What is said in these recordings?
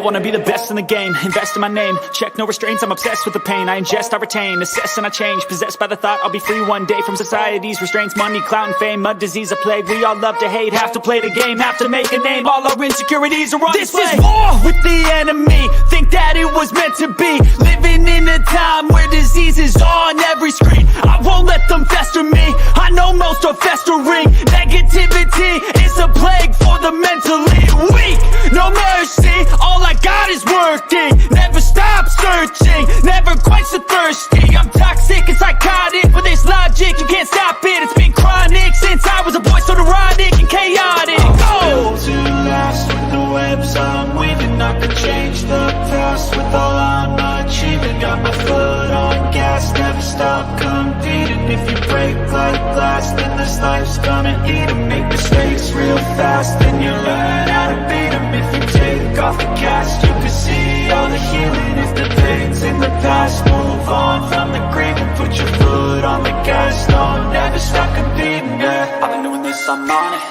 wanna be the best in the game, invest in my name, check no restraints, I'm obsessed with the pain. I ingest, I retain, assess and I change, possessed by the thought I'll be free one day from society's restraints. Money, clout and fame, mud, disease, a plague. We all love to hate, have to play the game, have to make a name. All our insecurities are on display. This is war with the enemy, think that it was meant to be. Living in a time where disease is on every screen. I won't let them fester me, I know most are festering. Negativity is a plague for the mentally weak. No mercy, all I got is working. Never stop searching, never quite so thirsty. I'm toxic and psychotic, with this logic you can't stop it. It's been chronic since I was a boy, so neurotic and chaotic. I'm built to last with the webs I'm weaving. I could change the past with all I'm achieving. Got my foot on gas, never stop competing. If you break like glass, then this life's gonna eat 'em. Make mistakes real fast, then you learn how to beat 'em. If you take off the cast, you can see all the healing. If the pain's in the past, move on from the grave and put your foot on the gas. No, never stop competing, yeah. I've been doing this, I'm on it,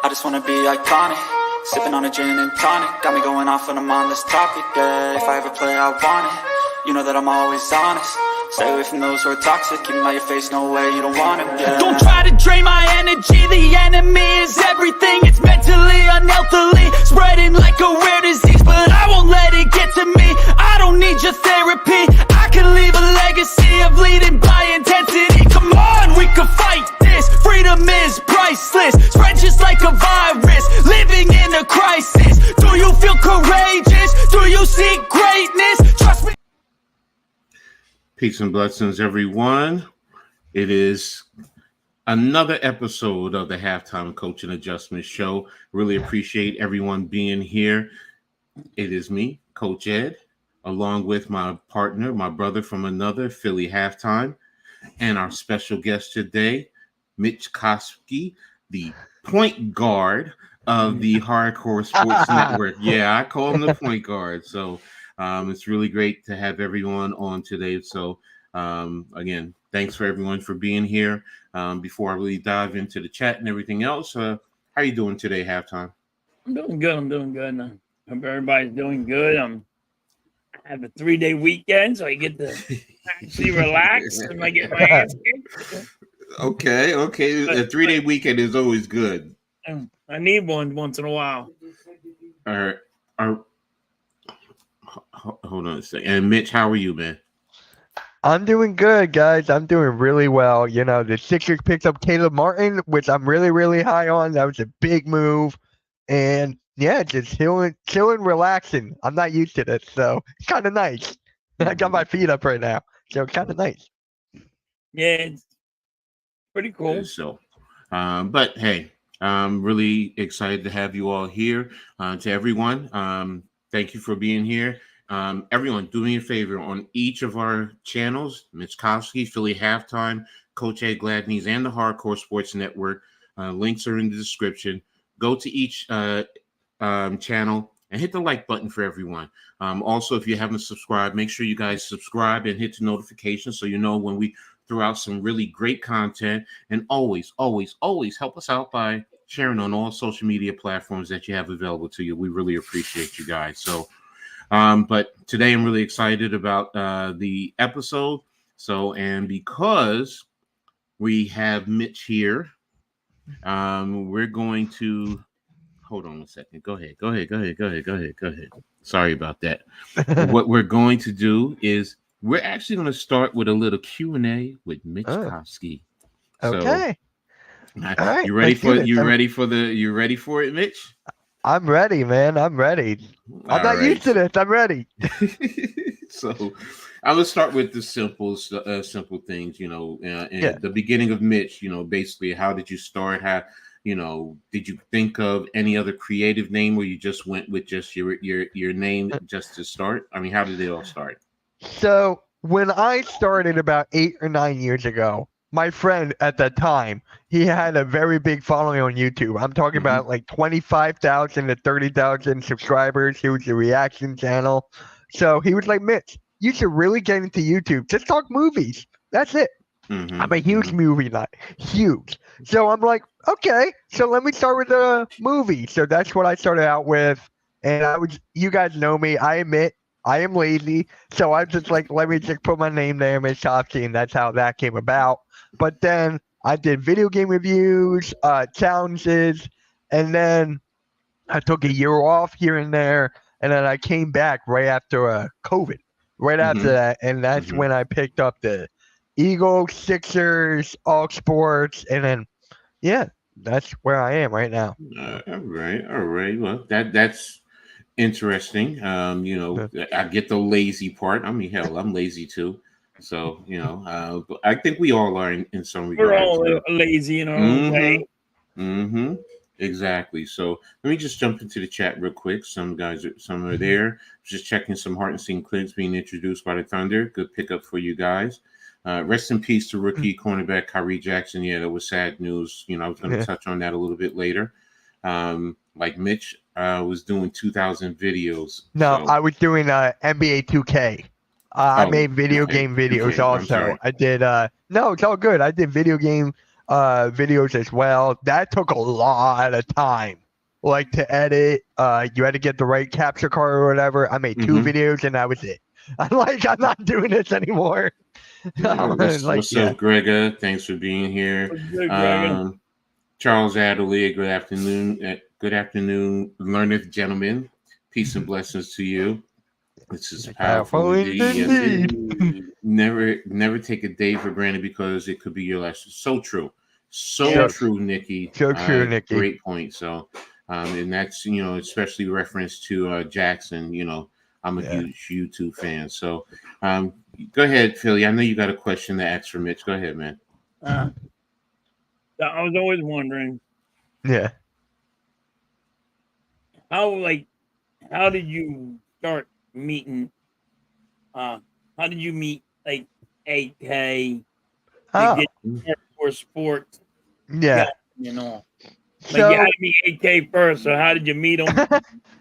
I just wanna be iconic. Sipping on a gin and tonic, got me going off when I'm on this topic, yeah. If I ever play, I want it, you know that I'm always honest. Stay away from those who are toxic, keep them out your face, no way, you don't want it, yeah. Don't try to drain my energy, the enemy is everything. It's mentally, unhealthily, spreading like a rare disease. But I won't let it get to me, I don't need your therapy. I can leave a legacy of leading by intensity. Come on, we can fight this, freedom is priceless. Spread just like a virus, living in a crisis. Do you feel courageous? Do you seek greatness? Trust me. Peace and blessings, everyone. It is another episode of the Halftime Coach and Adjustment Show. Really appreciate everyone being here. It is me, Coach Edd, along with my partner, my brother from another, Philly Halftime, and our special guest today, Mitch Koski, the point guard of the Hardcore Sports Network. Yeah, I call him the point guard. So it's really great to have everyone on today. So again, thanks for everyone for being here. Before I really dive into the chat and everything else, how are you doing today, Halftime? I'm doing good. I hope everybody's doing good. I have a 3-day weekend, so I get to actually relax and I get my ass kicked. Okay. A 3-day weekend is always good. I need one once in a while. All right. Hold on a second. And Mitch, how are you, man? I'm doing good, guys. I'm doing really well. You know, the Sixers picked up Caleb Martin, which I'm really, really high on. That was a big move. And yeah, just chilling, relaxing. I'm not used to this, so it's kind of nice. I got my feet up right now, so it's kind of nice. Yeah, it's pretty cool. So, but hey, I'm really excited to have you all here. To everyone, thank you for being here. Everyone, do me a favor on each of our channels, Mitch Koski, Philly Halftime, Coach Edd Gladney's, and the Hardcore Sports Network. Links are in the description. Go to each channel and hit the like button for everyone. Also, if you haven't subscribed, make sure you guys subscribe and hit the notification so you know when we throw out some really great content. And always help us out by sharing on all social media platforms that you have available to you. We really appreciate you guys. So, but today I'm really excited about the episode. So, and because we have Mitch here, we're going to hold on a second. Go ahead. Sorry about that. What we're going to do is we're actually going to start with a little Q&A with Mitch Koski. Okay. All right. You ready for it, Mitch? I'm ready, man. I'm ready. I'm not used to this. I'm ready. So I'm gonna start with the simple things. You know, the beginning of Mitch. You know, basically, how did you start? How, you know, did you think of any other creative name, or you just went with just your name just to start? I mean, how did it all start? So when I started about 8 or 9 years ago, my friend at that time, he had a very big following on YouTube. I'm talking about like 25,000 to 30,000 subscribers. He was a reaction channel. So he was like, Mitch, you should really get into YouTube. Just talk movies. That's it. I'm a huge movie nut. Huge. So I'm like, okay, so let me start with a movie. So that's what I started out with. And you guys know me. I admit I am lazy, so I just like, let me just put my name there, Miss Topsy, and that's how that came about. But then I did video game reviews, challenges, and then I took a year off here and there, and then I came back right after COVID. Right after Mm-hmm. that, and that's when I picked up the Eagles, Sixers, all sports, and then yeah, that's where I am right now. All right, all right. Well, that's interesting. I get the lazy part. I mean, hell, I'm lazy too. So, but I think we all are in some We're regards. all lazy in our own way. Mm-hmm. Mm-hmm. Exactly. So let me just jump into the chat real quick. Some are there. Just checking some heart and seeing clicks being introduced by the Thunder. Good pickup for you guys. Rest in peace to rookie cornerback Kyrie Jackson. Yeah, that was sad news. I was going to touch on that a little bit later. Like Mitch was doing 2,000 videos. No, So I was doing NBA 2K. I made video okay. game videos 2K. I'm also. sorry. I did no, it's all good. I did video game videos as well. That took a lot of time. Like to edit, you had to get the right capture card or whatever. I made 2 Mm-hmm. videos and that was it. I'm not doing this anymore. What's up, Grega? Thanks for being here. Good, Greg. Charles Adderley, good afternoon. Good afternoon, learned gentlemen. Peace and blessings to you. This is powerful indeed. Yes, never take a day for granted because it could be your last. So true. So true, Nikki. So true, Nikki. Great point. So, and that's, especially reference to Jackson. I'm a huge YouTube fan. So, go ahead, Philly. I know you got a question to ask for Mitch. Go ahead, man. I was always wondering. Yeah. How did you start meeting? How did you meet like AK? To get for sports. Yeah. So, you had to meet AK first. So how did you meet him?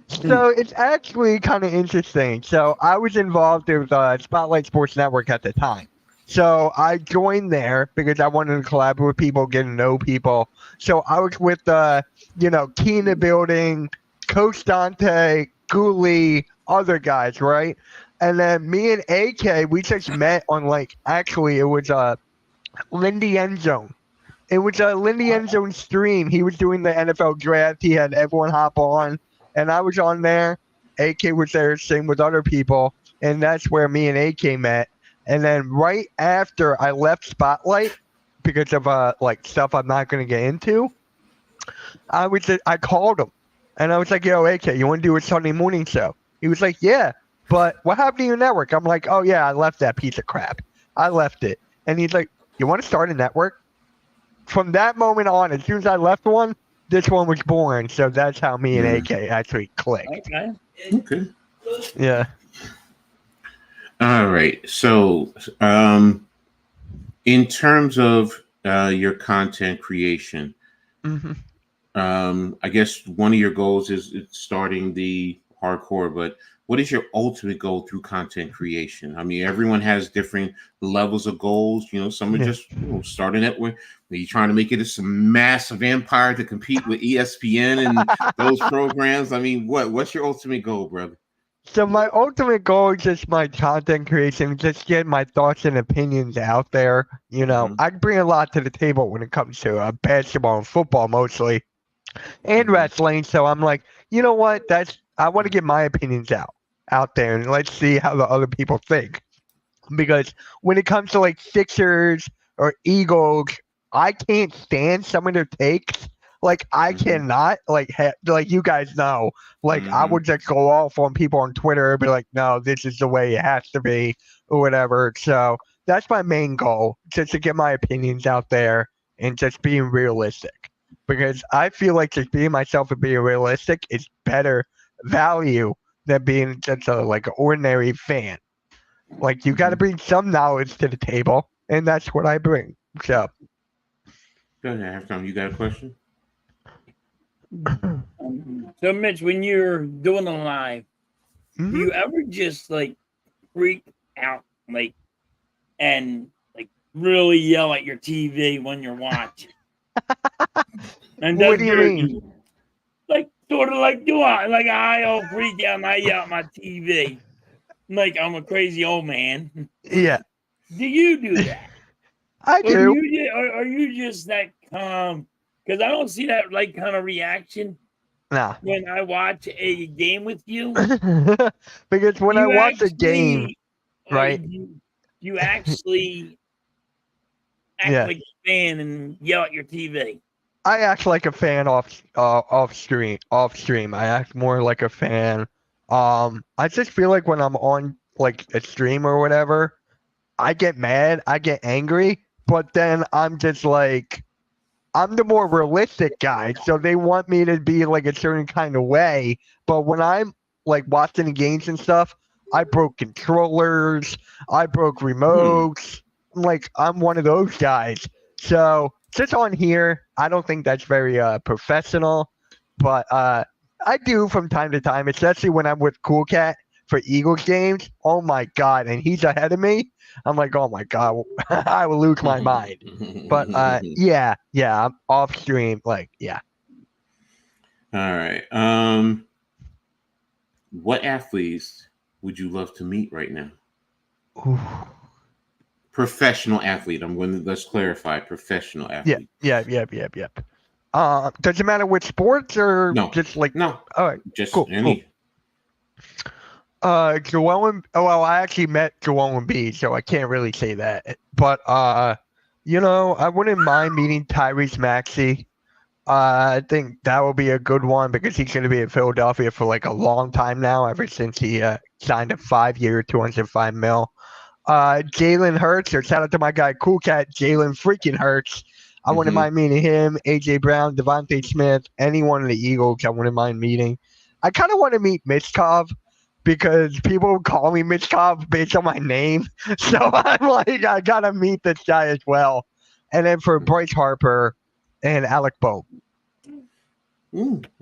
So it's actually kind of interesting. So I was involved with Spotlight Sports Network at the time. So I joined there because I wanted to collaborate with people, get to know people. So I was with, Key in the Building, Coach Dante, Gooley, other guys, right? And then me and AK, we just met on it was Lindy Endzone. It was a Lindy Endzone stream. He was doing the NFL draft. He had everyone hop on, and I was on there. AK was there, same with other people, and that's where me and AK met. And then right after I left Spotlight, because of stuff I'm not going to get into, I called him, and I was like, "Yo, AK, you want to do a Sunday morning show?" He was like, "Yeah, but what happened to your network?" I'm like, "Oh yeah, I left that piece of crap. I left it." And he's like, "You want to start a network?" From that moment on, as soon as I left one, this one was born. So that's how me and AK actually clicked. Okay. Yeah. All right. So, in terms of your content creation, I guess one of your goals is starting the hardcore, but what is your ultimate goal through content creation? I mean, everyone has different levels of goals. Some are just starting it with. Are you trying to make it a massive empire to compete with ESPN and those programs? I mean, what's your ultimate goal, brother? So my ultimate goal is just my content creation, just get my thoughts and opinions out there. I bring a lot to the table when it comes to basketball and football mostly, and wrestling. So I'm like, you know what? I want to get my opinions out there, and let's see how the other people think. Because when it comes to Sixers or Eagles, I can't stand some of their takes. I cannot, you guys know, I would just go off on people on Twitter and be like, no, this is the way it has to be or whatever. So that's my main goal, just to get my opinions out there and just being realistic. Because I feel like just being myself and being realistic is better value than being just an ordinary fan. You got to bring some knowledge to the table, and that's what I bring. So. Go ahead, Halftime. You got a question? So, Mitch, when you're doing a live, do you ever just freak out, and really yell at your TV when you're watching? And what do you mean? sort of like do I like I all freak out and I yell at my TV like I'm a crazy old man. Yeah, Do you do that? I Or do. are you just that calm? Because I don't see that like kind of reaction Nah. when I watch a game with you. Because when I You watch a game, actually, right? you actually act Yeah, like a fan and yell at your TV. I act like a fan off stream. Off stream, I act more like a fan. I just feel like when I'm on like a stream or whatever, I get mad, I get angry, but then I'm just like I'm the more realistic guy, so they want me to be like a certain kind of way. But when I'm like watching the games and stuff, I broke controllers, I broke remotes. Like I'm one of those guys. So just on here, I don't think that's very professional, but I do from time to time, especially when I'm with Cool Cat for Eagles games. Oh my god, and he's ahead of me. I'm like, oh my god, I will lose my mind. But yeah, I'm off stream, like yeah. All right. What athletes would you love to meet right now? Ooh. Professional athlete. Let's clarify. Professional athlete. Yeah. Does it matter which sports or No. just like No. all right, Just cool. any. Well, I actually met Joel Embiid, so I can't really say that. But I wouldn't mind meeting Tyrese Maxey. I think that will be a good one because he's going to be in Philadelphia for like a long time now, ever since he signed a 5-year, $205 million. Jalen Hurts, or shout out to my guy Cool Cat, Jalen freaking Hurts. I wouldn't mind meeting him. AJ Brown, Devontae Smith, any one of the Eagles, I wouldn't mind meeting. I kind of want to meet Mitchkov because people call me Mitchkov based on my name. So I'm like, I gotta meet this guy as well. And then for Bryce Harper and Alec Bohm.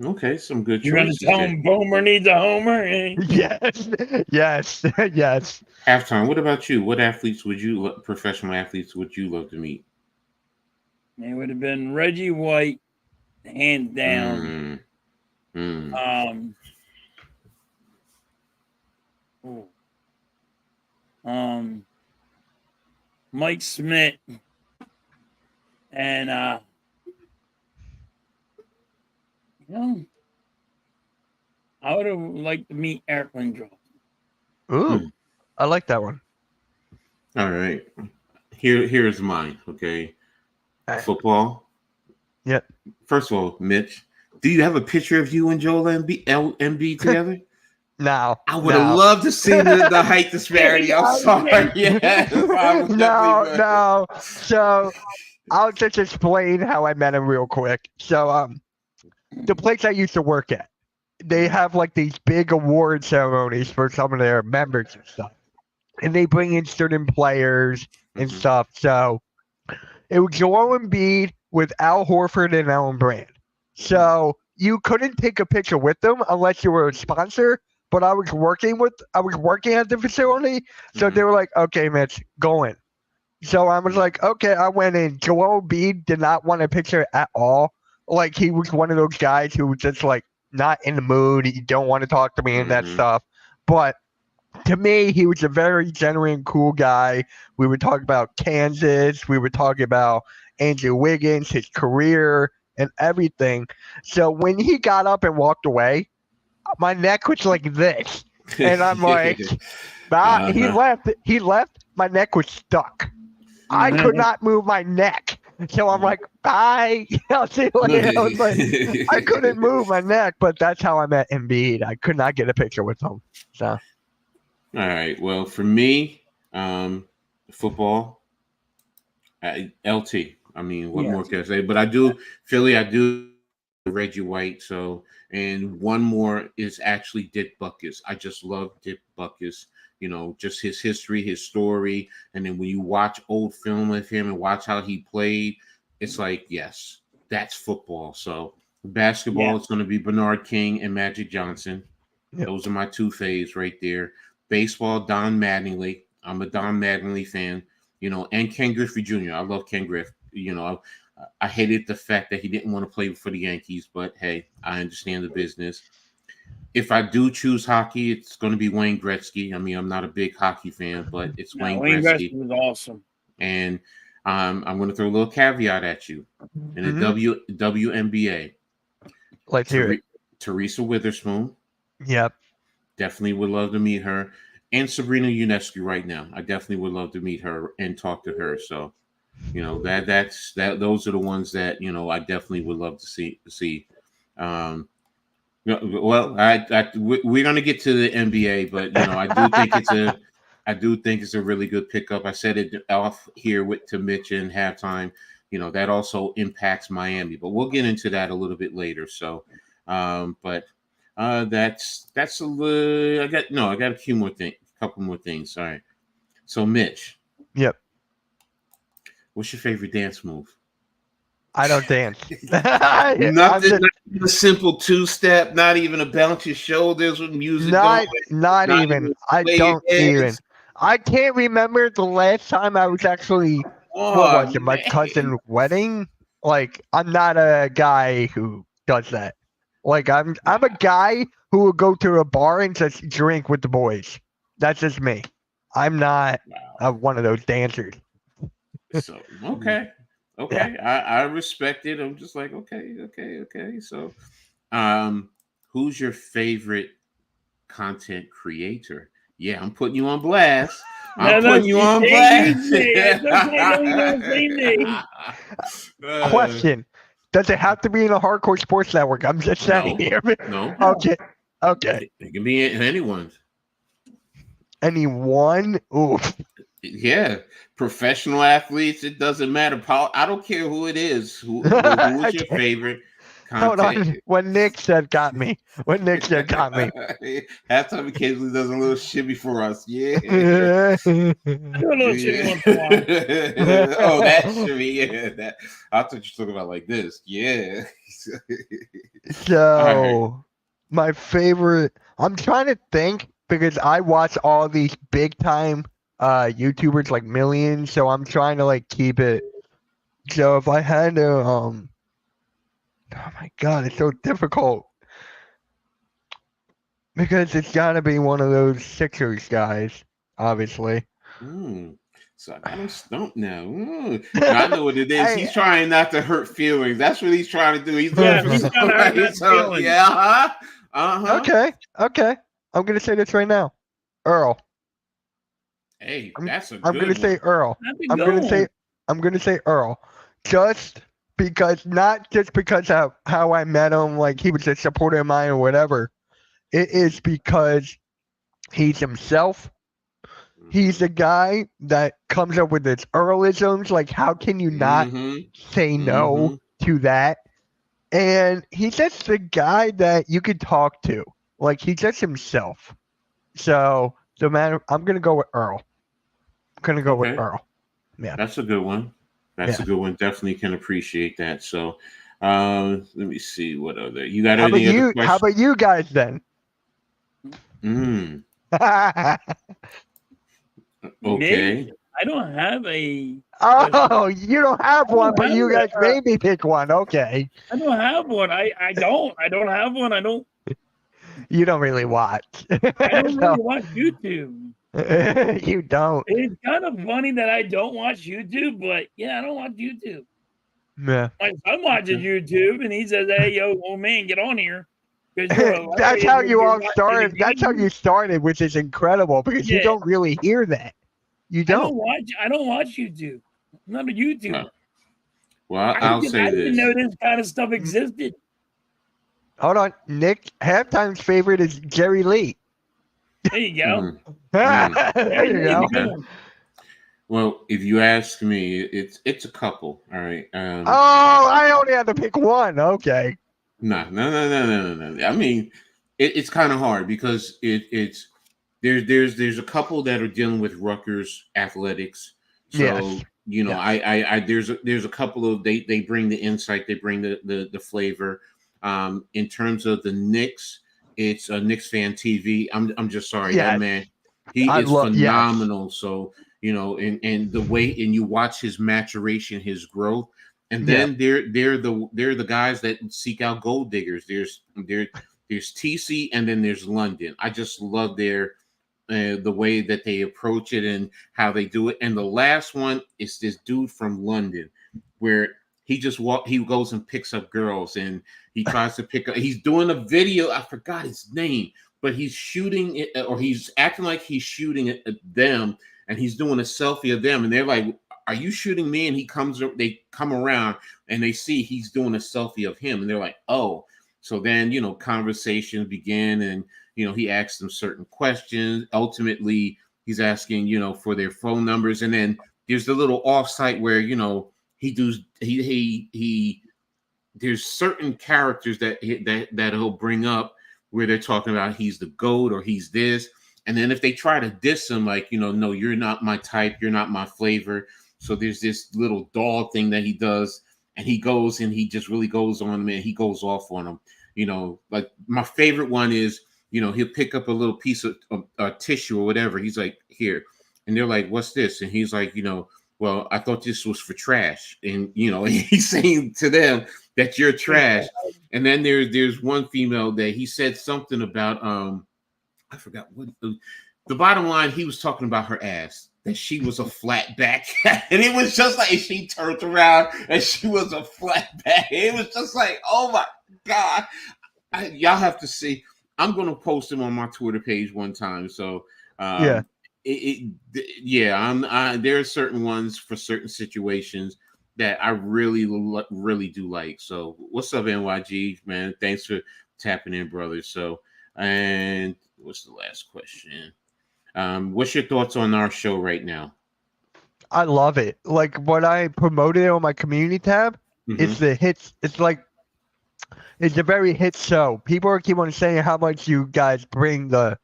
Okay, some good You're gonna choices. tell him Boomer needs a homer? Eh? Yes. Halftime. What about you? What professional athletes would you love to meet? It would have been Reggie White, hands down. Mike Smith and I would have liked to meet Eric Lindros. Ooh, I like that one. All right. Here's mine. Okay. Football. Yep. First of all, Mitch, do you have a picture of you and Joel Embiid together? No. I would have loved to see the height disparity. I'm sorry. Yeah. No. So I'll just explain how I met him real quick. So the place I used to work at, they have like these big award ceremonies for some of their members and stuff. And they bring in certain players and stuff. So it was Joel Embiid with Al Horford and Ellen Brand. So you couldn't take a picture with them unless you were a sponsor. But I was working at the facility. So they were like, okay, Mitch, go in. So I was like, okay, I went in. Joel Embiid did not want a picture at all. Like he was one of those guys who was just like not in the mood. He don't want to talk to me and that stuff. But to me, he was a very genuine, cool guy. We would talk about Kansas. We would talk about Andrew Wiggins, his career, and everything. So when he got up and walked away, my neck was like this. And I'm like, he left. My neck was stuck. I could not move my neck. So I'm like, bye. I'll see you later. I was like, I couldn't move my neck, but that's how I met Embiid. I could not get a picture with him. So. All right. Well, for me, football, LT. I mean, what more can I say? But I do Reggie White. So, and one more is actually Dick Butkus. I just love Dick Butkus. Just his history, his story. And then when you watch old film of him and watch how he played, it's like, yes, that's football. So basketball, it's going to be Bernard King and Magic Johnson. Yep. Those are my two faves right there. Baseball, Don Mattingly. I'm a Don Mattingly fan, and Ken Griffey Jr. I love Ken Griffey. I hated the fact that he didn't want to play for the Yankees, but hey, I understand the business. If I do choose hockey, it's going to be Wayne Gretzky. I mean, I'm not a big hockey fan, but it's Wayne Gretzky. Was awesome. And I'm going to throw a little caveat at you. In the WNBA, Let's hear it. Teresa Witherspoon. Yep. Definitely would love to meet her. And Sabrina Ionescu right now. I definitely would love to meet her and talk to her. So, you know, those are the ones that, you know, I definitely would love to see. Well, we're going to get to the NBA, but, you know, I do think it's a really good pickup. I said it off here to Mitch in halftime. You know, that also impacts Miami, but we'll get into that a little bit later. So, that's a little. I got a couple more things. All right. So, Mitch. Yep. What's your favorite dance move? I don't dance. Nothing. Not even a simple two-step. Not even a bounce your shoulders with music. Not even. I don't even. I can't remember the last time I was actually. What was it? My cousin's wedding. Like, I'm not a guy who does that. Like, I'm a guy who will go to a bar and just drink with the boys. That's just me. I'm not one of those dancers. So okay. Yeah. I respect it. I'm just like, okay. So, who's your favorite content creator? Yeah, I'm putting you on blast. Question: does it have to be in a Hardcore Sports Network? I'm just saying here. No. Okay. It can be anyone. Anyone? Ooh. Yeah, professional athletes. It doesn't matter. I don't care who it is. Who's your favorite? Hold on. When Nick said got me. Halftime occasionally does a little shimmy for us. Yeah. Do a little shimmy once in a while. Oh, that shimmy. Yeah. I thought you were talking about like this. Yeah. So, my favorite. I'm trying to think because I watch all these big time YouTubers like millions. So I'm trying to like keep it. So if I had to oh my god, it's so difficult. Because it's gotta be one of those Sixers guys, obviously. So I don't know. I know what it is. He's trying not to hurt feelings. That's what he's trying to do. He's looking for somebody. So, yeah. Okay. I'm gonna say this right now. Earl. Hey, that's a good I'm gonna say Earl. I'm gonna say Earl. Just because, not just because of how I met him, like he was a supporter of mine or whatever. It is because he's himself. He's the guy that comes up with his Earlisms. Like, how can you not say no to that? And he's just the guy that you could talk to. Like, he's just himself. So, no matter, I'm gonna go with Earl. With Earl. Yeah, that's a good one. A good one. Definitely can appreciate that. So, let me see what other you got. Any other questions? How about you guys then? Okay. Maybe. I don't have a. Oh, you don't have one, but you guys made me pick one. Okay. I don't have one. I don't have one. I don't. You don't really watch. I don't really watch YouTube. You don't. It's kind of funny that I don't watch YouTube, but yeah, I don't watch YouTube. Yeah. My son watches YouTube, and he says, "Hey, yo, old man, get on here." That's how you all started. That's how you started, which is incredible because you don't really hear that. You don't. I don't watch YouTube. I'm not a YouTuber. No. Well, I'll say this. I didn't know this kind of stuff existed. Hold on, Nick. Halftime's favorite is Jerry Lee. There you go. There you go. Okay. Well, if you ask me, it's a couple. All right. I only had to pick one. Okay. No. I mean, it's kind of hard because there's a couple that are dealing with Rutgers athletics. So there's a couple of they bring the insight, they bring the flavor. In terms of the Knicks, it's a Knicks fan TV. I'm just sorry, that man, he is phenomenal. So and the way, and you watch his maturation, his growth. And then they're the guys that seek out gold diggers. There's TC, and then there's London. I just love the way that they approach it and how they do it. And the last one is this dude from London, where he goes and picks up girls, and he tries to pick up. He's doing a video. I forgot his name, but he's shooting it, or he's acting like he's shooting at them, and he's doing a selfie of them, and they're like, "Are you shooting me?" And they come around and they see he's doing a selfie of him, and they're like, "Oh." So then, conversations begin, and he asks them certain questions. Ultimately, he's asking, for their phone numbers, and then there's the little offsite where there's certain characters that he'll bring up where they're talking about he's the GOAT or he's this, and then if they try to diss him, like, no, you're not my type, you're not my flavor. So there's this little dog thing that he does, and he goes and he just really goes on them, and he goes off on them. Like my favorite one is, he'll pick up a little piece of tissue or whatever. He's like, here. And they're like, what's this? And he's like, well, I thought this was for trash. And, he's saying to them that you're trash. And then there's one female that he said something about, I forgot what. The bottom line, he was talking about her ass, that she was a flat back. And it was just like, she turned around and she was a flat back. It was just like, oh my God. Y'all have to see. I'm going to post him on my Twitter page one time. So, there are certain ones for certain situations that I really, really do like. So what's up, NYG, man? Thanks for tapping in, brother. So, and what's the last question? What's your thoughts on our show right now? I love it. Like when I promoted it on my community tab, it's the hits. It's like, it's a very hit show. People keep on saying how much you guys bring the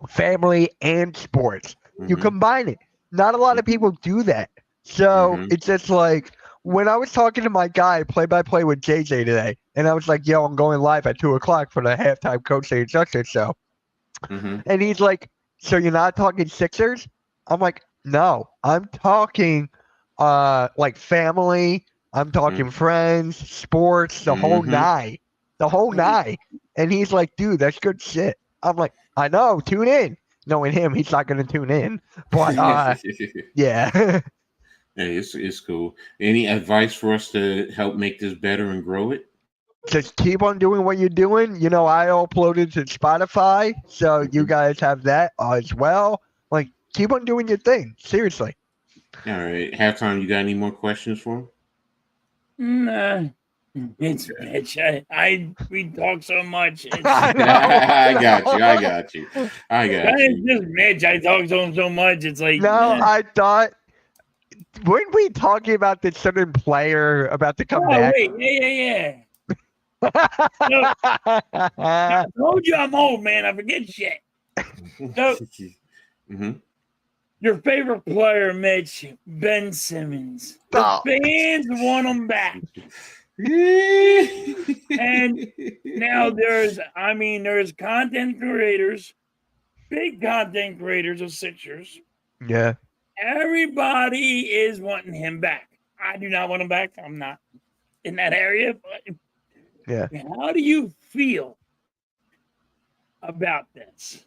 family and sports. You combine it. Not a lot of people do that. So it's just like when I was talking to my guy, play-by-play with JJ today, and I was like, yo, I'm going live at 2:00 for the Halftime Coach Edd show. And he's like, so you're not talking Sixers? I'm like, no, I'm talking like family. I'm talking friends, sports, the whole nine. The whole nine. And he's like, dude, that's good shit. I'm like, I know, tune in. Knowing him, he's not going to tune in. But, yeah. Hey, it's cool. Any advice for us to help make this better and grow it? Just keep on doing what you're doing. I uploaded to Spotify, so you guys have that as well. Like, keep on doing your thing. Seriously. All right. Halftime, you got any more questions for him? Nah. It's Mitch. We talk so much. I got you. It's just Mitch. I talk to him so much. It's like, I thought, weren't we talking about this certain player about to come back? Wait, yeah. I told you I'm old, man. I forget shit. So, your favorite player, Mitch, Ben Simmons. The fans want him back. And now there's content creators, big content creators of Sixers. Yeah. Everybody is wanting him back. I do not want him back. I'm not in that area. But yeah. How do you feel about this?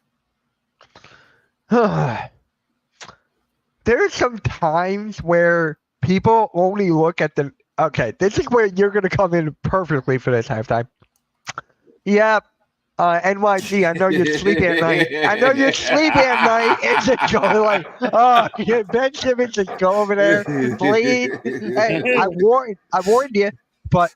There's some times where people only look at the. Okay, this is where you're going to come in perfectly for this halftime. Yeah, NYG, I know you're sleeping at night. It's just going like, oh, yeah, Ben Simmons just go over there, please. Hey, I warned you, but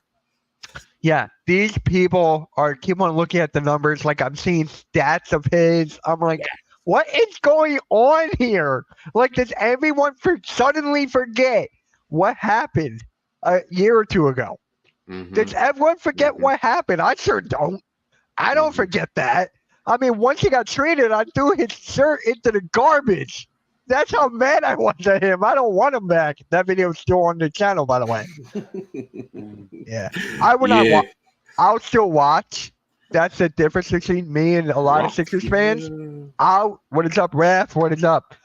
yeah, these people keep on looking at the numbers. Like I'm seeing stats of his. I'm like, what is going on here? Like, does everyone suddenly forget what happened a year or two ago? Does everyone forget what happened? I sure don't. I don't forget that. I mean, once he got traded, I threw his shirt into the garbage. That's how mad I was at him. I don't want him back. That video is still on the channel, by the way. Yeah. I would not watch. I'll still watch. That's the difference between me and a lot of Sixers fans. What is up, Raph? What is up?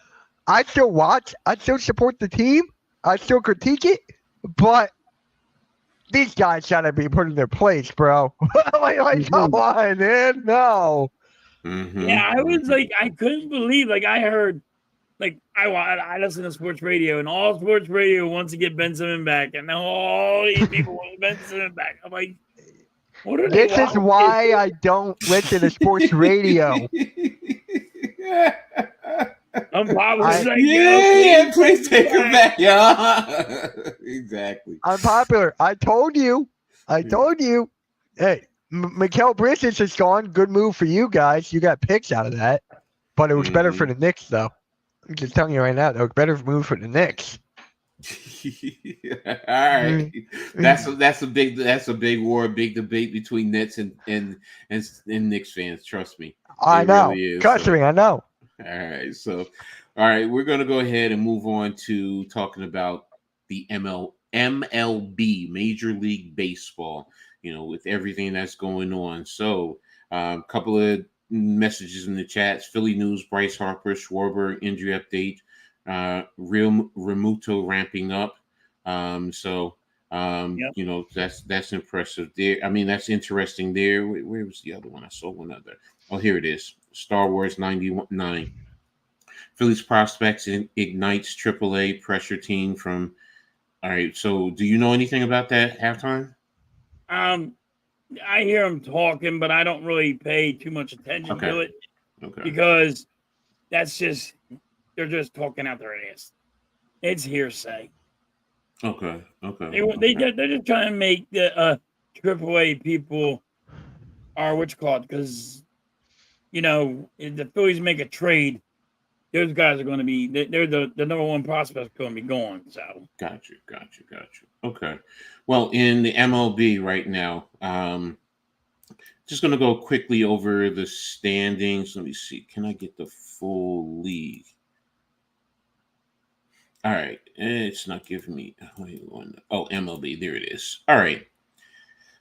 I still watch. I still support the team. I still critique it. But these guys gotta be put in their place, bro. like, come on, man. No. Yeah, I was like, I couldn't believe, like, I heard, like, I listen to sports radio, and all sports radio wants to get Ben Simmons back, and all these people want Ben Simmons back. I'm like, what are they This is why I don't listen to sports radio. Unpopular. Yeah, please take him back, yeah. Exactly. Unpopular. I told you. Hey, Mikal Bridges is gone. Good move for you guys. You got picks out of that. But it was better for the Knicks, though. I'm just telling you right now, it was better move for the Knicks. All right, that's a big war, big debate between Nets and Knicks fans. Trust me, I know. Really Trust me, I know. All right, we're gonna go ahead and move on to talking about the MLB, Major League Baseball. With everything that's going on. So, a couple of messages in the chats. Philly news: Bryce Harper, Schwarber injury update. Real Remuto ramping up. That's impressive there. I mean, that's interesting there. Where was the other one? I saw one other. Oh, here it is. Star Wars 91.9. Phillies prospects ignites AAA pressure team from. All right. So, do you know anything about that halftime? I hear them talking, but I don't really pay too much attention to it. Okay. Because that's just. They're just talking out their ass. It's hearsay. Okay. They're just trying to make the AAA people are what you call it, because if the Phillies make a trade, those guys are going to be they're the number one prospect going to be gone. So got you. Okay. Well, in the MLB right now, just going to go quickly over the standings. Let me see. Can I get the full league? All right, it's not giving me. MLB, there it is. All right.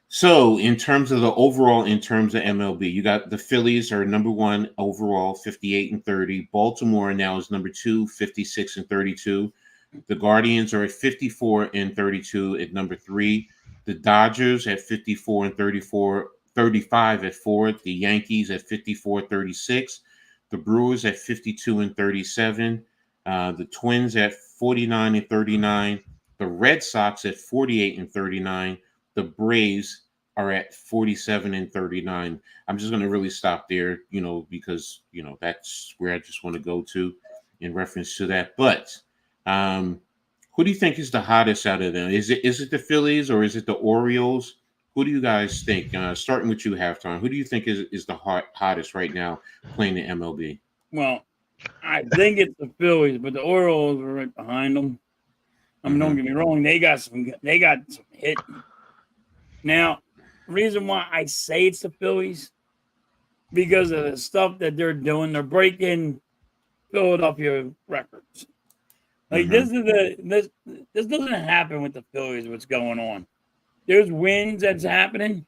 So, in terms of MLB, you got the Phillies are number one overall, 58-30. Baltimore now is number two, 56-32. The Guardians are at 54-32 at number three. The Dodgers at 54-34, 35 at four. The Yankees at 54-36. The Brewers at 52-37. The Twins at 49-39. The Red Sox at 48-39. The Braves are at 47-39. I'm just going to really stop there, because that's where I just want to go to in reference to that. But who do you think is the hottest out of them? Is it the Phillies or is it the Orioles? Who do you guys think? Starting with you, Halftime. Who do you think is the hottest right now playing the MLB? Well, I think it's the Phillies, but the Orioles are right behind them. I mean, don't get me wrong; they got some hit. Now, the reason why I say it's the Phillies because of the stuff that they're doing. They're breaking Philadelphia records. Like this doesn't happen with the Phillies. What's going on? There's wins that's happening.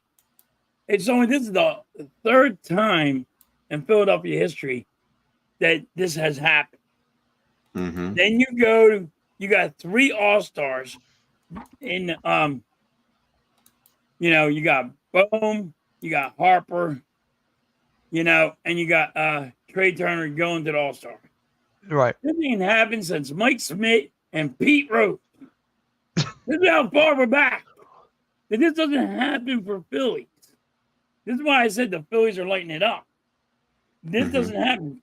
This is the third time in Philadelphia history that this has happened. Then you got three All-Stars in you got Bohm, you got Harper, and you got Trey Turner going to the All-Star. Right. This ain't happened since Mike Smith and Pete Rose. This is how far we're back. And this doesn't happen for Phillies. This is why I said the Phillies are lighting it up. This doesn't happen.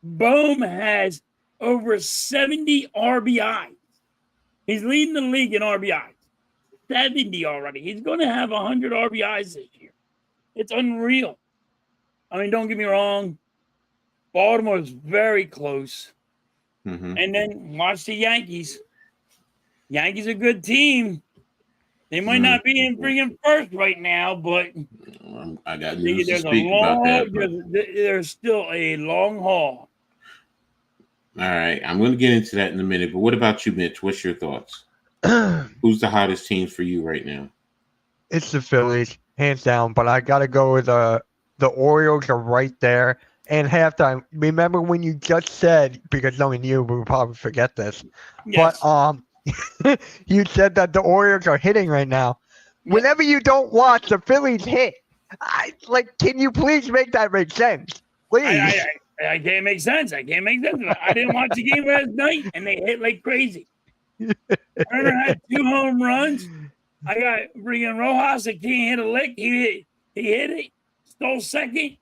Bohm has over 70 RBIs. He's leading the league in RBIs. 70 already. He's going to have 100 RBIs this year. It's unreal. I mean, don't get me wrong. Baltimore is very close. And then watch the Yankees. Yankees are a good team. They might not be in freaking first right now, but I got news to speak about that. There's still a long haul. All right, I'm going to get into that in a minute. But what about you, Mitch? What's your thoughts? Who's the hottest team for you right now? It's the Phillies, hands down. But I got to go with the Orioles are right there. And Halftime, remember when you just said, because knowing you, we'll probably forget this, yes. But You said that the Orioles are hitting right now. Whenever you don't watch the Phillies hit, can you please make that make sense? Please. I can't make sense. I didn't watch the game last night, and they hit like crazy. Turner had 2 home runs. I got freaking Rojas that can't hit a lick. He hit it, stole second,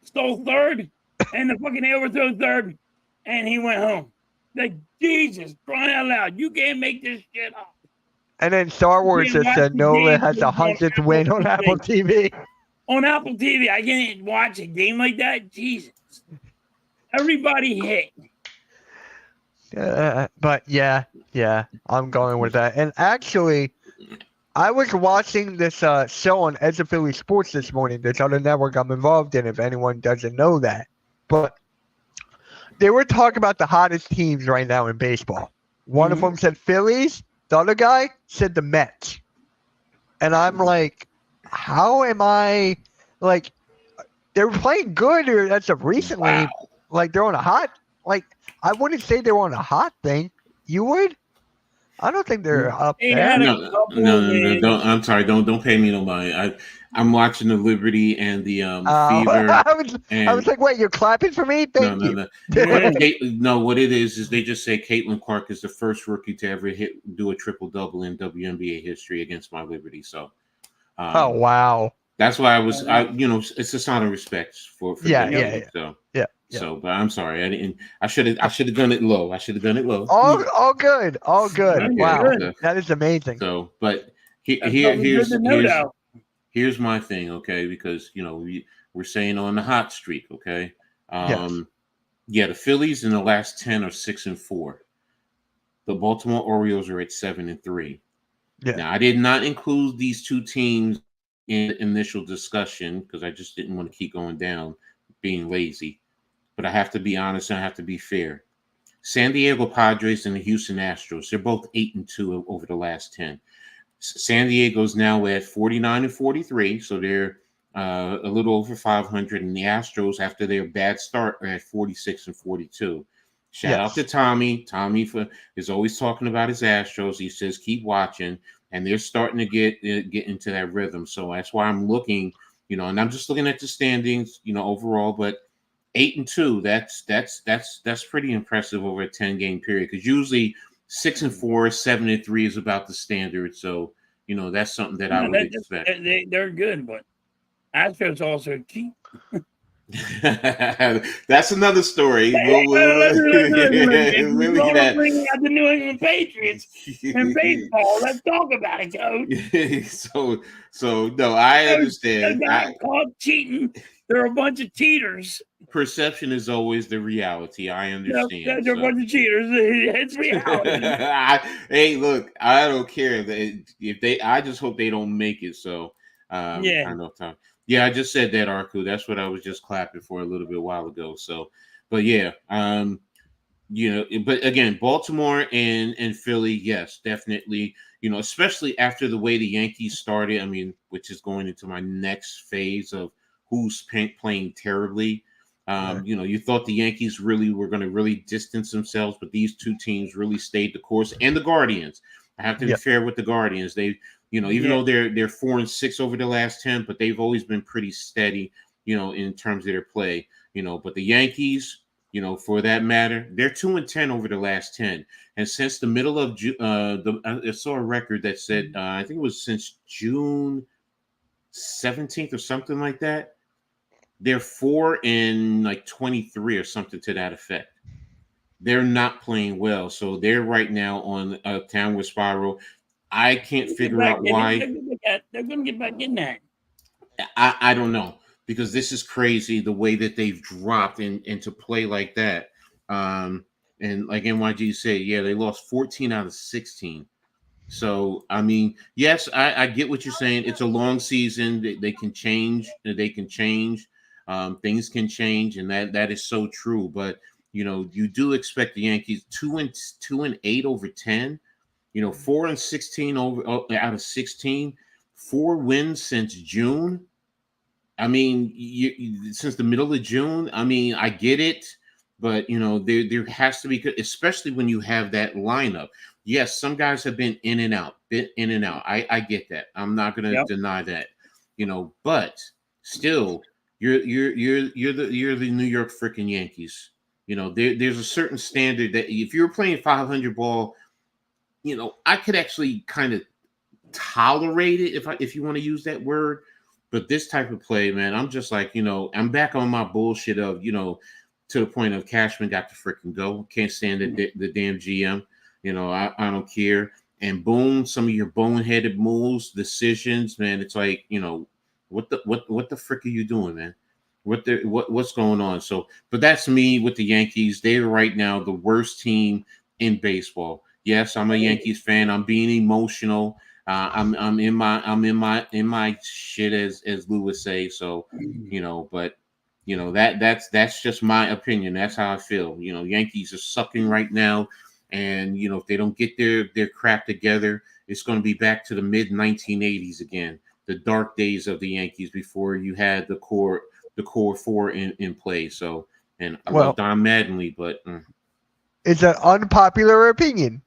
stole third, and the fucking overthrew third, and he went home. Like, Jesus, crying out loud. You can't make this shit up. And then Star Wars just said Nola has the 100th win on Apple TV. On Apple TV, I can't watch a game like that. Jesus. Everybody hit. But yeah, I'm going with that. And actually, I was watching this show on Edge of Philly Sports this morning, this other network I'm involved in, if anyone doesn't know that. But they were talking about the hottest teams right now in baseball. One of them said Phillies. The other guy said the Mets. And I'm like, how am I, like, they were playing good as of recently. Wow. Like, they're on a hot, like, I wouldn't say they were on a hot thing. You would? I don't think they're up there. No, don't. I'm sorry. Don't pay me no mind. I'm watching the Liberty and the Fever. I was like, wait, you're clapping for me? Thank you. No, what it is they just say Caitlin Clark is the first rookie to ever do a triple-double in WNBA history against my Liberty. So, oh wow, that's why it's a sign of respect for them. So, but I'm sorry, I should have done it low. All good. Wow, that is amazing. So, but here's my thing, okay? Because we're saying on the hot streak, okay? Yeah, the Phillies in the last 10 are 6-4. The Baltimore Orioles are at 7-3. Yeah. Now, I did not include these two teams in the initial discussion because I just didn't want to keep going down, being lazy. But I have to be honest and I have to be fair. San Diego Padres and the Houston Astros, they're both 8-2 over the last 10. San Diego's now at 49-43, so they're a little over 500. And the Astros, after their bad start, are at 46-42. Shout out to Tommy. Tommy is always talking about his Astros. He says, keep watching. And they're starting to get into that rhythm. So that's why I'm looking, and I'm just looking at the standings, overall, but 8-2, that's pretty impressive over a 10-game period. Because usually 6-4, 7-3 is about the standard. So that's something that I would expect. They're good, but Astros also cheap. That's another story. We'll bring out the New England Patriots in baseball. Let's talk about it, Coach. So no, I understand. Called cheating. They're a bunch of cheaters. Perception is always the reality. I understand. They're a bunch of cheaters. It's reality. Hey, look, I don't care if they. I just hope they don't make it. So I know Tom. Yeah, I just said that, Arku. That's what I was just clapping for a little bit while ago. So, but yeah, but again, Baltimore and Philly, yes, definitely. Especially after the way the Yankees started. I mean, which is going into my next phase of who's playing terribly. You thought the Yankees really were going to really distance themselves, but these two teams really stayed the course. And the Guardians, I have to be fair with the Guardians. They, even though they're 4-6 over the last 10, but they've always been pretty steady, in terms of their play. But the Yankees, for that matter, they're 2-10 over the last 10. And since the middle of June, I saw a record that said, I think it was since June 17th or something like that. They're 4-23 or something to that effect. They're not playing well. So they're right now on a downward spiral. I can't figure out why. They're going to get back in there. I don't know, because this is crazy the way that they've dropped into play like that. And like NYG said, they lost 14 out of 16. So, I mean, yes, I get what you're saying. It's a long season. They can change. Things can change, and that is so true. But you do expect the Yankees 2-8 over 10. 4-16 out of 16, 4 wins since June. I mean, since the middle of June. I mean, I get it. but there has to be, especially when you have that lineup. Yes, some guys have been in and out, I get that. I'm not going to Yep. deny that, but still, you're the New York freaking Yankees. There's a certain standard that if you're playing 500 ball, I could actually kind of tolerate it if you want to use that word. But this type of play, man, I'm just like, I'm back on my bullshit of, to the point of Cashman got to freaking go. Can't stand the damn GM. I don't care. And boom, some of your boneheaded moves, decisions, man. It's like, what the frick are you doing, man? What's going on? So, but that's me with the Yankees. They're right now the worst team in baseball. Yes, I'm a Yankees fan. I'm being emotional. I'm in my shit, as Lou would say. So, but that's just my opinion. That's how I feel. Yankees are sucking right now, and if they don't get their crap together, it's going to be back to the mid 1980s again, the dark days of the Yankees before you had the core four in play. So, and I love Don Mattingly, but it's an unpopular opinion.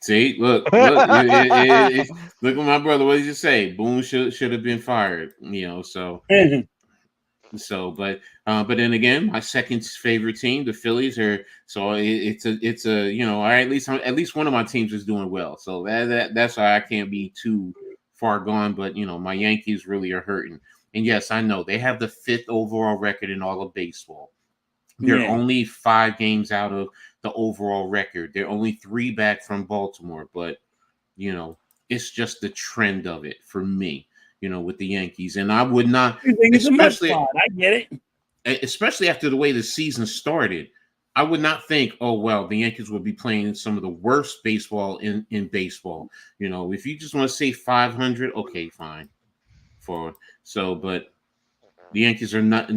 See, look at my brother. What did you say? Boone should have been fired. But then again, my second favorite team, the Phillies, are so it's a all right, at least one of my teams is doing well. So that's why I can't be too far gone. But my Yankees really are hurting. And yes, I know they have the 5th overall record in all of baseball. They're only 5 games out of the overall record. They're only 3 back from Baltimore, but it's just the trend of it for me, with the Yankees. And I would not, especially, I get it, especially after the way the season started. I would not think, oh well, the Yankees will be playing some of the worst baseball in baseball. If you just want to say 500, okay, fine. But the Yankees are not.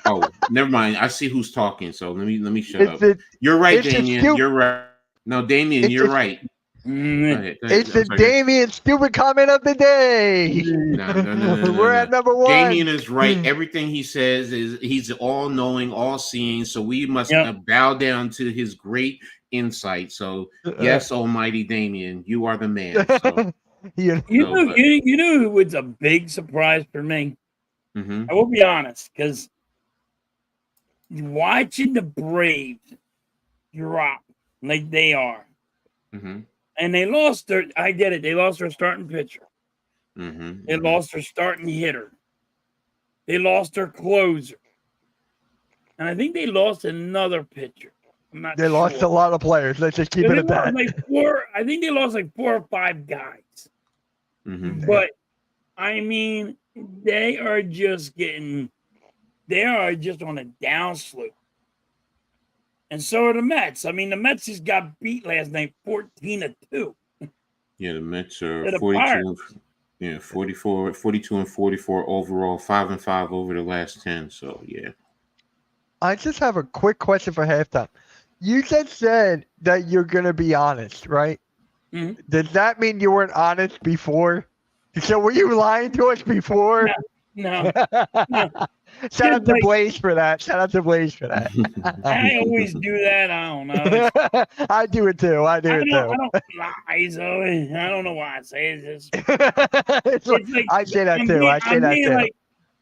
Oh, never mind. I see who's talking. So let me shut up. You're right, Damien. You're right. No, Damien, you're right. Go ahead. It's the Damien stupid comment of the day. No. We're at number 1. Damien is right. Everything he says he's all knowing, all seeing. So we must bow down to his great insight. So yes, almighty Damien, you are the man. So. You know who was a big surprise for me? Mm-hmm. I will be honest, because watching the Braves drop like they are, and they lost I get it, they lost their starting pitcher. They lost their starting hitter. They lost their closer. And I think they lost another pitcher. I'm not sure. Lost a lot of players. Let's just keep it at that. I think they lost 4 or 5 guys. But I mean, they are just on a downslope. And so are the Mets. I mean, the Mets just got beat last night 14-2. Yeah, the Mets are 42. 42 and 44 overall, 5-5 over the last 10. So yeah. I just have a quick question for halftime. You just said that you're gonna be honest, right? Mm-hmm. Does that mean you weren't honest before? So were you lying to us before? No. Shout out to Blaze for that. I always do that. I don't know. I do it too. I don't lie, so I don't know why I say this. I say that too.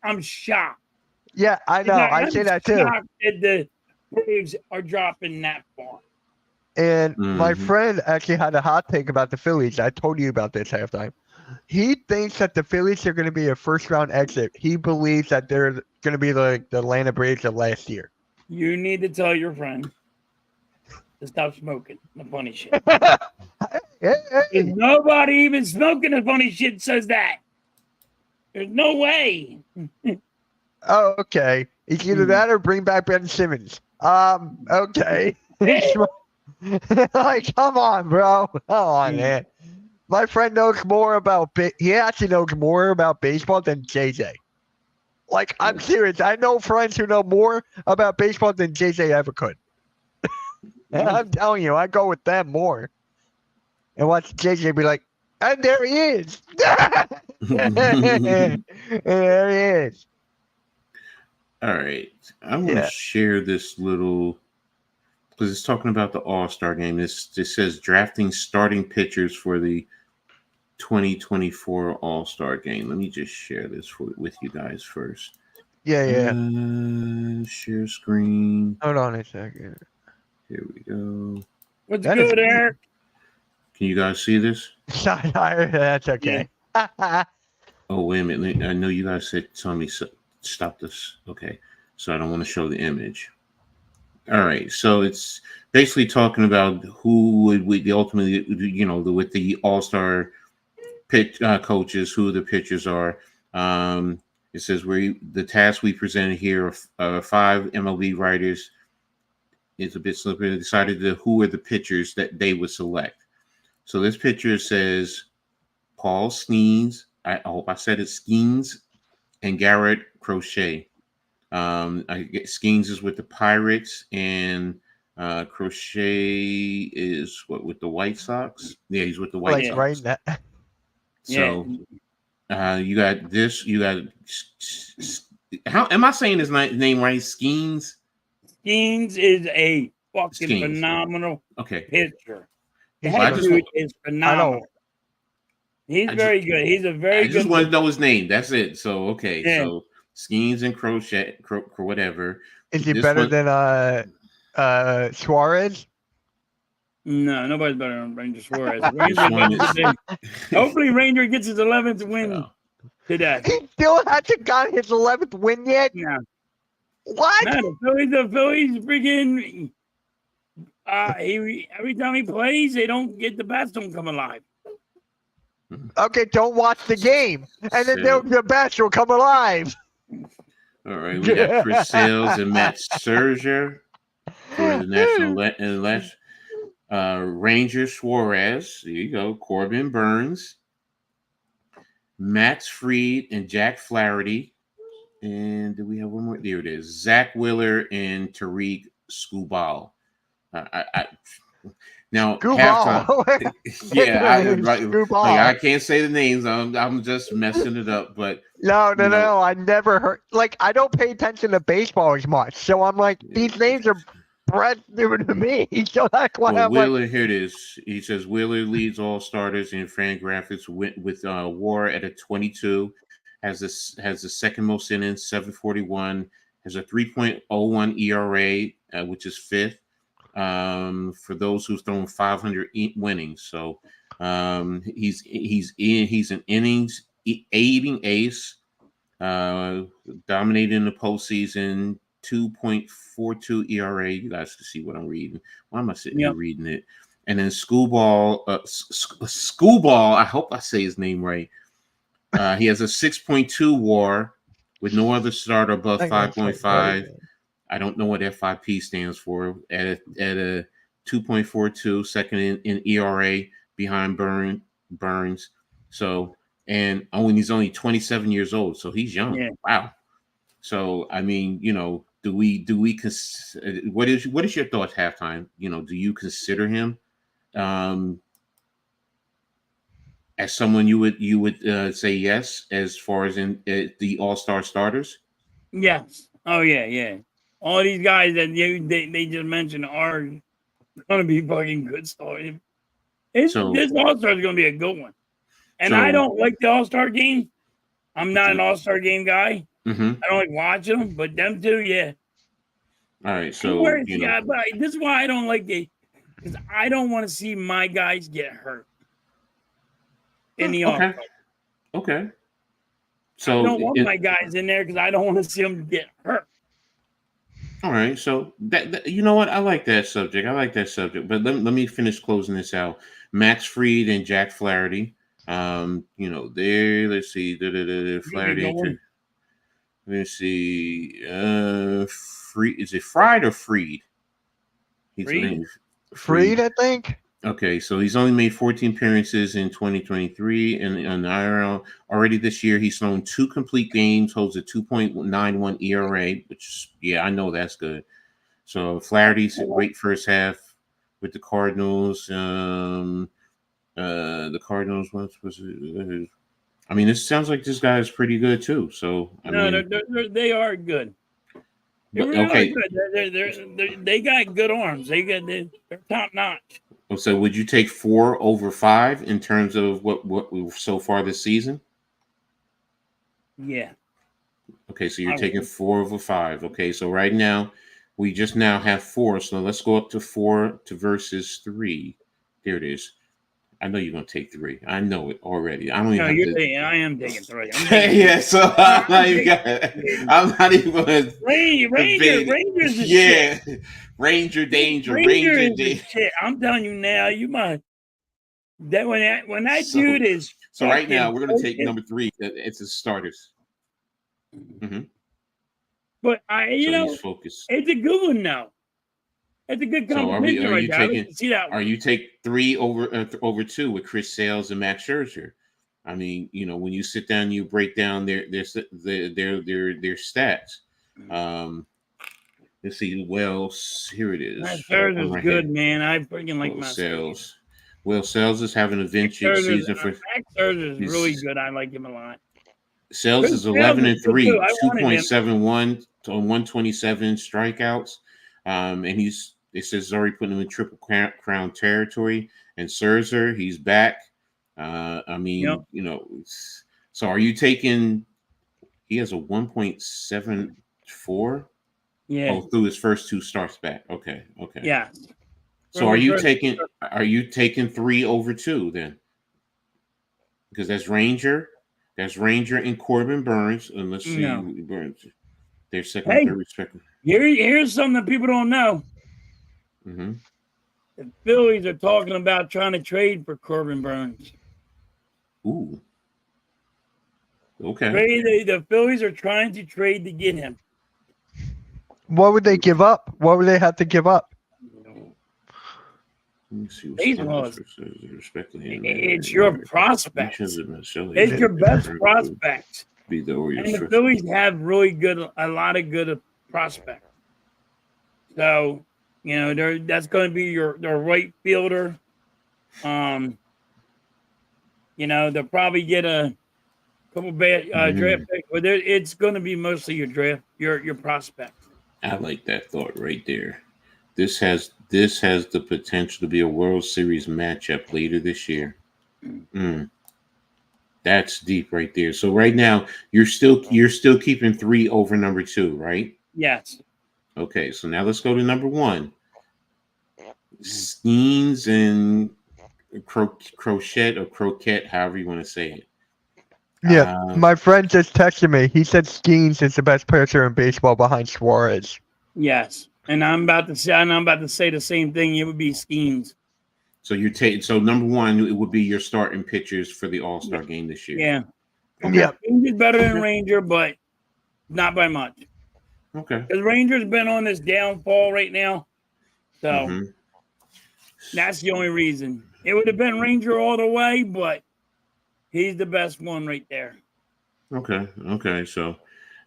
I'm shocked. Yeah, I know. I say that too. Shocked that the Braves are dropping that far. And my friend actually had a hot take about the Phillies. I told you about this halftime. He thinks that the Phillies are going to be a first-round exit. He believes that they're going to be like the Atlanta Braves of last year. You need to tell your friend to stop smoking the funny shit. Hey. Nobody even smoking the funny shit says that. There's no way. Oh, okay. It's either that or bring back Ben Simmons. Okay. Like, come on, bro. Come on, man. My friend knows more about he actually knows more about baseball than JJ. Like, I'm serious. I know friends who know more about baseball than JJ ever could. And I'm telling you, I go with them more. And watch JJ be like, and there he is. There he is. All right. I want to Yeah. share this little because it's talking about the All-Star game. This says drafting starting pitchers for the 2024 All-Star game. Let me just share this with you guys first. Yeah. Share screen. Hold on a second. Here we go. What's That is good, Eric? Can you guys see this? That's okay. Oh, wait a minute. I know you guys said tell me stop this. Okay. So I don't want to show the image. All right. So it's basically talking about who would the ultimately, with the all-star pitch coaches, who the pitchers are. It says the task we presented here are 5 MLB writers. It's a bit slippery. Decided who are the pitchers that they would select. So this picture says Paul Skeens. I hope I said it, Skeens, and Garrett Crochet. I get Skeens is with the Pirates, and Crochet is with the White Sox. Yeah, he's with the White Like Sox. right now. So you got this. You got how am I saying his name right? Skeens. Skeens is a fucking Skeens. phenomenal Well, pitcher. I That just dude is phenomenal. He's very good. He's a very I good. just want to know his name. That's it. So okay. Yeah. So Skeens and Crochet, whatever. Is he better than Suarez? No, nobody's better than Ranger Suarez. This Hopefully, Ranger gets his 11th win today. He still hasn't got his 11th win yet. No. What? No, the Phillies freaking. Every time he plays, they don't get the bats don't come alive. Okay, don't watch the game, and then the bats will come alive. All right, we got Chris Sales and Matt Scherzer for the National Ranger Suarez. There you go. Corbin Burns, Max Fried, and Jack Flaherty. And do we have one more? There it is. Zach Wheeler and Tariq Skubal. Now, halftime. Yeah, I can't say the names. I'm just messing it up. But no. I never heard. Like, I don't pay attention to baseball as much, so I'm like, these names are brand new to me. So that's why I'm Wheeler, like, here it is. He says Wheeler leads all starters in Fangraphs with WAR at a 22. Has the second most innings, 741. Has a 3.01 ERA, which is 5th. For those who've thrown 500 innings, so he's an innings aiding ace, dominating the postseason. 2.42 ERA. You guys can see what I'm reading. Why am I sitting here reading it? And then Schoolball. I hope I say his name right. He has a 6.2 WAR with no other starter above 5.5. I don't know what FIP stands for. At a 2.42, second in ERA behind Burns. So and he's only 27 years old, so he's young. Yeah. Wow. So I mean, do we what is your thoughts halftime? Do you consider him as someone you would say yes as far as in the all-star starters? Yes. Oh yeah. All these guys that they just mentioned are gonna be fucking good starters. This all-star is gonna be a good one. And I don't like the all-star game. I'm not an all-star game guy. Mm-hmm. I don't like watching them, but them two, yeah. All right, so but this is why I don't like it, because I don't want to see my guys get hurt in the all-star. Okay. So I don't want my guys in there because I don't want to see them get hurt. All right, so that you know what, I like that subject. But let me finish closing this out. Max Fried and Jack Flaherty. Let's see, Flaherty. Let's see. Fried, is it Fried or Freed? Freed, I think. Okay, so he's only made 14 appearances in 2023, and on the IRL already this year he's thrown 2 complete games, holds a 2.91 ERA, which I know that's good. So Flaherty's a great first half with the Cardinals. The Cardinals, what was it? I mean, it sounds like this guy is pretty good too. So they are good. They But really are okay, good. They got good arms. They're top notch. so would you take 4 over 5 in terms of what we've so far this season? Yeah. Okay, so you're I taking would. 4 over 5. Okay, so right now we just now have 4. So let's go up to 4 to versus 3. There it is. I know you're gonna take 3. I know it already. I don't even No, have you're to. taking. I am taking 3. I'm taking. Yeah, so I'm I'm not even gonna debate it. Rangers is shit. Yeah, Ranger danger, Ranger Ranger is the danger. shit. I'm telling you now. You might that when that So, dude is so right now fucking we're gonna take focused. number 3. It's his starters. Hmm. But So he's focused. it's a good one now. It's a good So competition are right you there. I like taking to see that are one. you take 3 over 2 with Chris Sales and Max Scherzer? I mean, when you sit down, you break down their stats. Um, let's see. Well, here it Matt is. I'm Scherzer's right good, here. man. I freaking like Well, Matt Scherzer. Sales. Well, Sales is having a Max vintage Scherzer's, season for Max Scherzer's really his good. I like him a lot. Sales Chris is Sales 11 is and good too. 3, I wanted him. 2.71 to 127 strikeouts. And it says he's already putting him in triple crown territory. And Scherzer, he's back. I Yep. mean, so are you taking? He has a 1.74. Yeah. Oh, through his first 2 starts back. Okay. Yeah. So are you taking 3 over 2 then? Because that's Ranger. That's Ranger and Corbin Burns. And let's see, No. Burns. Their second, Hey, third, respectively. here's something that people don't know. Mm-hmm. The Phillies are talking about trying to trade for Corbin Burns. Ooh. Okay. The Phillies are trying to trade to get him. What would they give up? What would they have to give up? Let me see Baseball is- respectively. It's your prospects. It's your best prospects. Be the Orioles. And the Phillies have a lot of good prospects. So, that's going to be their right fielder. They'll probably get a couple bad draft picks, but it's going to be mostly your draft, your prospects. I like that thought right there. This has the potential to be a World Series matchup later this year. That's deep right there. So right now you're still keeping 3 over number 2, right? Yes. Okay, so now let's go to number 1. Skeens and crochet or croquette, however you want to say it. Yeah, my friend just texted me. He said Skeens is the best pitcher in baseball behind Suarez. Yes, and I'm about to say the same thing. It would be Skeens. So so number 1, it would be your starting pitchers for the All-Star game this year. Yeah. Okay. Yeah. Skeens is better than Ranger, but not by much. Okay. Because Ranger's been on this downfall right now. So that's the only reason. It would have been Ranger all the way, but he's the best one right there. Okay. So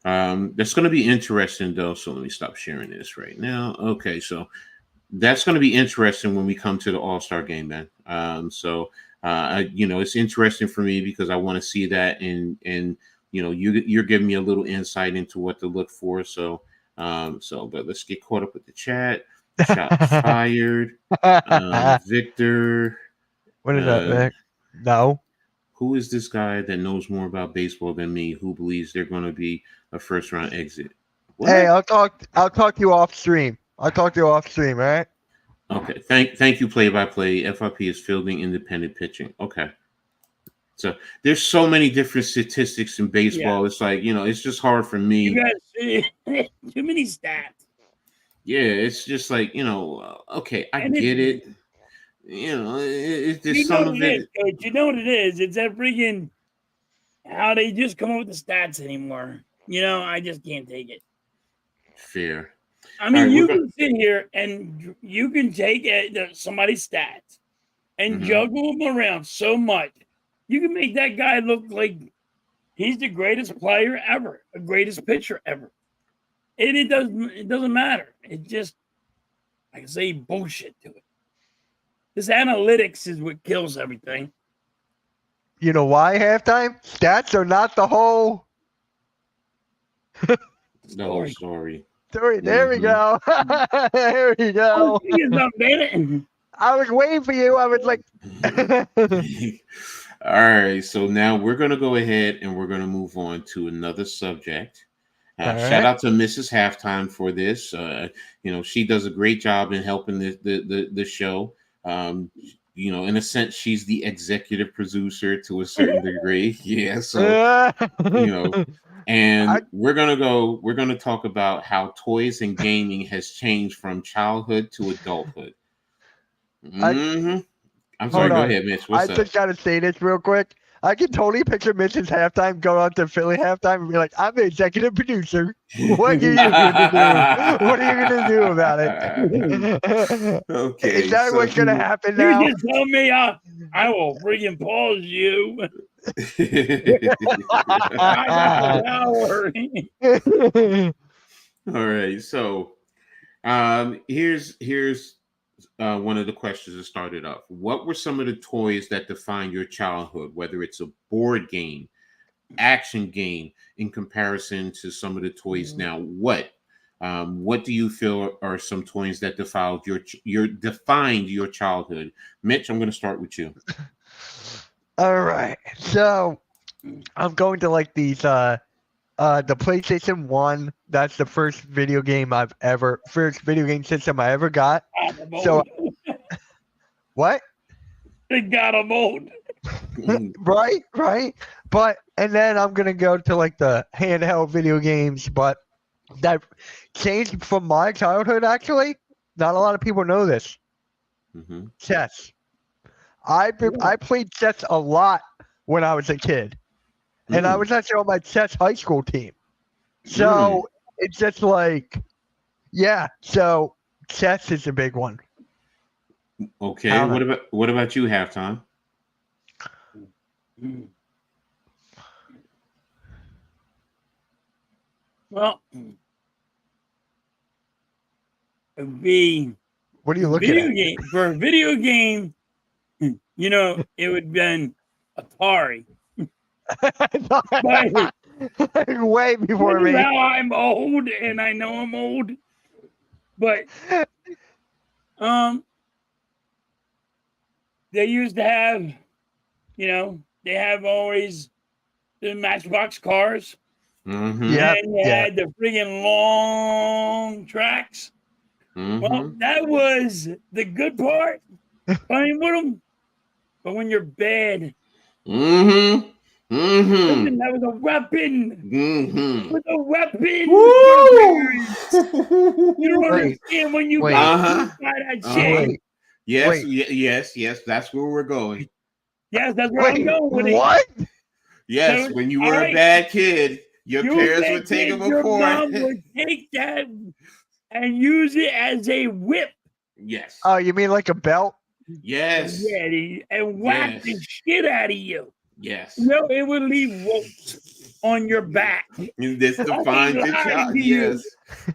that's going to be interesting, though. So let me stop sharing this right now. Okay, so that's going to be interesting when we come to the All-Star game, man. It's interesting for me because I want to see that, and you're giving me a little insight into what to look for. So but let's get caught up with the chat. Shots fired. Victor. What is that, Vic? No. Who is this guy that knows more about baseball than me? Who believes they're going to be a first-round exit? What? Hey, I'll talk to you off stream. All right? Okay. Thank you, play-by-play. FRP is fielding independent pitching. Okay. So there's so many different statistics in baseball. Yeah. It's like, it's just hard for me. You guys see too many stats. Yeah, it's just like, okay, I get it. It's some of it. Coach, you know what it is? It's that freaking how they just come up with the stats anymore. I just can't take it. Fair. I mean, you can sit here and you can take somebody's stats and juggle them around so much. You can make that guy look like he's the greatest player ever, the greatest pitcher ever. And it doesn't matter. It just, I can say bullshit to it. This analytics is what kills everything. You know why, Halftime? Stats are not the whole story. There we go. There we Oh, go. you damn it. I was waiting for you. I was like, All right, so now we're going to go ahead and we're going to move on to another subject. All Shout right. out to Mrs. Halftime for this. She does a great job in helping the show. In a sense, she's the executive producer to a certain degree. Yeah, so and we're gonna talk about how toys and gaming has changed from childhood to adulthood. I'm sorry, Hold go on. ahead, Mitch. I What's up? just gotta say this real quick. I can totally picture Mitch's halftime go on to Philly halftime and be like, "I'm the executive producer. What are you gonna do? What are you gonna do about it?" Okay, Is that what's gonna happen now? You just tell me I will freaking pause you. I got the power. All right, so here's one of the questions that started off. What were some of the toys that defined your childhood, whether it's a board game, action game, in comparison to some of the toys now? What do you feel are some toys that defined your childhood? Mitch, I'm going to start with you. All right. So I'm going to like these the PlayStation 1. That's the first video game system I ever got. So what? It got them old. Right. But and then I'm gonna go to like the handheld video games, but that changed from my childhood actually. Not a lot of people know this. Mm-hmm. Chess. I played chess a lot when I was a kid. And I was actually on my chess high school team. So it's just like, yeah. So chess is a big one. Okay. What about you, Halftime? Well, What are you looking at? For a video game, it would have been Atari. Way before me. Now I'm old, and I know I'm old. But they used to have, they have always the Matchbox cars. Mm-hmm. And you had the friggin' long tracks. Mm-hmm. Well, that was the good part, playing with them. But when you're bad, listen, that was a weapon. It was a weapon. You don't understand when you got that shit. Yes, that's where we're going. Yes, that's where I'm going with it. What? Yes, So, when you were a bad kid, your parents would take them your apart. mom would take that and use it as a whip. Yes. Oh, you mean like a belt? Yes. Yeah, and whack the shit out of you. Yes. It would leave ropes on your back. This defines your child. Yes.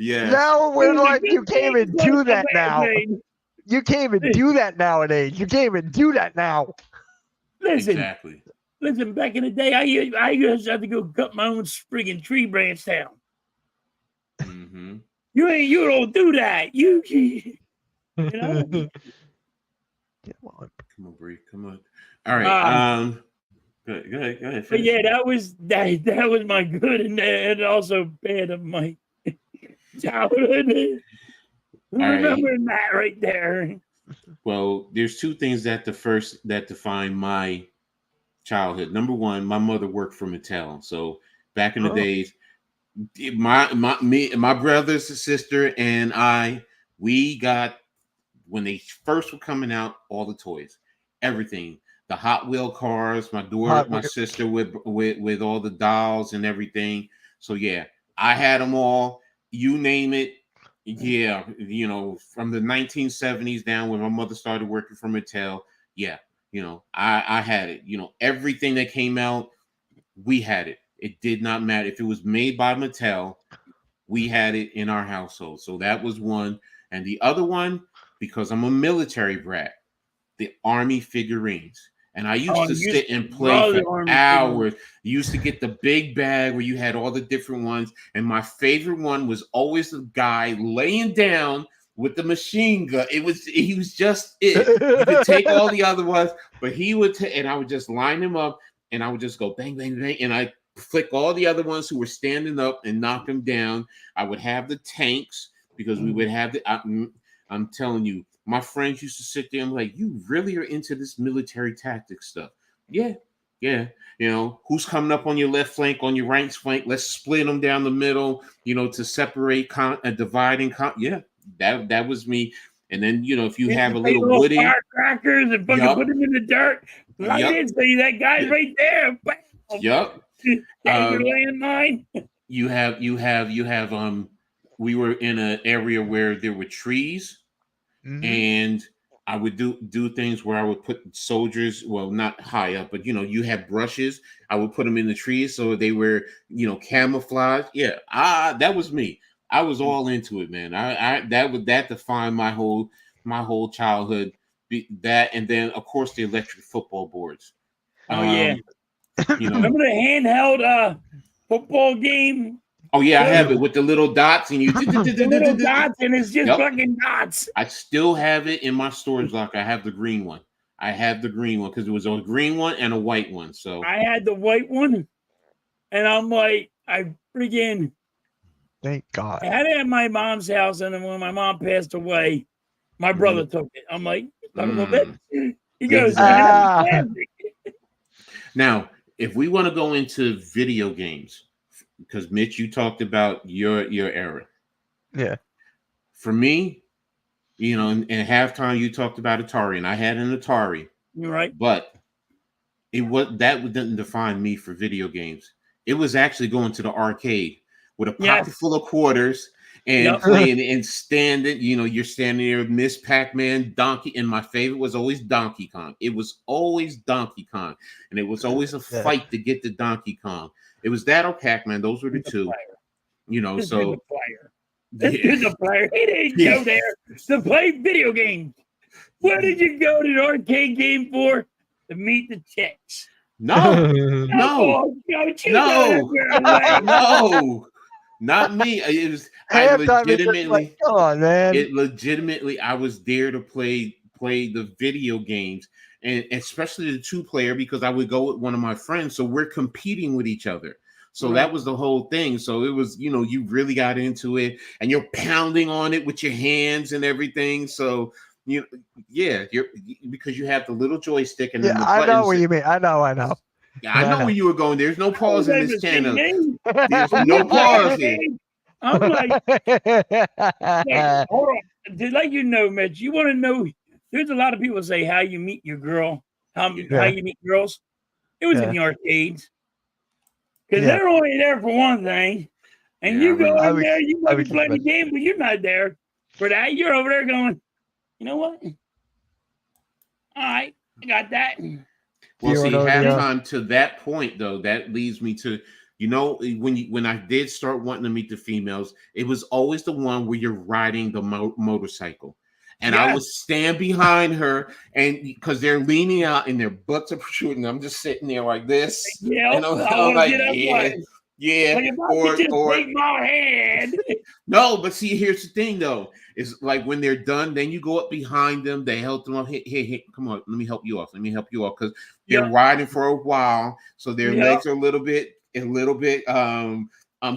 Yes. No, we're like, you can't even do that now. You can't even do that nowadays. You can't even do that now. Listen. Exactly. Listen, back in the day, I used to have to go cut my own friggin' tree branch down. Mm-hmm. You don't do that. You know. Come on, Bree. Come on. All right. Go ahead. But yeah, that was my good and also bad of my childhood. Remembering that right there. Well, there's two things that define my childhood. Number one, my mother worked for Mattel. So back in the days, my brothers and sister and I, we got, when they first were coming out, all the toys, everything, the Hot Wheel cars, my sister with all the dolls and everything. So yeah, I had them all. You name it. Yeah, from the 1970s down when my mother started working for Mattel. Yeah, I had it. Everything that came out, we had it. It did not matter if it was made by Mattel. We had it in our household. So that was one. And the other one, because I'm a military brat, the Army figurines. And I used to sit and play love the for Army hours. You used to get the big bag where you had all the different ones. And my favorite one was always the guy laying down with the machine gun. He was just it. You could take all the other ones, but he would and I would just line him up and I would just go bang, bang, bang. And I flick all the other ones who were standing up and knock them down. I would have the tanks because we would have I'm telling you, my friends used to sit there and like, you really are into this military tactics stuff. Yeah. You know, who's coming up on your left flank, on your right flank? Let's split them down the middle, you know, to separate, dividing. Yeah, that was me. And then, you know, if you have a little woody. Firecrackers and fucking put them in the dirt. Right in, so that guy's right there. Yep. Landmine. You have we were in an area where there were trees. And I would do things where I would put soldiers, well, not high up, but, you know, you had brushes. I would put them in the trees so they were, you know, camouflage. Yeah, that was me. I was all into it, man. That defined my whole childhood. That, and then of course the electric football boards. Oh yeah. You know, remember the handheld football game? Oh yeah, I have it with the little dots and you little dots and it's just fucking dots. I still have it in my storage locker. I have the green one. Because it was a green one and a white one. So I had the white one, and I'm like, thank God. I had it at my mom's house, and then when my mom passed away, my brother took it. I'm like, he goes, now, if we want to go into video games. Because Mitch, you talked about your era. Yeah. For me, you know, in halftime, you talked about Atari, and I had an Atari. You're right. But that didn't define me for video games. It was actually going to the arcade with a pocket full of quarters and playing and standing. You know, you're standing there with Miss Pac-Man, Donkey, and my favorite was always Donkey Kong. It was always Donkey Kong, and it was always a fight to get the Donkey Kong. It was that or Pac-Man. Those were the two. You know, this so. This is a player. He didn't go there to play video games. What did you go to the arcade game for? To meet the chicks. No, not me. It was legitimately. Come on, man. I was there to play the video games. And especially the 2-player, because I would go with one of my friends. So we're competing with each other. So that was the whole thing. So it was, you know, you really got into it and you're pounding on it with your hands and everything. So, because you have the little joystick and then the buttons. I know what you mean. I know. Yeah, I know where you were going. There's no pause in this channel. There's no pause here. I'm like, hold on. Like, you know, Mitch, you want to know. There's a lot of people say how you meet your girl, how you meet girls. It was in the arcades. Because they're only there for one thing. And you go in there, you might be playing the game, but you're not there for that. You're over there going, you know what? All right, I got that. Well, see, halftime to that point, though, that leads me to, you know, when I did start wanting to meet the females, it was always the one where you're riding the motorcycle. And I would stand behind her, and because they're leaning out and their butts are protruding, I'm just sitting there like this. And I'm like, or take my hand. No, but see, here's the thing, though, is like when they're done, then you go up behind them, they help them up. Hey, come on, let me help you off, because they're riding for a while, so their legs are a little bit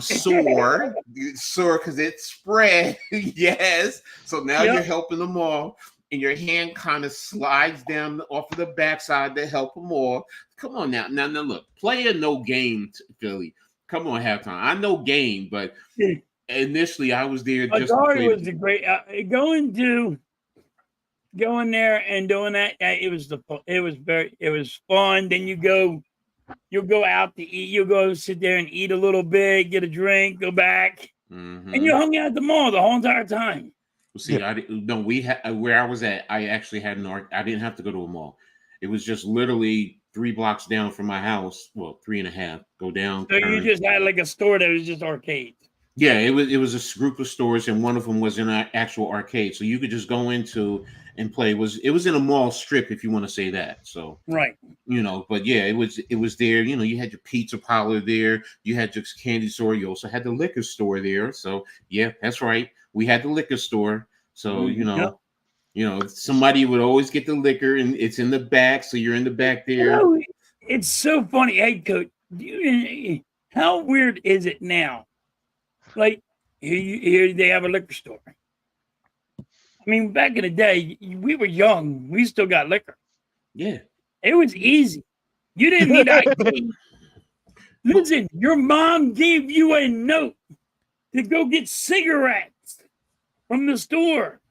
sore because it's spread. Yes. So now you're helping them all, and your hand kind of slides down off of the backside to help them all. Come on now. Now look, play a no game, Philly. Come on, halftime. I know game, but initially I was there just Atari was the great going there and doing that. It was fun. Then you'll go out to eat. You'll go sit there and eat a little bit, get a drink, go back, and you hung out at the mall the whole entire time. Well, see, where I was at, I actually had I didn't have to go to a mall. It was just literally 3 blocks down from my house. Well, 3.5. Go down. So you just had like a store that was just arcades. Yeah, it was a group of stores, and one of them was in an actual arcade, so you could just go into and play. It was in a mall strip, if you want to say that. So right. But yeah, it was there. You had your pizza parlor there. You had your candy store. You also had the liquor store there. So yeah, that's right. We had the liquor store. So somebody would always get the liquor, and it's in the back. So you're in the back there. It's so funny. Hey, Coach, how weird is it now? Like here they have a liquor store. I mean, back in the day, we were young. We still got liquor. Yeah. It was easy. You didn't need ID. Listen, your mom gave you a note to go get cigarettes from the store.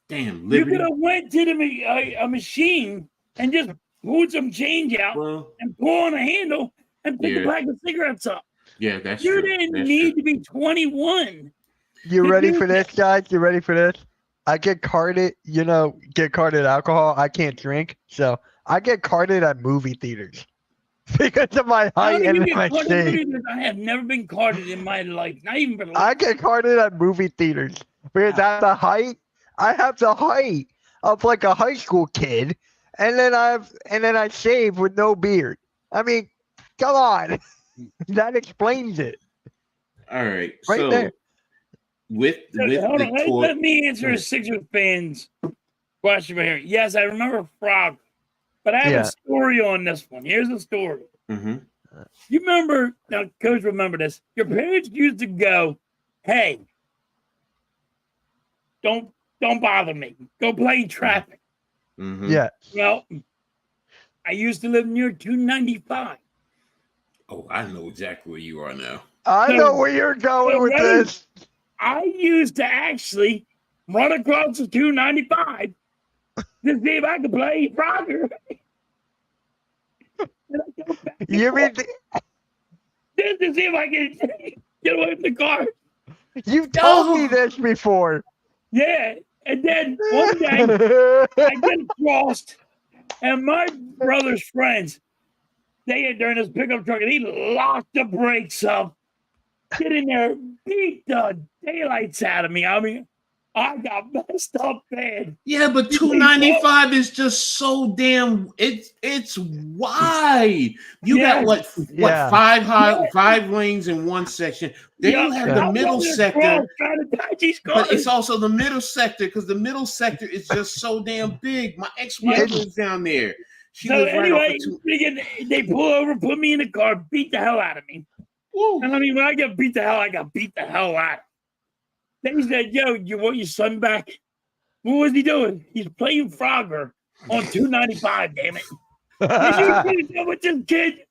Damn, Liberty. You could have went to a machine and just pulled some change out and pull on a handle and pick a pack of cigarettes up. Yeah, that's true. You didn't need to be 21. You ready for this, guys? You ready for this? I get carded, alcohol. I can't drink, so I get carded at movie theaters because of my height and my shape. I have never been carded in my life, not even for life. I get carded at movie theaters because I have the height of like a high school kid, and then I shave with no beard. I mean, come on, that explains it. All right, right so there. Let me answer a Sixers fans question right here. Yes, I remember Frog, but I have a story on this one. Here's the story. Mm-hmm. You remember now, Coach? Remember this? Your parents used to go, "Hey, don't bother me. Go play in traffic." Mm-hmm. Yeah. Well, I used to live near 295. Oh, I know exactly where you are now. I know where you're going with this. I used to actually run across the 295 to see if I could play Frogger. You mean just to see if I could get away from the car. You've told me this before. Yeah, and then one day I get crossed, and my brother's friends, they had during this pickup truck, and he locked the brakes up. Get in there, beat the daylights out of me. I mean, I got messed up bad. Yeah, but 295 is just so damn. It's wide. You got what 5 lanes in one section. Then you have the middle sector. But it's also the middle sector because the middle sector is just so damn big. My ex-wife lives down there. She lives right off of they pull over, put me in the car, beat the hell out of me. Woo. And I mean, when I got beat the hell, I got beat the hell out. Then he said, "Yo, you want your son back?" What was he doing? He's playing Frogger on 295. Damn it! You with this kid?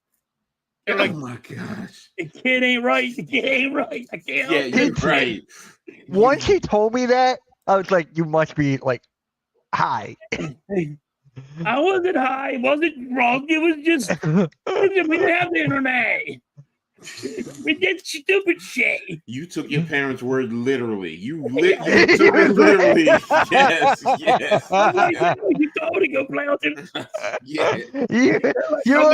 They're like, oh my gosh, the kid ain't right. The kid ain't right. I can't. Yeah, you're right. Once he told me that, I was like, "You must be like high." I wasn't high. It wasn't wrong. It was just we didn't have the internet. We did stupid shit. You took your parents' word literally. You took it literally. Yes. You told me to go play on it. Yeah. You told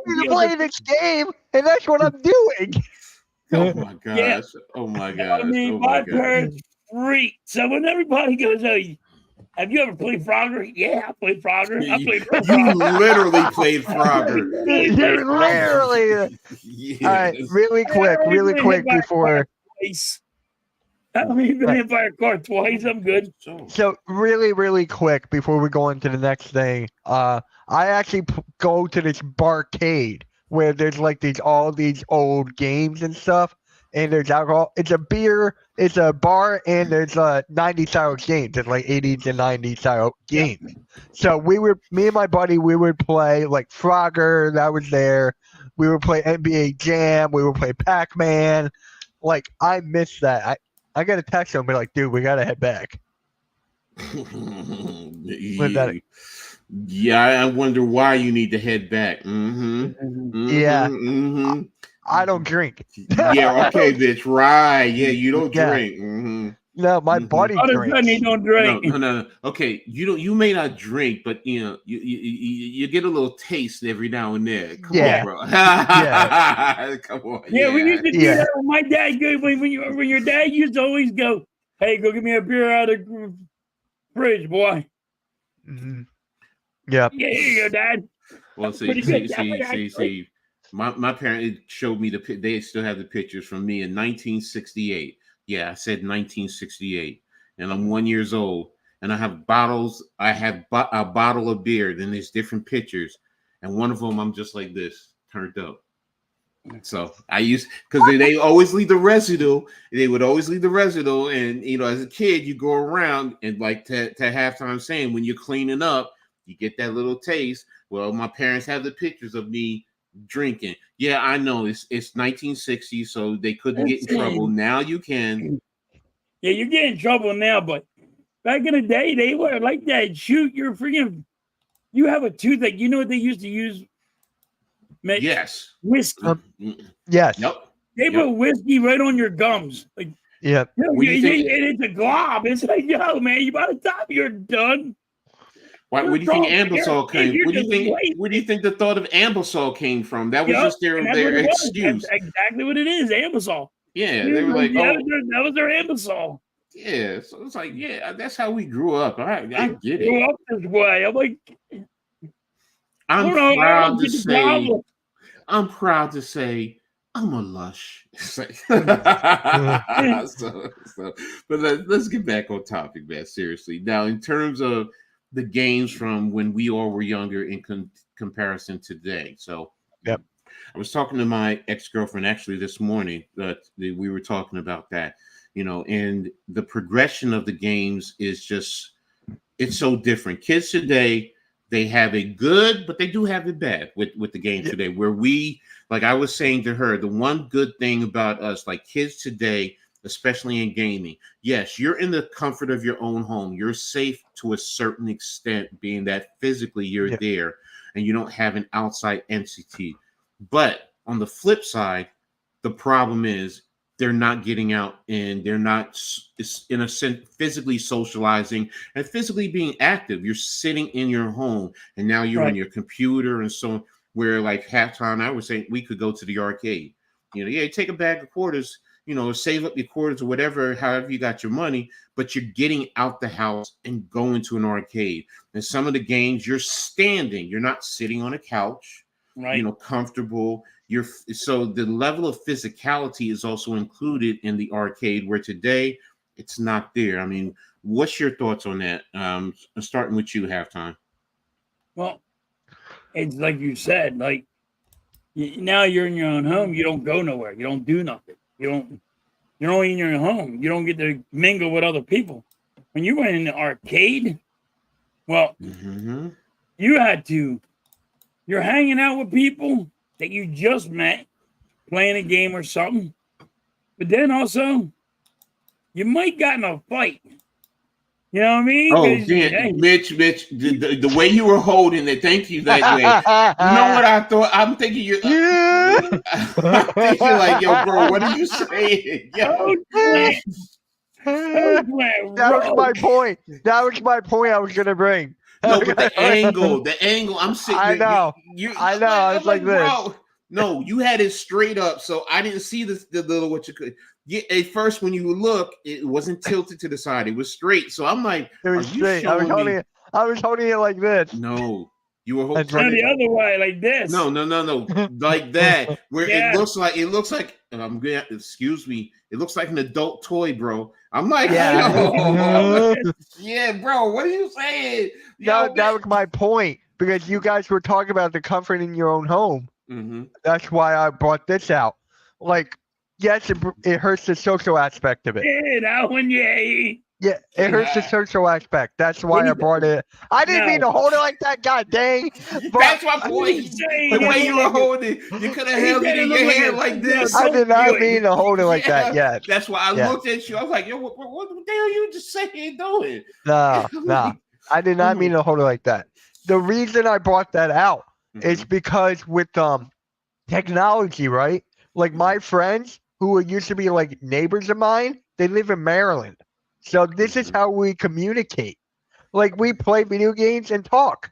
me to play this game, and that's what I'm doing. Oh my gosh. Yeah. Oh my gosh. I mean, my parents freaked. So when everybody goes, "Oh, have you ever played Frogger?" Yeah, I played Frogger. You literally played Frogger. You literally. Yes. All right, really quick before. I mean, been hit by a car twice. I'm good. So really quick before we go into the next thing, I actually go to this barcade where there's like all these old games and stuff, and there's alcohol. It's a beer. It's a bar, and there's 90 style games. It's like 80 to 90 style games. So me and my buddy, we would play like Frogger. That was there. We would play NBA Jam. We would play Pac-Man. Like, I miss that. I got to text him and be like, "Dude, we got to head back." Yeah, I wonder why you need to head back. Mm-hmm. I don't drink. Yeah, okay, bitch. Right. Yeah, you don't drink. Mm-hmm. No, my buddy drinks. He don't drink. No. Okay, you may not drink, but you get a little taste every now and then. Come on, bro. Come on. Yeah, we used to do that with my dad. When your dad used to always go, "Hey, go get me a beer out of the fridge, boy." Mm-hmm. Yeah. Yeah, here you go, Dad. Well, see, Pretty see, good. see, Definitely, see, actually. see. My parents showed me they still have the pictures from me in 1968. Yeah, I said 1968, and I'm 1 years old, and I have bottles. I have a bottle of beer. Then there's different pictures, and one of them I'm just like this, turned up. So I used because they always leave the residue. They would always leave the residue, and as a kid, you go around and like to halftime saying when you're cleaning up, you get that little taste. Well, my parents have the pictures of me drinking. Yeah, I know it's 1960, so they couldn't get in trouble. Now you can. Yeah, you get in trouble now, but back in the day, they were like that. Shoot, you're freaking. You have a toothache. You know what they used to use? Mitch? Yes. Whiskey. Yes. Yep. They put whiskey right on your gums. Like, Yep. What do you think? it's a glob. It's like, yo, man, by the time you're done. Where do you think Ambisol came? You're Where do you just think? wasted. Where do you think the thought of Ambisol came from? That was just their and that's what it was. excuse. That's exactly what it is. Ambisol. Yeah, they were like, that oh, was their Ambisol. yeah. So it's like, yeah, that's how we grew up. I get Grew it. up this way. I'm like, I'm hold on, proud to get the say. problem. I'm proud to say I'm a lush. so, but let's get back on topic, man. Seriously. Now, in terms of the games from when we all were younger in comparison to today. So, yep. I was talking to my ex-girlfriend actually this morning that we were talking about that, and the progression of the games is just, it's so different. Kids today, they have it good, but they do have it bad with the game today, where we, like I was saying to her, the one good thing about us, like kids today, especially in gaming, yes, you're in the comfort of your own home. You're safe to a certain extent, being that physically you're there and you don't have an outside entity. But on the flip side, the problem is they're not getting out and they're not, in a sense, physically socializing and physically being active. You're sitting in your home and now you're on your computer and so on, where like halftime, I would say we could go to the arcade. Take a bag of quarters, save up your quarters or whatever, however you got your money, but you're getting out the house and going to an arcade. And some of the games you're standing, you're not sitting on a couch. Right. Comfortable. So the level of physicality is also included in the arcade, where today it's not there. I mean, what's your thoughts on that? Starting with you, halftime. Well, it's like you said, like now you're in your own home. You don't go nowhere. You don't do nothing. You're only in your home. You don't get to mingle with other people. When you went in the arcade, well, you had to. You're hanging out with people that you just met, playing a game or something. But then also, you might got in a fight. You know what I mean? Oh, yeah, Mitch, the way you were holding it, thank you that way. You know what I thought? I'm thinking you're I'm thinking like, yo, bro, what are you saying? Yo. That was my point. That was my point I was going to bring. No, but the angle, I'm sitting there. I know. I know. I was like this. Bro, no, you had it straight up, so I didn't see the little what you could. Yeah, at first when you look, it wasn't tilted to the side; it was straight. So I'm like, it was straight. I was holding it like this. No, you were holding the other way, like this. No, like that, where it looks like. I'm going. Excuse me. It looks like an adult toy, bro. I'm like, yeah, bro. What are you saying? That was my point, because you guys were talking about the comfort in your own home. Mm-hmm. That's why I brought this out. Like, yes, it hurts the social aspect of it. Yeah, that one, Yeah, it hurts the social aspect. That's why I brought it. I didn't mean to hold it like that, god dang. That's my point. The way you were holding it, you could have held it in your hand like this. I did not mean to hold it like that yet. That's why I looked at you. I was like, yo, what the hell you just saying doing? No. I did not mean to hold it like that. The reason I brought that out is because with technology, right? Like my friends who used to be like neighbors of mine, they live in Maryland. So this is how we communicate. Like we play video games and talk.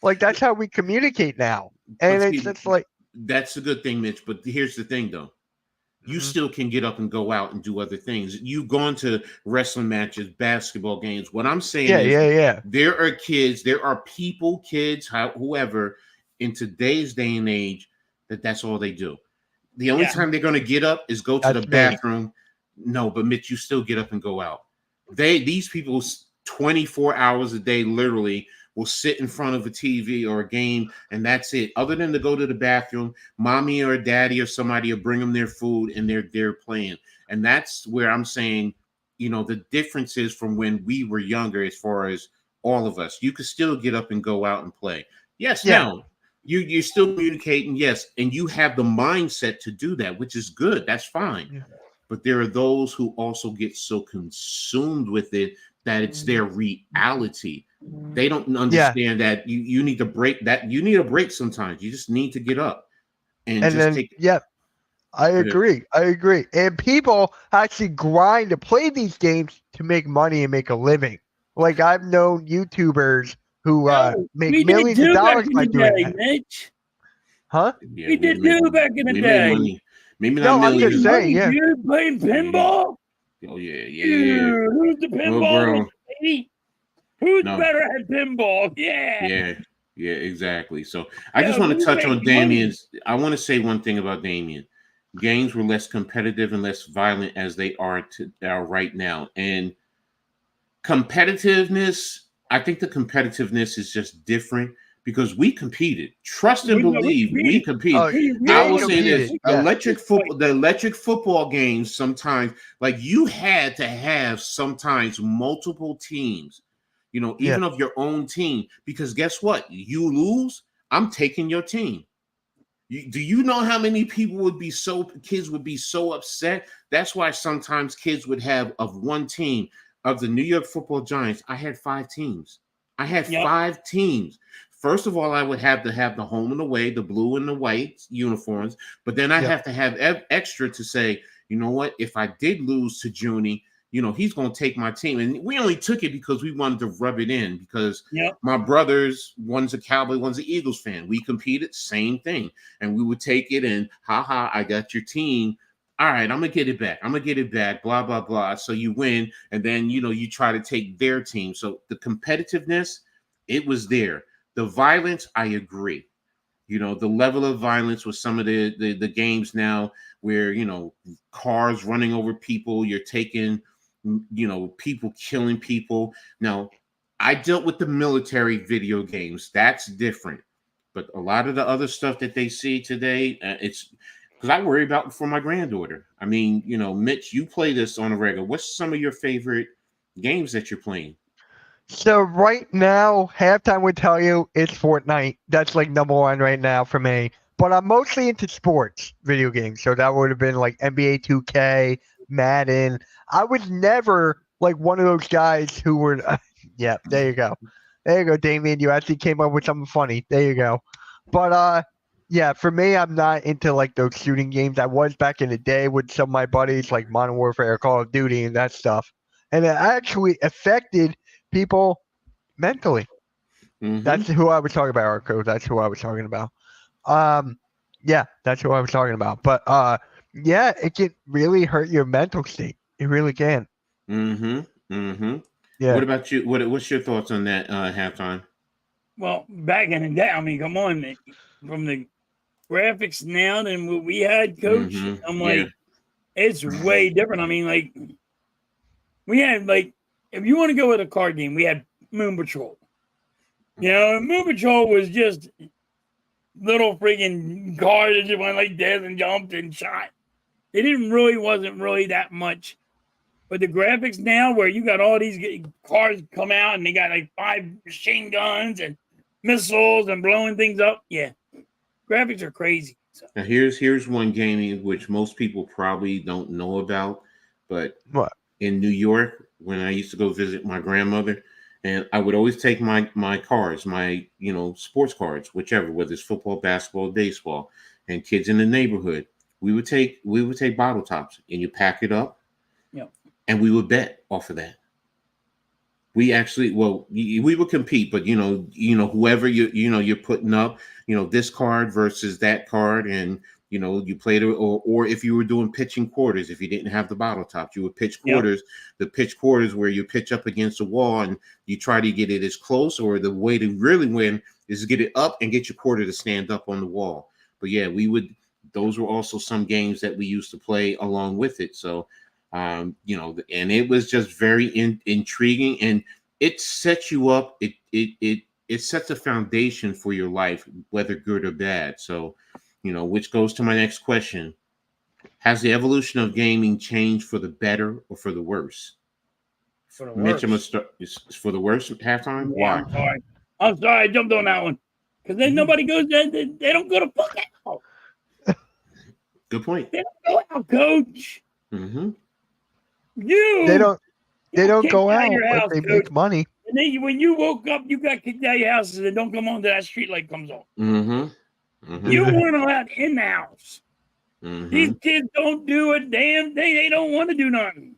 Like that's how we communicate now. And it's just like, that's a good thing, Mitch. But here's the thing, though. You still can get up and go out and do other things. You've gone to wrestling matches, basketball games. What I'm saying is there are kids, there are people, kids, whoever, in today's day and age that's all they do. The only Yeah. time they're going to get up is go to That's the me. bathroom. No, but Mitch, you still get up and go out. These people 24 hours a day literally will sit in front of a TV or a game, and that's it. Other than to go to the bathroom, mommy or daddy or somebody will bring them their food, and they're playing. And that's where I'm saying, the difference is from when we were younger, as far as all of us. You could still get up and go out and play. Yes, Yeah. now you're still communicating, yes, and you have the mindset to do that, which is good. That's fine. Yeah. But there are those who also get so consumed with it that it's their reality. They don't understand that you need to break that. You need a break sometimes. You just need to get up and just then, take. yeah, I agree. And people actually grind to play these games to make money and make a living. Like, I've known YouTubers who make millions of dollars by doing that. Mitch. Huh? Yeah, We did too back in the we day. made money. Maybe No, not I'm just millions. saying, yeah. You're playing pinball? Oh yeah. Dude, who's the pinball? bro. Lady? Who's No. better at pinball? Yeah. Yeah, exactly. So I just Yeah, want to we touch make on money. Damien's. I want to say one thing about Damien. Games were less competitive and less violent as they are right now. And competitiveness, I think the competitiveness is just different because we competed. Trust and believe, we competed. Oh, I will say this: yeah. the electric football games. Sometimes, like, you had to have sometimes multiple teams. Even of your own team, because guess what? You lose, I'm taking your team. Do you know how many kids would be so upset? That's why sometimes kids would have of one team. Of the New York Football Giants, I had 5 teams. I had 5 teams. First of all, I would have to have the home and away, the blue and the white uniforms, but then I have to have extra to say, you know what? If I did lose to Junie, he's going to take my team. And we only took it because we wanted to rub it in because my brothers, one's a Cowboy, one's an Eagles fan. We competed, same thing. And we would take it and, I got your team. All right, I'm going to get it back, blah, blah, blah. So you win. And then, you try to take their team. So the competitiveness, it was there. The violence, I agree. The level of violence with some of the games now where, cars running over people, you're taking, people killing people. Now, I dealt with the military video games. That's different. But a lot of the other stuff that they see today, it's because I worry about for my granddaughter. I mean, Mitch, you play this on a regular. What's some of your favorite games that you're playing? So right now, Halftime would tell you it's Fortnite. That's like number 1 right now for me. But I'm mostly into sports video games. So that would have been like NBA 2K, Madden. I was never like one of those guys who were yeah, there you go. There you go, Damien. You actually came up with something funny. There you go. But yeah, for me, I'm not into like those shooting games. I was back in the day with some of my buddies, like Modern Warfare, Call of Duty, and that stuff. And it actually affected people mentally. Mm-hmm. That's who I was talking about, Arco. That's who I was talking about. Yeah, that's who I was talking about. But yeah, it can really hurt your mental state. It really can. Yeah. What about you? What's your thoughts on that, Halftime? Well, back in the day, I mean, come on, man. From the graphics now than what we had, Coach. I'm like, it's way different. I mean, like, we had, like, if you want to go with a card game, we had Moon Patrol. Moon Patrol was just little freaking cars that just went like this and jumped and shot. It wasn't really that much. But the graphics now, where you got all these cars come out and they got like 5 machine guns and missiles and blowing things up. Yeah, graphics are crazy. So. Now here's one game which most people probably don't know about, but in New York, when I used to go visit my grandmother, and I would always take my cards, my sports cards, whichever, whether it's football, basketball, baseball, and kids in the neighborhood, we would take bottle tops and you pack it up, and we would bet off of that. We actually, we would compete, but whoever you're putting up, this card versus that card, and You played it, or if you were doing pitching quarters, if you didn't have the bottle tops, you would pitch Yep. quarters. The pitch quarters where you pitch up against the wall and you try to get it as close, or the way to really win is get it up and get your quarter to stand up on the wall. But yeah, those were also some games that we used to play along with it. So, and it was just very intriguing, and it sets you up. It sets a foundation for your life, whether good or bad. So, which goes to my next question. Has the evolution of gaming changed for the better or for the worse? For the Mitch, I'm worst. gonna start. It's for the worst at halftime? Yeah, Why? I'm sorry. I jumped on that one. Because then nobody goes there. They don't go to fuck out. Good point. They don't go out, coach. Mm-hmm. They don't kicked go out of out, your but house, they coach. make money. And then when you woke up, you got kicked out of your house and said, don't come on till that street light comes on. Mm-hmm. Mm-hmm. You weren't allowed in the house. Mm-hmm. These kids don't do a damn thing. They don't want to do nothing.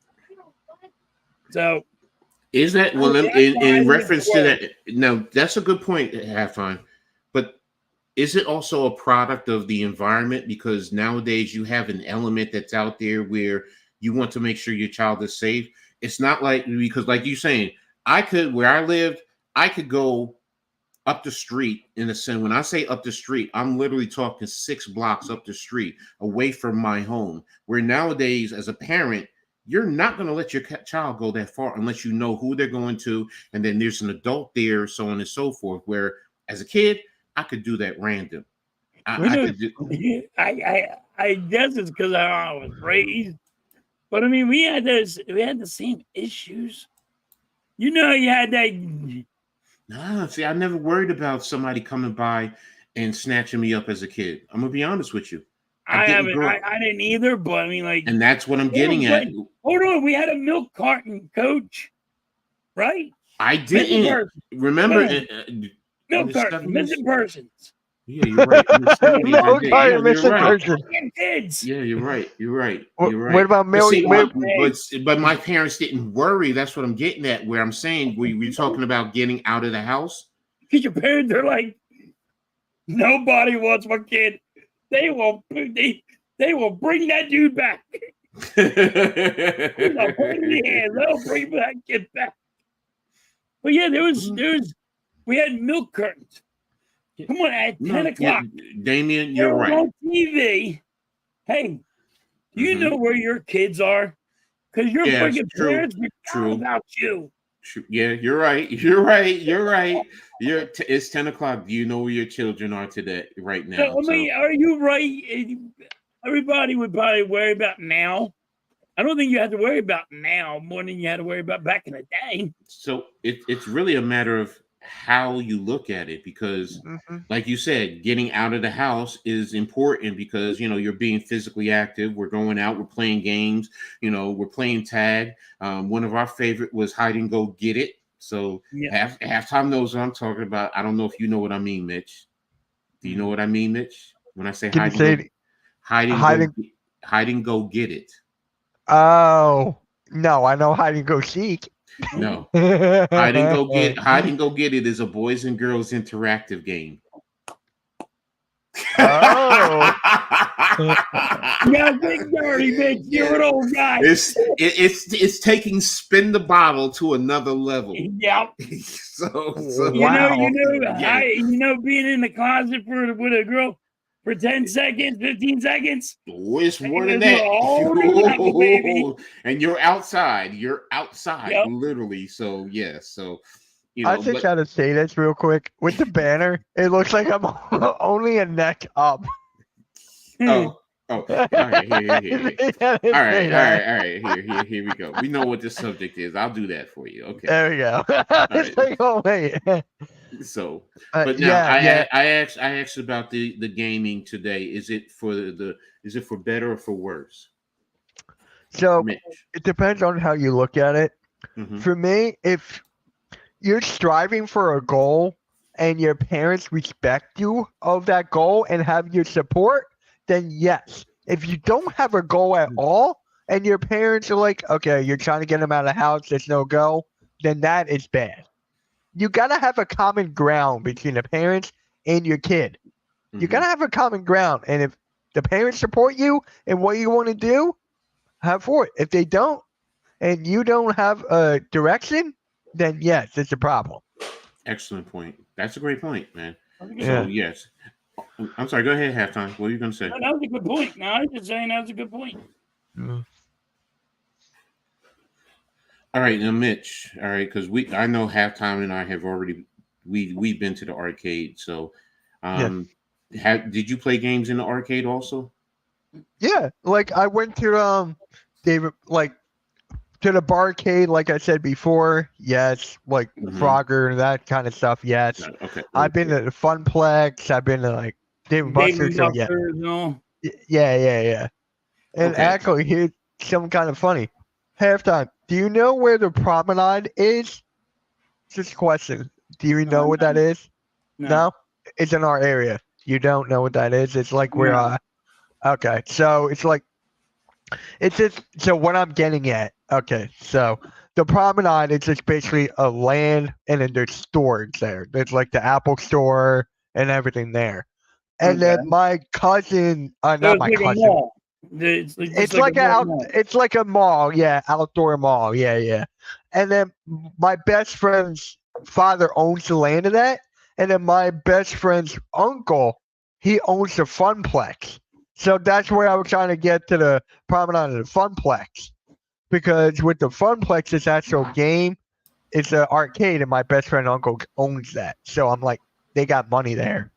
So Is that well That's why I in think reference it's to that? No, that's a good point, Halftime. But is it also a product of the environment? Because nowadays you have an element that's out there where you want to make sure your child is safe. It's not because like you're saying, where I lived, I could go up the street in a sense. When I say up the street, I'm literally talking 6 blocks up the street away from my home. Where nowadays, as a parent, you're not going to let your child go that far unless you know who they're going to, and then there's an adult there, so on and so forth. Where as a kid, I could do that random. I guess it's because I was raised. But I mean, we had the same issues. You had that. Nah, see, I never worried about somebody coming by and snatching me up as a kid. I'm gonna be honest with you. I didn't either, but I mean, like, and that's what I'm getting at. Hold on, we had a milk carton, coach, right? I didn't remember milk carton, missing persons. Yeah, you're right. Milk carton, missing persons. Kids. Yeah, you're right. You're right. What about milk? But my parents didn't worry. That's what I'm getting at. Where I'm saying we're talking about getting out of the house. Because your parents are like, nobody wants my kid. They will bring that dude back. They'll bring that kid back. But yeah, we had milk curtains. Come on, at 10 o'clock. Damien, you're right. On TV. Hey, do you know where your kids are? Because your freaking parents forgot about you. Yeah, you're right. You're right. It's 10 o'clock. Do you know where your children are today, right now? So, I mean, are you right? Everybody would probably worry about now. I don't think you have to worry about now more than you had to worry about back in the day. So it's really a matter of how you look at it, because like you said, getting out of the house is important because you're being physically active. We're going out, we're playing games, we're playing tag. One of our favorite was hide and go get it. So halftime knows what I'm talking about. I don't know if you know what I mean, Mitch. Do you know what I mean, Mitch? When I say hide and go get it. Oh no, I know hide and go seek. No, hide and go get it is a boys and girls interactive game. Oh, yeah, big dirty bitch. You're an old guy. It's taking spin the bottle to another level. Yep. so wow. Being in the closet with a girl for 10 seconds, 15 seconds. It's more than that. And you're outside. Yep. Literally. So yeah. So I just gotta say this real quick. With the banner, it looks like I'm only a neck up. Oh. All right. Here we go. We know what the subject is. I'll do that for you. Okay. There we go. It's like, oh wait. So, but now I asked about the gaming today. Is it for better or for worse? So Mitch. It depends on how you look at it. For me, if you're striving for a goal and your parents respect you of that goal and have your support, then yes. If you don't have a goal at all and your parents are like, okay, you're trying to get them out of the house, there's no go, then that is bad. You got to have a common ground between the parents and your kid. You got to have a common ground. And if the parents support you and what you want to do, have for it. If they don't, and you don't have a direction, then yes, it's a problem. Excellent point. That's a great point, man. So Yeah. yes, I'm sorry. Go ahead, halftime. What were you going to say? That was a good point. No, I was just saying that was a good point. Mm. All right, now Mitch. All right, because I know halftime and I have already we've been to the arcade. So, did you play games in the arcade also? Yeah, like I went to David, like to the barcade, like I said before. Yes, like Frogger and that kind of stuff. Yes, Okay. I've been to the Funplex. I've been to like Dave and Buster's. So yeah, no. yeah. And Okay. actually, here's something kind of funny. Halftime. Do you know where the promenade is? Just a question. Do you know what that is? No? It's in our area. You don't know what that is? It's like where okay. So it's like it's just so what I'm getting at. Okay, so the promenade is just basically a land and then there's stores there. There's like the Apple store and everything there. And then my cousin not my cousin. It's like a mall, yeah, outdoor mall, yeah. And then my best friend's father owns the land of that, and then my best friend's uncle, he owns the Funplex. So that's where I was trying to get to the promenade of the Funplex, because with the Funplex, it's actual game, it's an arcade, and my best friend uncle owns that. So I'm like, they got money there.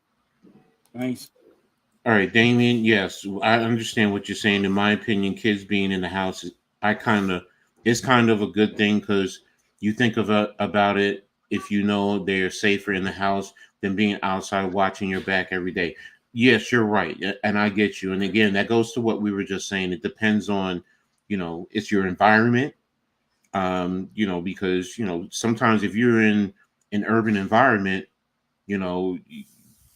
Nice. All right, Damien. Yes, I understand what you're saying. In my opinion, kids being in the house, it's kind of a good thing because you think about it. If you know they're safer in the house than being outside watching your back every day. Yes, you're right, and I get you. And again, that goes to what we were just saying. It depends on, it's your environment. Because sometimes if you're in an urban environment,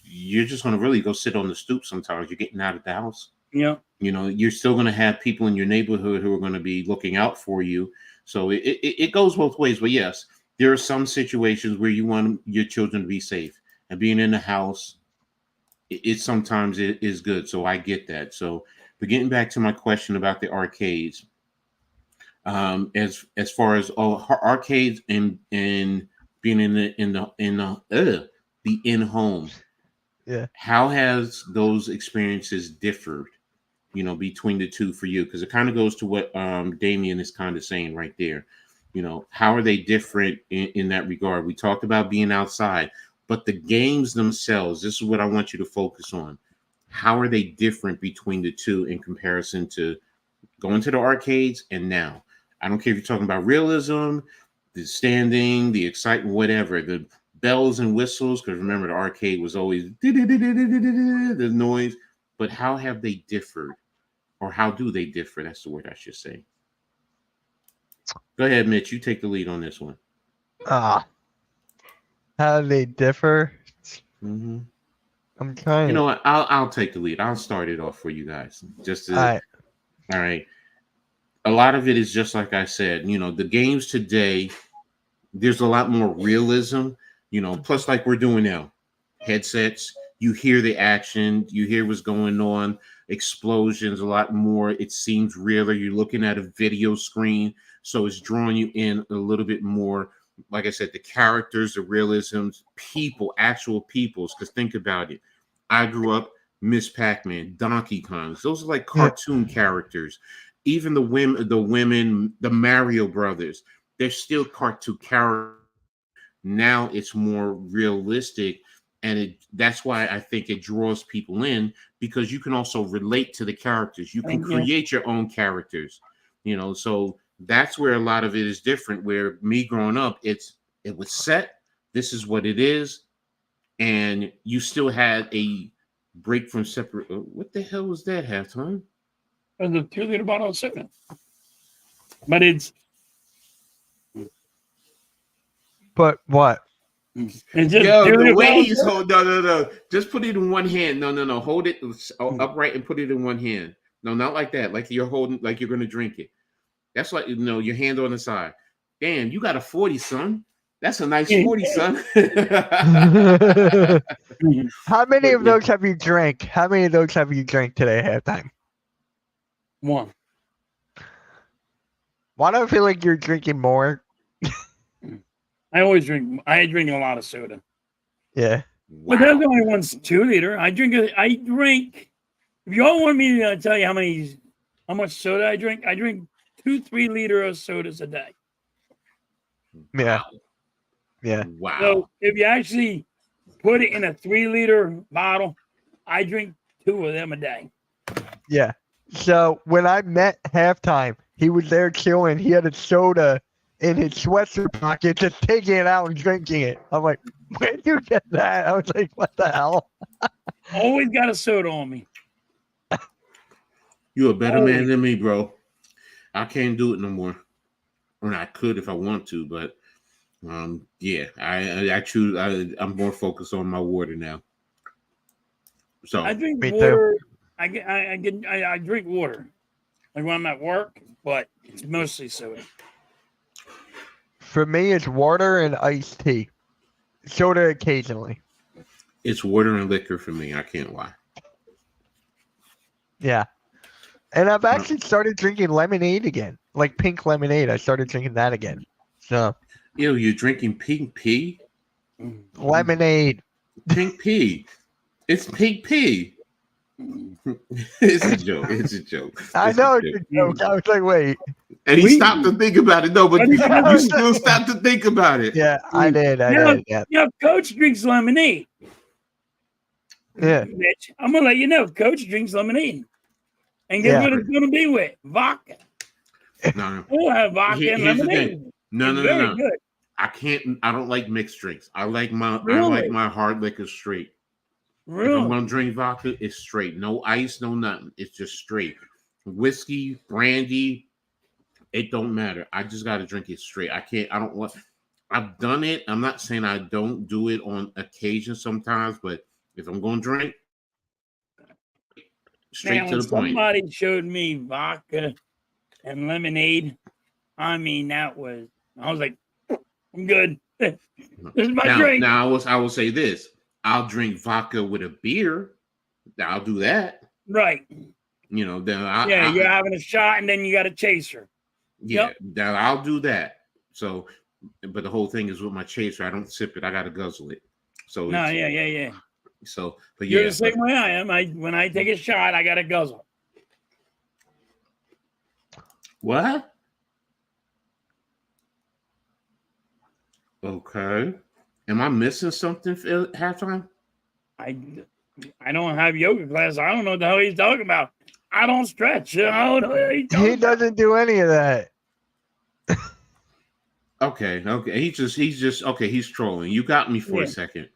you're just going to really go sit on the stoop sometimes. You're getting out of the house. Yeah. You're still going to have people in your neighborhood who are going to be looking out for you. So it goes both ways. But yes, there are some situations where you want your children to be safe. And being in the house, it sometimes is good. So I get that. So, but getting back to my question about the arcades, as far as arcades and being in the in-home. Yeah. How has those experiences differed, between the two for you? Because it kind of goes to what Damien is kind of saying right there. How are they different in that regard? We talked about being outside, but the games themselves, this is what I want you to focus on. How are they different between the two in comparison to going to the arcades and now? I don't care if you're talking about realism, the standing, the excitement, whatever, the bells and whistles, because remember the arcade was always the noise. But how have they differed, or how do they differ? That's the word I should say. Go ahead, Mitch. You take the lead on this one. How do they differ? Mm-hmm. I'm trying. You know what? I'll take the lead. I'll start it off for you guys. All right. A lot of it is just like I said. The games today, there's a lot more realism. Plus like we're doing now, headsets, you hear the action, you hear what's going on, explosions, a lot more. It seems realer. You're looking at a video screen, so it's drawing you in a little bit more. Like I said, the characters, the realisms, actual peoples. Because think about it. I grew up Miss Pac-Man, Donkey Kong. Those are like cartoon characters. Even the women, the Mario Brothers, they're still cartoon characters. Now it's more realistic, and that's why I think it draws people in, because you can also relate to the characters. You can create your own characters, so that's where a lot of it is different. Where me growing up, it was set. This is what it is, and you still had a break from separate. What the hell was that, halftime? The 2-liter bottle of soda. But it's. But what? The way he's holding, no. Just put it in one hand. No. Hold it upright and put it in one hand. No, not like that. Like you're holding, like you're going to drink it. That's like, your hand on the side. Damn, you got a 40, son. That's a nice 40, son. How many of Yeah. those have you drank? How many of those have you drank today at halftime? One. Why do I feel like you're drinking more? I always drink. I drink a lot of soda. Yeah. But that's only one 2 liter. I drink. If you all want me to tell you how much soda I drink 2-3 liter of sodas a day. Yeah. Yeah. Wow. So if you actually put it in a 3 liter bottle, I drink 2 of them a day. Yeah. So when I met halftime, he was there chilling. He had a soda in his sweatshirt pocket, just taking it out and drinking it. I'm like, where'd you get that? I was like, what the hell? Always got a soda on me. You're a better man than me, bro. I can't do it no more. I mean, I could if I want to, but yeah, I choose. I'm more focused on my water now. So I drink Me too. water. I drink water, like when I'm at work, but it's mostly soda. For me, it's water and iced tea. Soda occasionally. it's water and liquor for me. I can't lie. Yeah. And I've actually started drinking lemonade again, like pink lemonade. I started drinking that again. So Ew, you're drinking pink pea? lemonade. Pink pea. It's pink pea. It's a joke. It's a joke. I It's a know joke. it's a joke. I was like, wait. And he stopped to think about it. No, but you still stopped to think about it. Yeah, I did. I Now, did. Yeah. now, Coach drinks lemonade. Yeah. Mitch, I'm gonna let you know. Coach drinks lemonade, and guess Yeah. what it's gonna be with vodka. No. We'll have vodka and Here's the lemonade. thing. No. It's very good. I can't. I don't like mixed drinks. I like my Really? hard liquor straight. If I'm Really? gonna drink vodka, it's straight. No ice, no nothing. It's just straight. Whiskey, brandy, it don't matter. I just gotta drink it straight. I can't. I don't want. I've done it. I'm not saying I don't do it on occasion sometimes, but if I'm gonna drink, straight Now, to when the point. somebody showed me vodka and lemonade, I mean, I was like, I'm good. This is my drink. Now I will say this. I'll drink vodka with a beer. I'll do that. Right. You know, then You're having a shot and then you got a chaser. yeah, Yep. now I'll do that. So, but the whole thing is with my chaser, I don't sip it. I gotta guzzle it. So No, it's- yeah. So, but You're yeah, the same way I am. When I take a shot, I got to guzzle. what? Okay. Am I missing something for halftime? I don't have yoga class. I don't know what the hell he's talking about. I don't stretch. I don't know what he's talking He doesn't do any of that. Okay. He's just okay. He's trolling. You got me for a Yeah. second.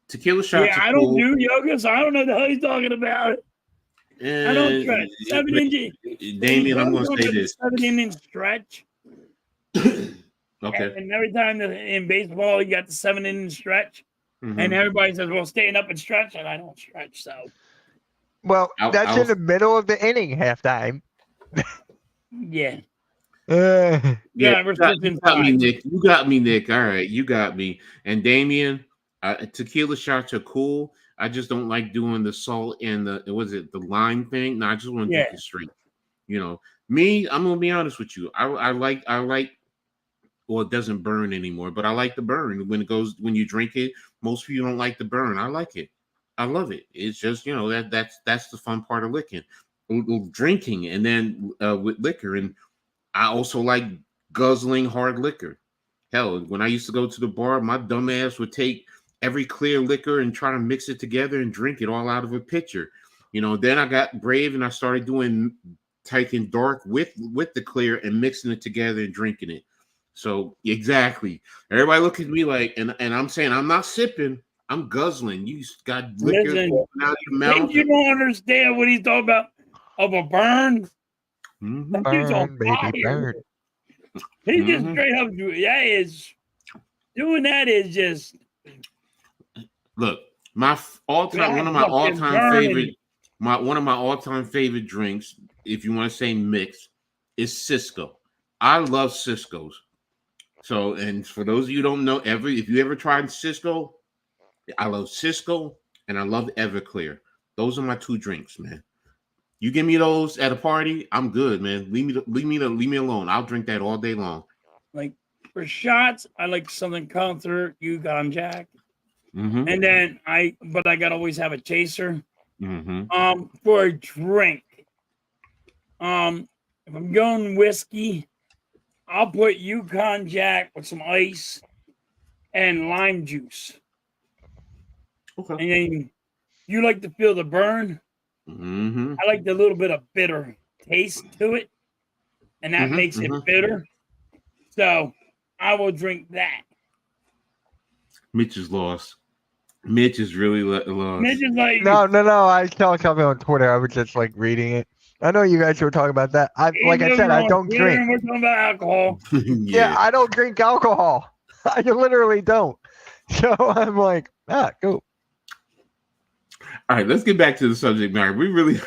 Tequila shots. Yeah, are I don't cool. do yoga, so I don't know what the hell he's talking about. I don't stretch. 7 inches. Damien, I'm going to say this. 7-inch stretch. Okay. And every time in baseball, you got the 7-inch stretch. Mhm. And everybody says, well, stand up and stretch. And I don't stretch. So, Well, that's I'll- in the middle of the inning, halftime. yeah. Uh, Yeah, we're you got me, inside. Nick. You got me, Nick. All right, you got me. And Damien, tequila shots are cool. I just don't like doing the salt and the lime thing. No, I just want to drink it straight. You know, me, I'm gonna be honest with you. I like. Well, it doesn't burn anymore, but I like the burn when you drink it. Most people don't like the burn. I like it. I love it. It's just that's the fun part of drinking, and then with liquor. And I also like guzzling hard liquor. Hell, when I used to go to the bar, my dumb ass would take every clear liquor and try to mix it together and drink it all out of a pitcher. You know, then I got brave and I started taking dark with the clear and mixing it together and drinking it. So exactly, everybody look at me like, and I'm saying I'm not sipping, I'm guzzling. You got liquor Listen, going out of your mouth. Think you don't understand what he's talking about of a burn? Mhm. That dude's on burn, baby, fire. burn. He just Mhm. straight up doing that is just Look, my all-time one of my fucking all-time burning. favorite one of my all-time favorite drinks, if you want to say mix, is Cisco. I love Cisco's. So, and for those of you who don't know, if you ever tried Cisco, I love Cisco and I love Everclear. Those are my two drinks, man. You give me those at a party, I'm good, man. Leave me alone. I'll drink that all day long. Like for shots, I like Southern Comfort, Yukon Jack, Mm-hmm. and then I gotta always have a chaser. Mm-hmm. For a drink, if I'm going whiskey, I'll put Yukon Jack with some ice and lime juice. Okay. And then you like to feel the burn. Mm-hmm. I like the little bit of bitter taste to it, and that makes it bitter. So I will drink that. Mitch is lost. Mitch is really lost. Mitch is like, No. I saw something on Twitter. I was just like reading it. I know you guys were talking about that. Like I said, I don't drink. We're talking about alcohol. Yeah, I don't drink alcohol. I literally don't. So I'm like, go. All right, let's get back to the subject matter. We really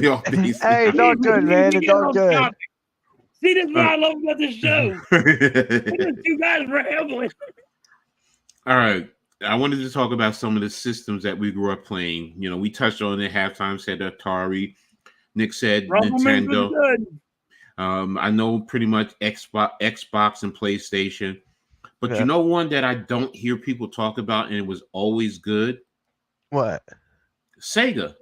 off base. Hey, it's all good, man. It's all good. See, this is what I love about this show. You guys rambling. All right. I wanted to talk about some of the systems that we grew up playing. You know, we touched on it. Halftime said Atari. Nick said Nintendo. I know pretty much Xbox and PlayStation. But you know one that I don't hear people talk about, and it was always good? What? Sega.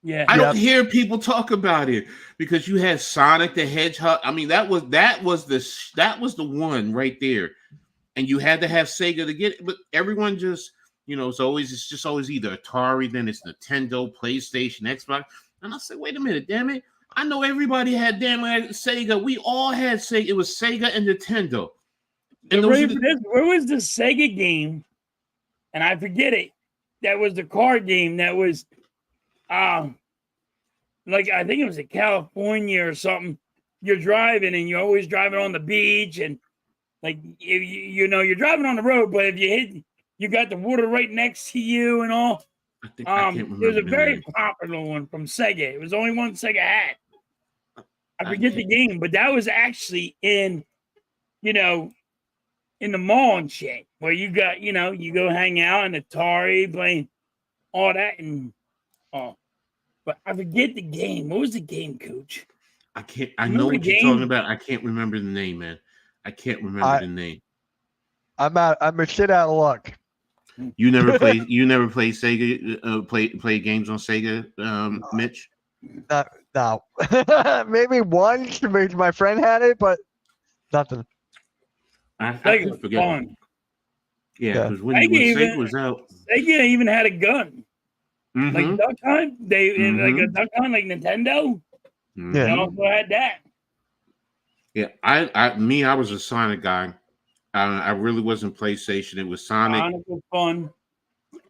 Yeah. I don't hear people talk about it because you had Sonic the Hedgehog. I mean, that was the one right there. And you had to have Sega to get it. But everyone just, it's just always either Atari, then it's Nintendo, PlayStation, Xbox. And I said, wait a minute, damn it. I know everybody had Sega. We all had Sega. It was Sega and Nintendo. And where was the Sega game? And I forget it. That was the card game that was like I think it was in California or something. You're driving and you're always driving on the beach and like you're driving on the road, but if you got the water right next to you and all. It was a very popular one from Sega. It was the only one Sega had. I forget the game, but that was actually in the mall and shit, where you got, you go hang out in Atari, playing all that, and but I forget the game. What was the game, Coach? I know what you're talking about. I can't remember the name, man. I can't remember the name. I'm a shit out of luck. You never played Sega? Play games on Sega, Mitch? No. Maybe once. Maybe my friend had it, but nothing. I forget. Fun. Yeah, because when Sega was out, Sega even had a gun, like Duck Hunt. Like a Duck Hunt, like Nintendo. They also had that. Yeah, I was a Sonic guy. I really wasn't PlayStation. It was Sonic. Sonic was fun.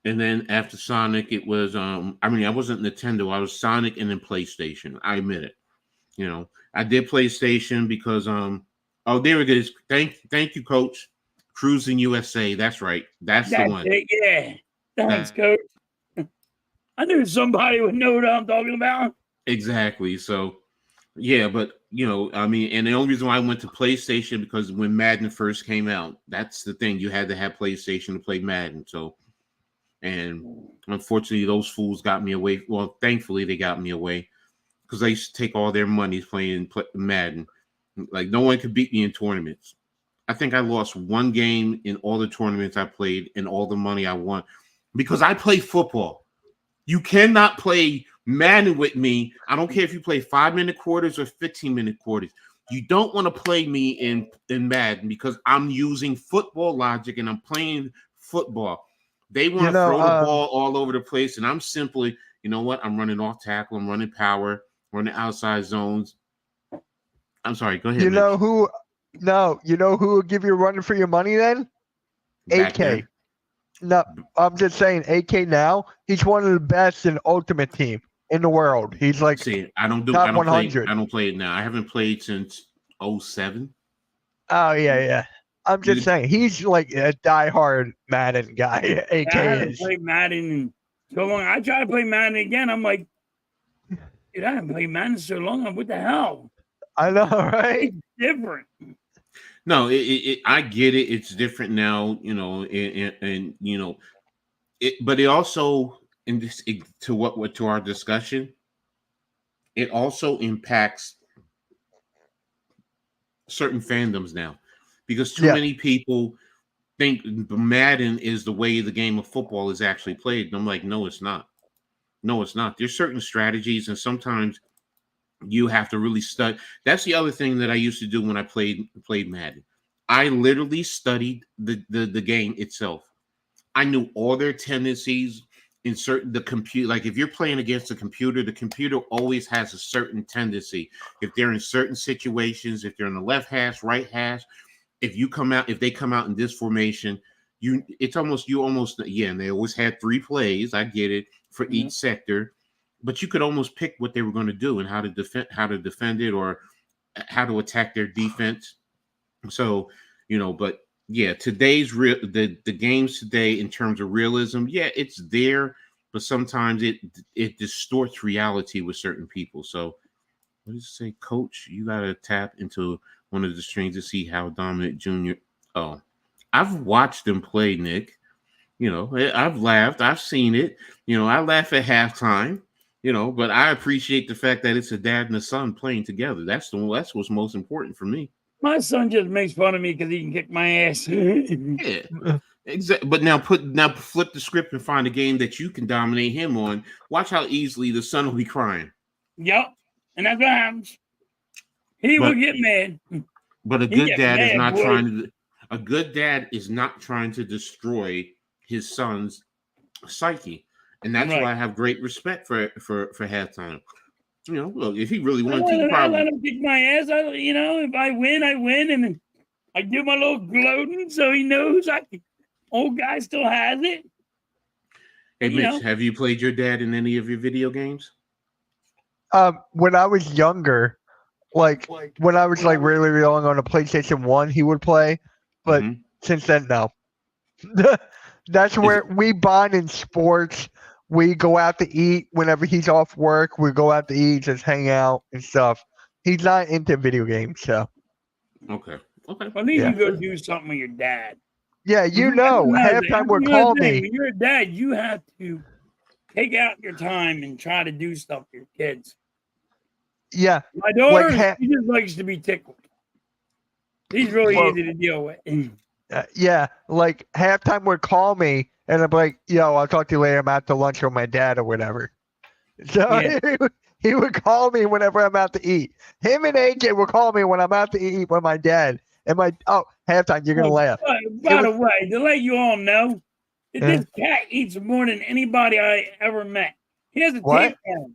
And then after Sonic, it was I wasn't Nintendo. I was Sonic and then PlayStation. I admit it. I did PlayStation because there it is. Thank you, Coach. Cruising USA. That's right. That's the one. Yeah. Thanks, Coach. I knew somebody would know what I'm talking about. Exactly. So yeah, but and the only reason why I went to PlayStation because when Madden first came out, that's the thing. You had to have PlayStation to play Madden. So, and unfortunately, those fools got me away. Well, thankfully, they got me away because I used to take all their money playing Madden. Like no one could beat me in tournaments. I think I lost one game in all the tournaments I played and all the money I won because I play football. You cannot play Madden with me. I don't care if you play 5-minute quarters or 15-minute quarters. You don't want to play me in Madden because I'm using football logic and I'm playing football. They want to throw the ball all over the place, and I'm simply, I'm running off tackle, I'm running power, running outside zones. I'm sorry, go ahead. You know who will give you a run for your money then? AK. No, I'm just saying AK now, he's one of the best in Ultimate Team in the world. He's like I don't play it now. I haven't played since 2007. Oh yeah. I'm just saying he's like a diehard Madden guy. AK I haven't played Madden in so long. I try to play Madden again. I'm like, dude, I haven't played Madden so long. What the hell? I know, right? It's different. No, I get it. It's different now, and but it also in this to our discussion, it also impacts certain fandoms now because too Yeah. many people think Madden is the way the game of football is actually played. And I'm like, no, it's not. No, it's not. There's certain strategies, and sometimes you have to really study. That's the other thing that I used to do when I played Madden. I literally studied the game itself. I knew all their tendencies in certain the computer. Like if you're playing against the computer always has a certain tendency. If they're in certain situations, if they're in the left hash, right hash, if they come out in this formation, you almost and they always had 3 plays. I get it for each sector, but you could almost pick what they were going to do and how to defend it or how to attack their defense. So, but yeah, today's the games today in terms of realism, yeah, it's there, but sometimes it distorts reality with certain people. So, what does it say, Coach? You gotta tap into one of the strings to see how dominant Junior. Oh, I've watched them play, Nick. I've laughed, I've seen it. I laugh at halftime. But I appreciate the fact that it's a dad and a son playing together. That's what's most important for me. My son just makes fun of me because he can kick my ass. Yeah, exactly. But now flip the script and find a game that you can dominate him on. Watch how easily the son will be crying. Yep, and that's what happens. He will get mad. But a good dad is not trying to. A good dad is not trying to destroy his son's psyche, and that's why I have great respect for halftime. Look, if he really wanted to, I let him kick my ass. If I win, I win, and then I do my little gloating so he knows old guy still has it. Hey, Mitch, have you played your dad in any of your video games? When I was younger, like when I was like really young on a PlayStation 1, he would play, but since then, no. That's where we bond in sports. We go out to eat whenever he's off work. We go out to eat, just hang out and stuff. He's not into video games, so. Okay. Well, at least you go do something with your dad. Yeah, halftime would call me. When you're a dad, you have to take out your time and try to do stuff for your kids. Yeah. My daughter, she just likes to be tickled. He's really easy to deal with. Yeah, like halftime would call me, and I'm like, "Yo, I'll talk to you later. I'm out to lunch with my dad or whatever." So he would call me whenever I'm out to eat. Him and AJ would call me when I'm out to eat with my dad. And halftime, you're gonna laugh. By the way, to let you all know, this cat eats more than anybody I ever met. He has a tapeworm.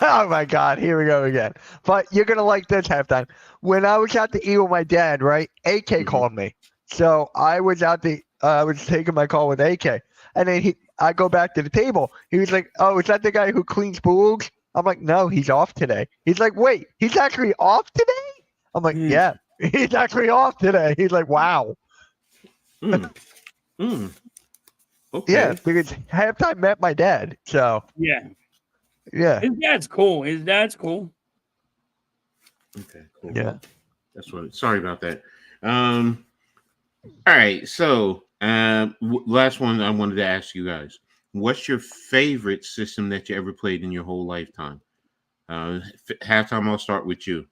Oh my God, here we go again. But you're gonna like this halftime. When I was out to eat with my dad, right? AK called me. So I was I was taking my call with AK, and then I go back to the table. He was like, "Oh, is that the guy who cleans pools?" I'm like, "No, he's off today." He's like, "Wait, he's actually off today?" I'm like, "Yeah, he's actually off today." He's like, "Wow." Okay. Yeah, because halftime met my dad. So yeah. His dad's cool. Okay, cool. Yeah. That's what. Sorry about that. All right, so last one I wanted to ask you guys. What's your favorite system that you ever played in your whole lifetime? Halftime, I'll start with you.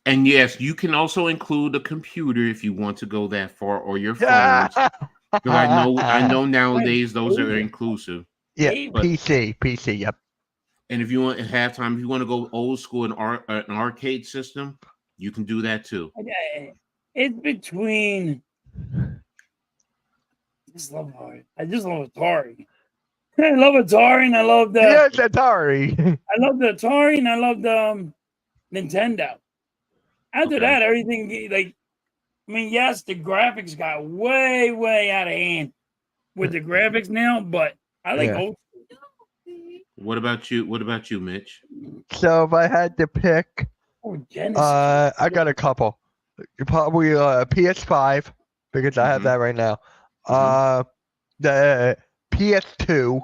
And yes, you can also include a computer if you want to go that far, or your phones. I know nowadays those are inclusive. Yeah, PC, yep. And if you want at halftime, if you want to go old school, an arcade system, you can do that too. It's between. I just love Atari. I love Atari, and I love the. Yes, Atari. I love the Atari, and I love the Nintendo. After that, everything yes, the graphics got way, way out of hand with the graphics now, but I like old school. What about you, Mitch? So if I had to pick, I got a couple. Probably PS5 because I have that right now. The PS2,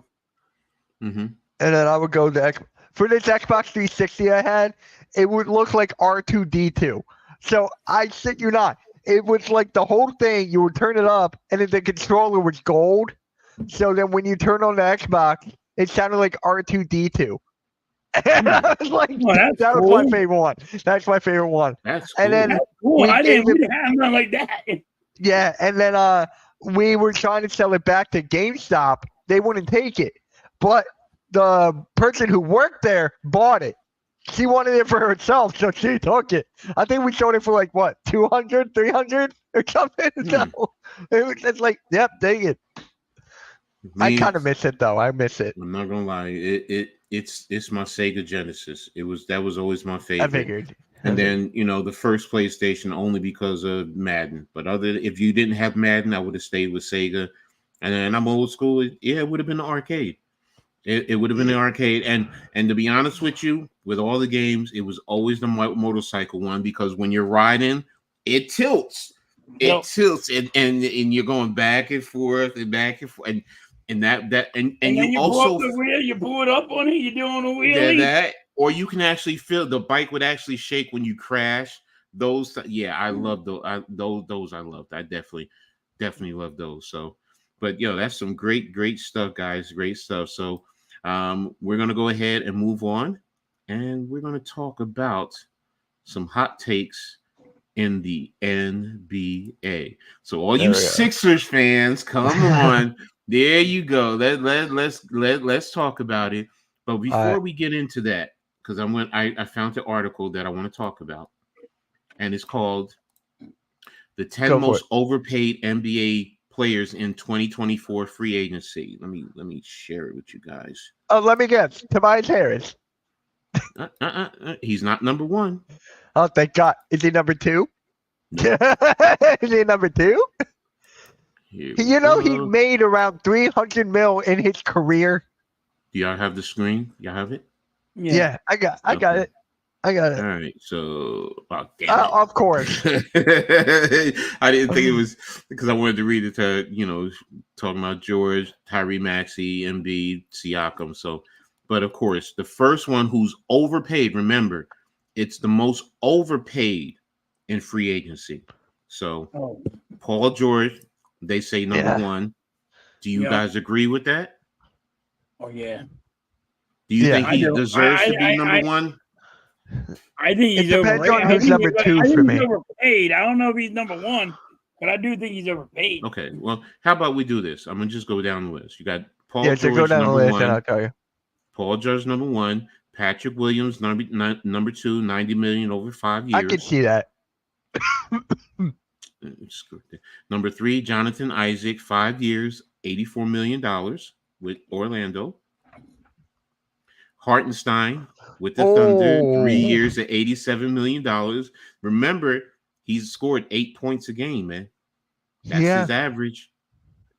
and then I would go for this Xbox 360 I had. it would look like R2D2. So I shit you not. It was like the whole thing. You would turn it up, and then the controller was gold. So then when you turn on the Xbox, it sounded like R2D2. And I was like, that's that was cool. my favorite one. That's my favorite one. That's cool. And then That's cool. we We gave didn't have nothing like that. yeah, and then we were trying to sell it back to GameStop. They wouldn't take it, but the person who worked there bought it. She wanted it for herself, so she took it. I think we sold it for like what, 200, 300 or something. So it was just like, yep, dang it. I kind of miss it though. I miss it. I'm not gonna lie. It's my Sega Genesis. That was always my favorite. I figured. And then the first PlayStation only because of Madden. But if you didn't have Madden, I would have stayed with Sega. And then I'm old school. Yeah, it would have been the arcade. It would have been the arcade. And to be honest with you, with all the games, it was always the motorcycle one because when you're riding, it tilts. It tilts and you're going back and forth and back and forth. And you also pull up the wheel, you pull it up on it, you're doing a wheelie. That, or you can actually feel the bike would actually shake when you crash. Those, I love those. Those I loved. I definitely love those. So, but that's some great stuff, guys. Great stuff. So, we're gonna go ahead and move on, and we're gonna talk about some hot takes in the NBA. So, all you Sixers fans, come on. There you go. Let's talk about it. But before we get into that, because I found the article that I want to talk about, and it's called "The 10 Most Overpaid NBA Players in 2024 Free Agency." Let me share it with you guys. Oh, let me guess. Tobias Harris. He's not number one. Oh, thank God. Is he number two? No. Is he number two? He made around $300 million in his career. Do y'all have the screen? Y'all have it? Yeah, I got it. All right, so of course. I didn't think it was because I wanted to read it to talking about George, Tyrese Maxey, Embiid, Siakam. So, but of course, the first one who's overpaid. Remember, it's the most overpaid in free agency. So, Paul George. They say number one. Do you guys agree with that? Oh, yeah. Do you think he deserves to be number one? I think he's overpaid. On who's number two for me. He's overpaid. I don't know if he's number one, but I do think he's overpaid. Okay. Well, how about we do this? I'm going to just go down the list. You got Paul George, go down the list one. and I'll tell you. Paul George, number one. Patrick Williams, number two, $90 million over 5 years. I can see that. Number 3, Jonathan Isaac, 5 years, $84 million with Orlando. Hartenstein with the Thunder, 3 years at $87 million. Remember, he's scored 8 points a game, man. That's his average.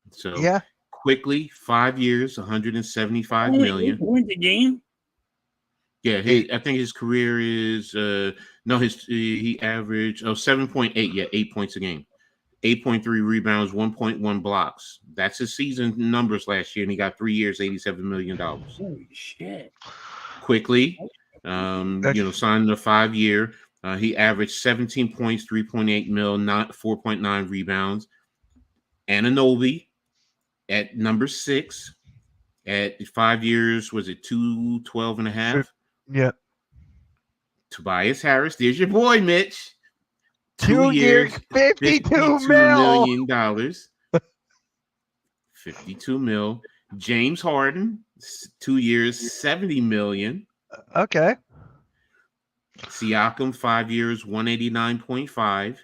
So quickly, 5 years, $175 million. 8 points a game? Yeah, I think his career is he averaged 7.8, 8 points a game. 8.3 rebounds, 1.1 blocks. That's his season numbers last year, and he got 3 years, $87 million. Holy shit. Quickly, signed a 5-year. He averaged 17 points, 3.8 mil, 4.9 rebounds. Anunoby at number 6 at 5 years, was it 212 and a half? Yeah. Tobias Harris, there's your boy, Mitch. 2 years, $52 million. 52 mil. James Harden, 2 years, $70 million. Okay. Siakam, 5 years, 189.5.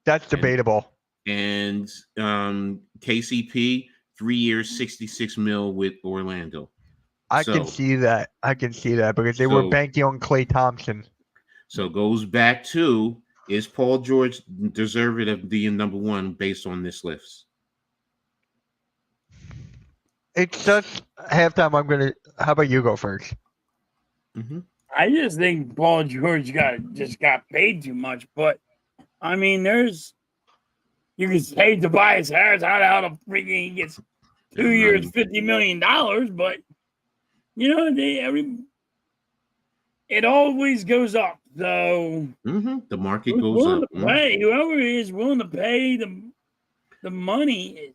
That's debatable. And KCP, 3 years, 66 mil with Orlando. I can see that because they were banking on Klay Thompson. So it goes back to, is Paul George deserving of being number one based on this list? It's just halftime. How about you go first? Mm-hmm. I just think Paul George got paid too much. But I mean, you can say Tobias Harris how the freaking he gets 2 years, $50 million, but it always goes up. So The market who's goes willing up. to pay? Whoever is willing to pay the money.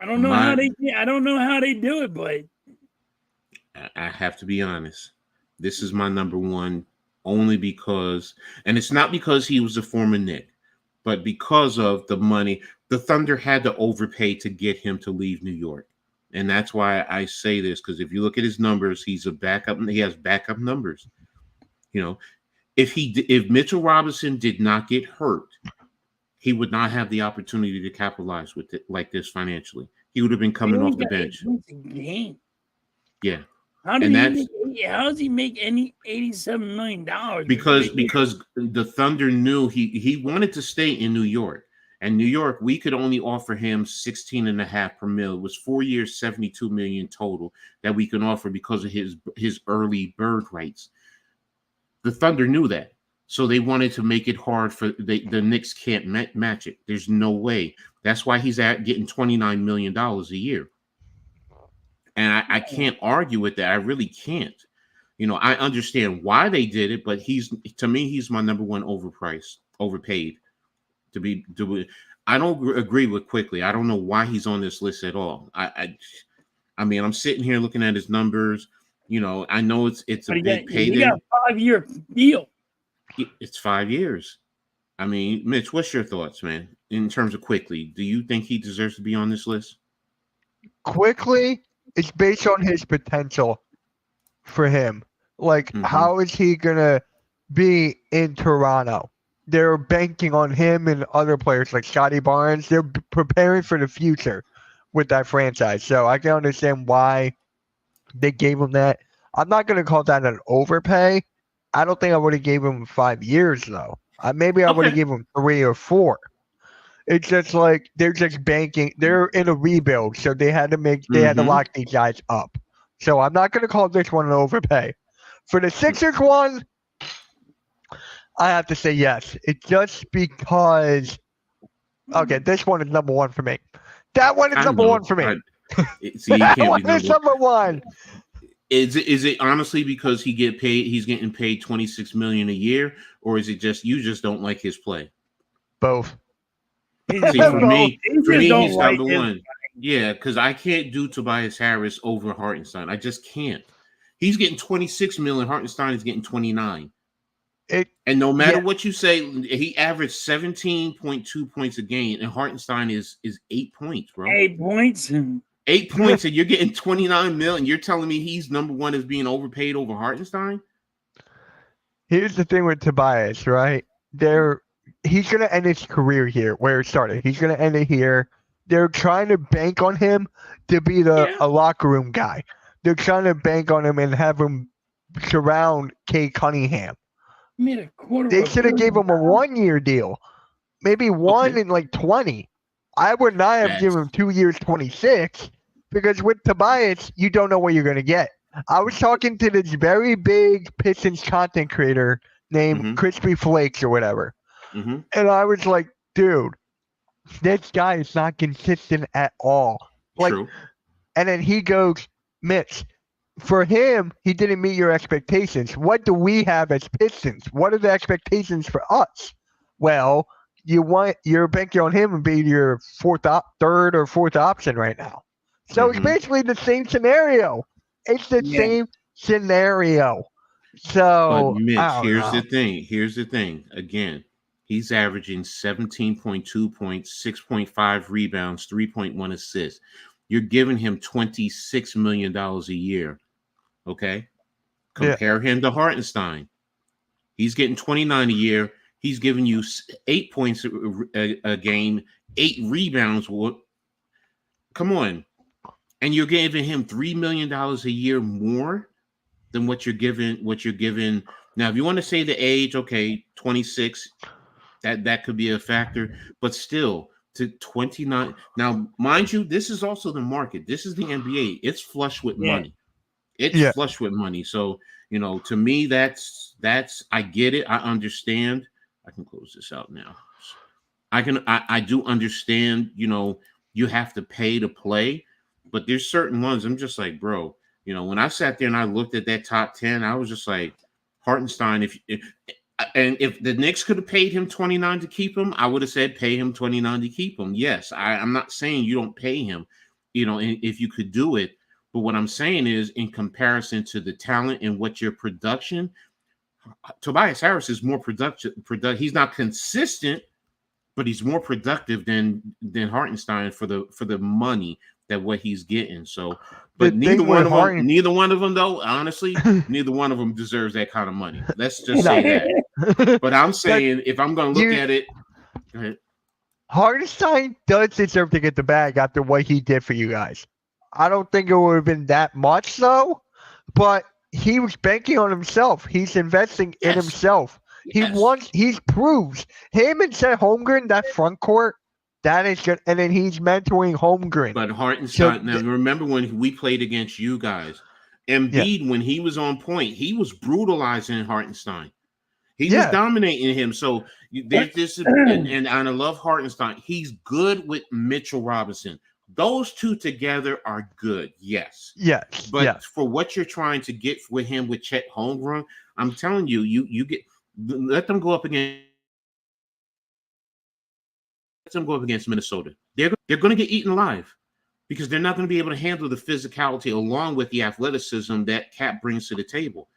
I don't know how they do it, but I have to be honest. This is my number one only because, and it's not because he was a former Knick, but because of the money. The Thunder had to overpay to get him to leave New York. And that's why I say this, because if you look at his numbers, he's a backup. He has backup numbers. You know, if Mitchell Robinson did not get hurt, he would not have the opportunity to capitalize with it like this financially. He would have been coming off the bench. Yeah. How does he make any $87 million? Because the Thunder knew he wanted to stay in New York. And New York, we could only offer him 16.5 per mil. It was 4 years, 72 million total that we can offer because of his early bird rights. The Thunder knew that. So they wanted to make it hard for the Knicks can't match it. There's no way. That's why he's getting $29 million a year. And I can't argue with that. I really can't. You know, I understand why they did it, but to me, he's my number one overpaid. I don't agree with Quickly. I don't know why he's on this list at all. I mean, I'm sitting here looking at his numbers. You know, I know it's a big payday. He got a 5-year deal. It's 5 years. I mean, Mitch, what's your thoughts, man? In terms of Quickly, do you think he deserves to be on this list? Quickly, it's based on his potential for him. Like, how is he gonna be in Toronto? They're banking on him and other players like Scotty Barnes. They're preparing for the future with that franchise. So I can understand why they gave him that. I'm not going to call that an overpay. I don't think I would have gave him 5 years, though. Maybe I would have given him 3 or 4. It's just like they're just banking. They're in a rebuild, so they had to lock these guys up. So I'm not going to call this one an overpay. For the Sixers one, I have to say yes. It's just because. Okay, this one is number one for me. That one is number one for me. That one is number one. Is it honestly because he's getting paid $26 million a year, or is it just you just don't like his play? Both. See, for me, he's number one. Yeah, because I can't do Tobias Harris over Hartenstein. I just can't. He's getting $26 million. Hartenstein is getting $29. And no matter what you say, he averaged 17.2 points a game, and Hartenstein is 8 points, bro. 8 points. 8 points, and you're getting $29 million. You're telling me he's number one as being overpaid over Hartenstein? Here's the thing with Tobias, right? He's going to end his career here where it started. He's going to end it here. They're trying to bank on him to be a locker room guy. They're trying to bank on him and have him surround Kay Cunningham. They should have gave him a 1-year deal. Maybe one in like 20. I would not have given him 2 years, 26, because with Tobias, you don't know what you're going to get. I was talking to this very big Pistons content creator named Crispy Flakes or whatever. And I was like, dude, this guy is not consistent at all. Like, True. And then he goes, Mitch, for him, he didn't meet your expectations. What do we have as Pistons? What are the expectations for us? Well, you're banking on him and be your third or fourth option right now. So it's basically the same scenario. It's the same scenario. So, but Mitch, here's the thing. Again, he's averaging 17.2 points, 6.5 rebounds, 3.1 assists. You're giving him $26 million a year. Okay? Compare him to Hartenstein. He's getting $29 a year. He's giving you 8 points a game, 8 rebounds. Come on. And you're giving him $3 million a year more than what you're giving. Now, if you want to say the age, okay, 26, that could be a factor, but still to 29. Now, mind you, this is also the market. This is the NBA. It's flush with money. It's flush with money. So, you know, to me, that's I get it. I understand. I can close this out now. I do understand, you know, you have to pay to play, but there's certain ones I'm just like, bro, When I sat there and I looked at that top 10, I was just like, Hartenstein, if the Knicks could have paid him 29 to keep him, I would have said pay him 29 to keep him. Yes, I'm not saying you don't pay him, if you could do it. But what I'm saying is, in comparison to the talent and what your production, Tobias Harris is more productive. He's not consistent, but he's more productive than Hartenstein for the money that what he's getting. So, but neither one of them, though, honestly, neither one of them deserves that kind of money. Let's just say that. But I'm saying, if I'm going to look at it, go ahead. Hartenstein does deserve to get the bag after what he did for you guys. I don't think it would have been that much, though, but he was banking on himself. He's investing in himself. He proves him and Chet Holmgren, that front court, that is good. And then he's mentoring Holmgren. But Hartenstein, now remember when we played against you guys, Embiid, when he was on point, he was brutalizing Hartenstein. He was dominating him. So there's this, and I love Hartenstein. He's good with Mitchell Robinson. Those two together are good, yes. But for what you're trying to get with him with Chet Holmgren, I'm telling you, you get let them go up against Minnesota. They're going to get eaten alive because they're not going to be able to handle the physicality along with the athleticism that Cap brings to the table.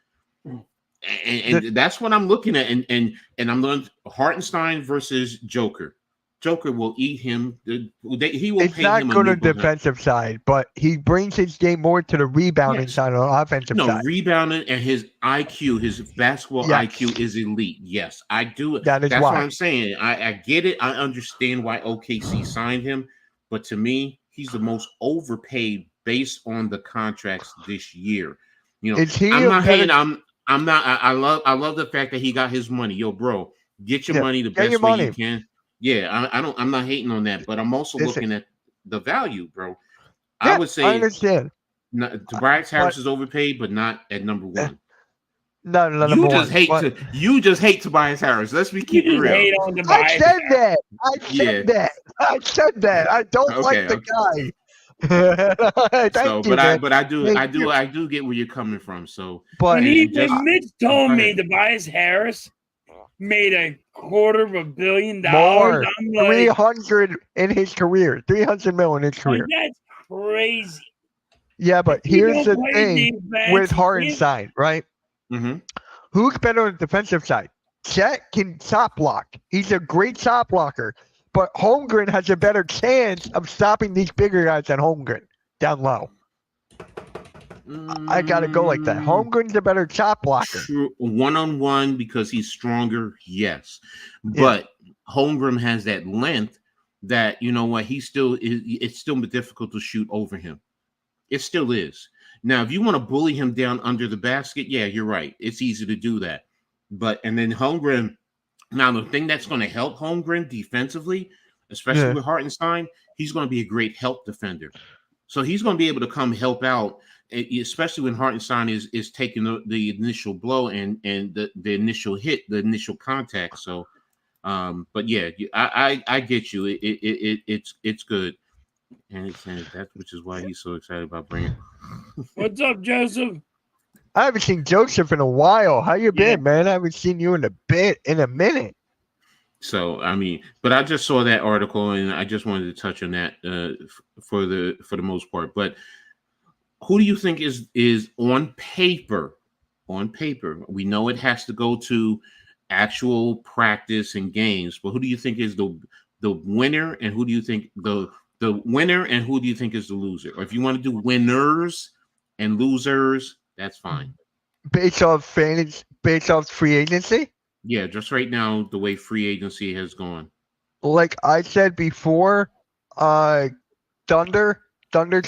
And that's what I'm looking at. And I'm looking Hartenstein versus Joker. Joker will eat him. He will pay him. It's not good on the defensive side, but he brings his game more to the rebounding side on the offensive side. No, rebounding and his IQ, his basketball IQ is elite. Yes, I do. That's what I'm saying. I get it. I understand why OKC signed him, but to me, he's the most overpaid based on the contracts this year. I'm not hating. I'm not. I love the fact that he got his money. Yo, bro, get your money the best way you can. Yeah, I'm not hating on that, but I'm also looking at the value, bro. I would say I understand. Tobias Harris is overpaid, but not at number one. No, you just hate Tobias Harris. Let's keep it real. I said that. I said that. I don't like the guy. I do get where you're coming from. So, but when Mitch told me Tobias Harris made $250 million. More. I'm like, 300 in his career. 300 million in his career. That's crazy. Yeah, but here's the thing with Hartenstein, right? Mm-hmm. Who's better on the defensive side? Chet can shot block. He's a great shot blocker. But Holmgren has a better chance of stopping these bigger guys than Holmgren down low. I got to go like that. Holmgren's a better shot blocker. One-on-one because he's stronger, yes. But Holmgren has that length that, it's still difficult to shoot over him. It still is. Now, if you want to bully him down under the basket, yeah, you're right. It's easy to do that. And then Holmgren, now the thing that's going to help Holmgren defensively, especially with Hartenstein, he's going to be a great help defender. So he's going to be able to come help out, especially when Hartenstein is taking the initial blow and the initial hit, the initial contact. So, but yeah, I get you. It's good, and that's which is why he's so excited about bringing. What's up, Joseph? I haven't seen Joseph in a while. How you been, man? I haven't seen you in a minute. So but I just saw that article and I just wanted to touch on that for the most part. But who do you think is on paper? On paper, we know it has to go to actual practice and games. But who do you think is the winner, and who do you think the winner, and who do you think is the loser? Or if you want to do winners and losers, that's fine. Based off free agency? Yeah, just right now, the way free agency has gone. Like I said before, Thunder's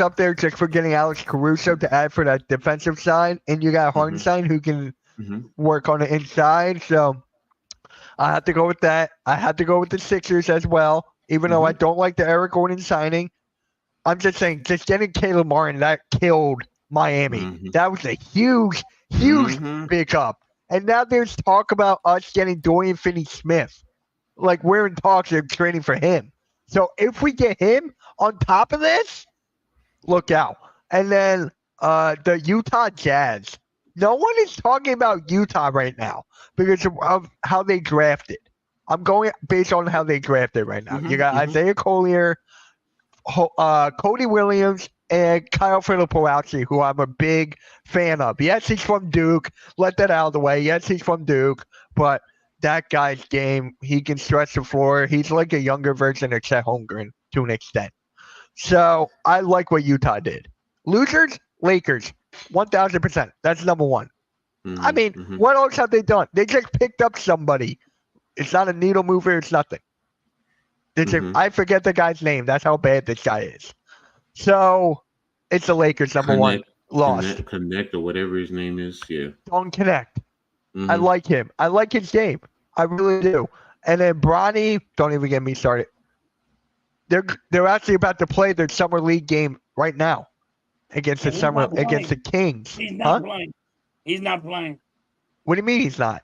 up there just for getting Alex Caruso to add for that defensive side, and you got Hartenstein who can work on the inside. So I have to go with that. I have to go with the Sixers as well, even though I don't like the Eric Gordon signing. I'm just saying, just getting Caleb Martin, that killed Miami. That was a huge pickup. And now there's talk about us getting Dorian Finney-Smith. Like, we're in talks of trading for him. So if we get him on top of this, look out. And then The Utah Jazz. No one is talking about Utah right now because of how they drafted. I'm going based on how they drafted right now. You got Isaiah Collier, Cody Williams, and Kyle Filipowski, who I'm a big fan of. Yes, he's from Duke. Let that out of the way. Yes, he's from Duke, but that guy's game, he can stretch the floor. He's like a younger version of Chet Holmgren to an extent. So I like what Utah did. Losers, Lakers, 1,000%. That's number one. I mean, what else have they done? They just picked up somebody. It's not a needle mover. It's nothing. I forget the guy's name. That's how bad this guy is. So it's the Lakers, number one. Lost. Connect or whatever his name is. Yeah. Don't connect. I like him. I like his game. I really do. And then Bronny, don't even get me started. They're actually about to play their summer league game right now against the Kings. He's not playing. He's not playing. What do you mean he's not?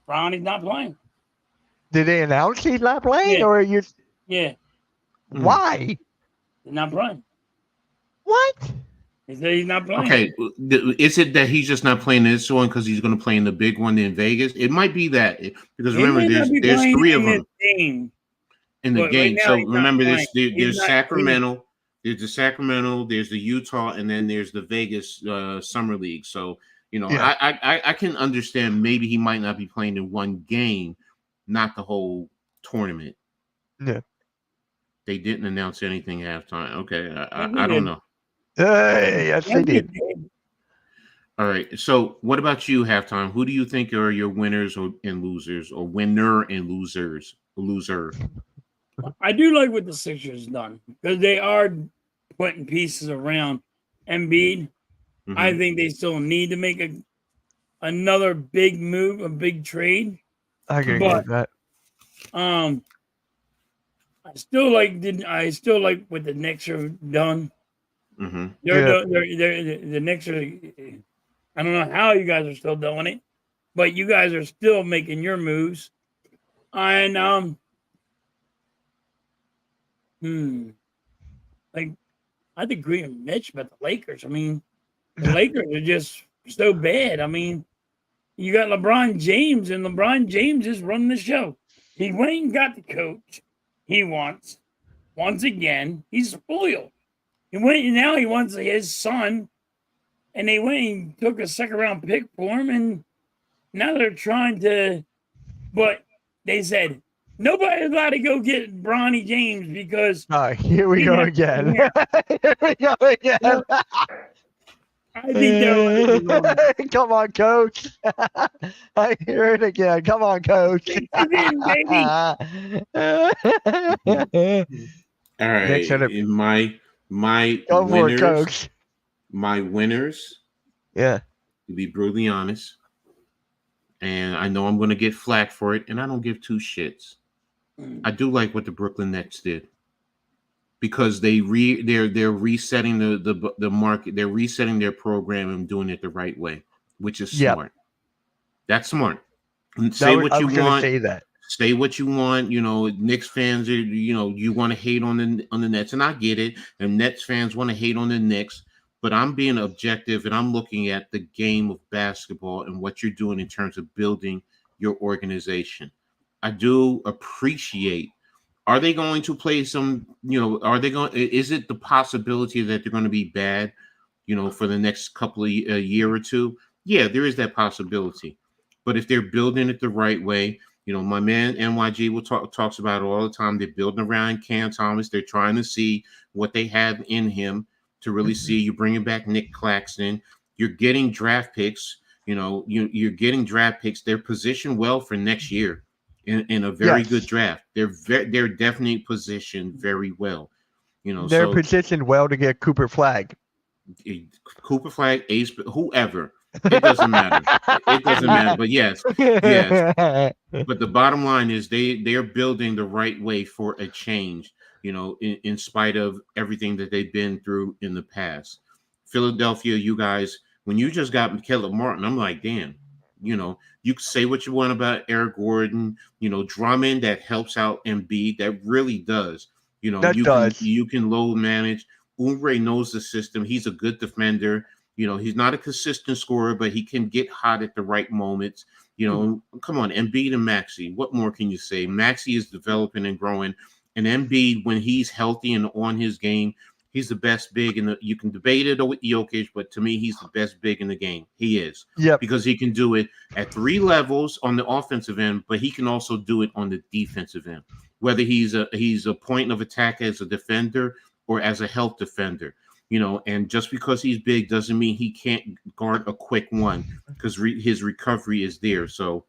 Bronny's not playing. Did they announce he's not playing, or are you? Yeah. Why? He's not playing. What? He said he's not playing. Okay, is it that he's just not playing this one because he's going to play in the big one in Vegas? It might be that because remember, there's three of them in the game. So remember, there's Sacramento, there's the Sacramento, there's the Utah, and then there's the Vegas Summer League. So I can understand maybe he might not be playing in one game, not the whole tournament. Yeah, they didn't announce anything halftime. Okay, I don't know. Yes, they did. All right. So, what about you, halftime? Who do you think are your winners and losers, or winner and losers? Loser. I do like what the Sixers done because they are putting pieces around Embiid. I think they still need to make another big move, a big trade. I agree with that. I still like what the Knicks have done. The Knicks are. I don't know how you guys are still doing it, but you guys are still making your moves. And like I'd agree with Mitch about the Lakers. I mean, the Lakers are just so bad. I mean, you got LeBron James, and LeBron James is running the show. He went and got the coach he wants. Once again, he's spoiled. He went and now he wants his son, and they went and took a second-round pick for him, and now they're trying to. But they said nobody's allowed to go get Bronny James because. Here we go again. Here we go again. I think they're. Come on, coach. I hear it again. Come on, coach. Baby. All right. My winners, my winners, to be brutally honest, and I know I'm going to get flack for it, and I don't give two shits. I do like what the Brooklyn Nets did because they're resetting the market, they're resetting their program and doing it the right way, which is smart. That's smart. Say what you want. Say what you want. You know, Knicks fans are, you want to hate on the Nets, and I get it. And Nets fans want to hate on the Knicks, but I'm being objective and I'm looking at the game of basketball and what you're doing in terms of building your organization. I do appreciate. Are they going to play some? Is it the possibility that they're going to be bad? For the next couple of year or two? Yeah, there is that possibility. But if they're building it the right way. My man NYG talks about it all the time. They're building around Cam Thomas. They're trying to see what they have in him to really see. You're bringing back Nick Claxton. You're getting draft picks. You're getting draft picks. They're positioned well for next year in a very good draft. They're definitely positioned very well. They're positioned well to get Cooper Flag. Cooper Flag, Ace, whoever. It doesn't matter. It doesn't matter. But yes. But the bottom line is they're building the right way for a change, in spite of everything that they've been through in the past. Philadelphia, you guys, when you just got Caleb Martin, I'm like, damn, you can say what you want about Eric Gordon, Drummond that helps out Embiid. That really does. You can load manage. Oubre knows the system. He's a good defender. He's not a consistent scorer, but he can get hot at the right moments. Come on, Embiid and Maxey. What more can you say? Maxey is developing and growing, and Embiid, when he's healthy and on his game, he's the best big in the. You can debate it with Jokic, but to me, he's the best big in the game. He is, because he can do it at 3 levels on the offensive end, but he can also do it on the defensive end. Whether he's a point of attack as a defender or as a help defender. And just because he's big doesn't mean he can't guard a quick one, because his recovery is there. So,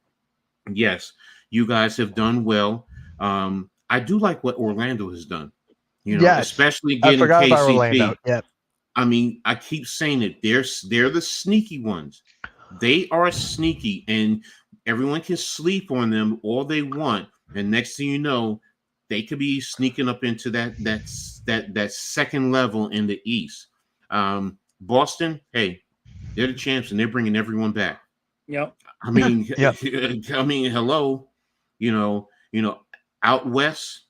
yes, you guys have done well. I do like what Orlando has done, especially getting KCP. Yep. I mean, I keep saying it. They're the sneaky ones. They are sneaky, and everyone can sleep on them all they want. And next thing you know, they could be sneaking up into that second level in the East. Boston, hey, they're the champs, and they're bringing everyone back. Yep. I mean, hello, out west.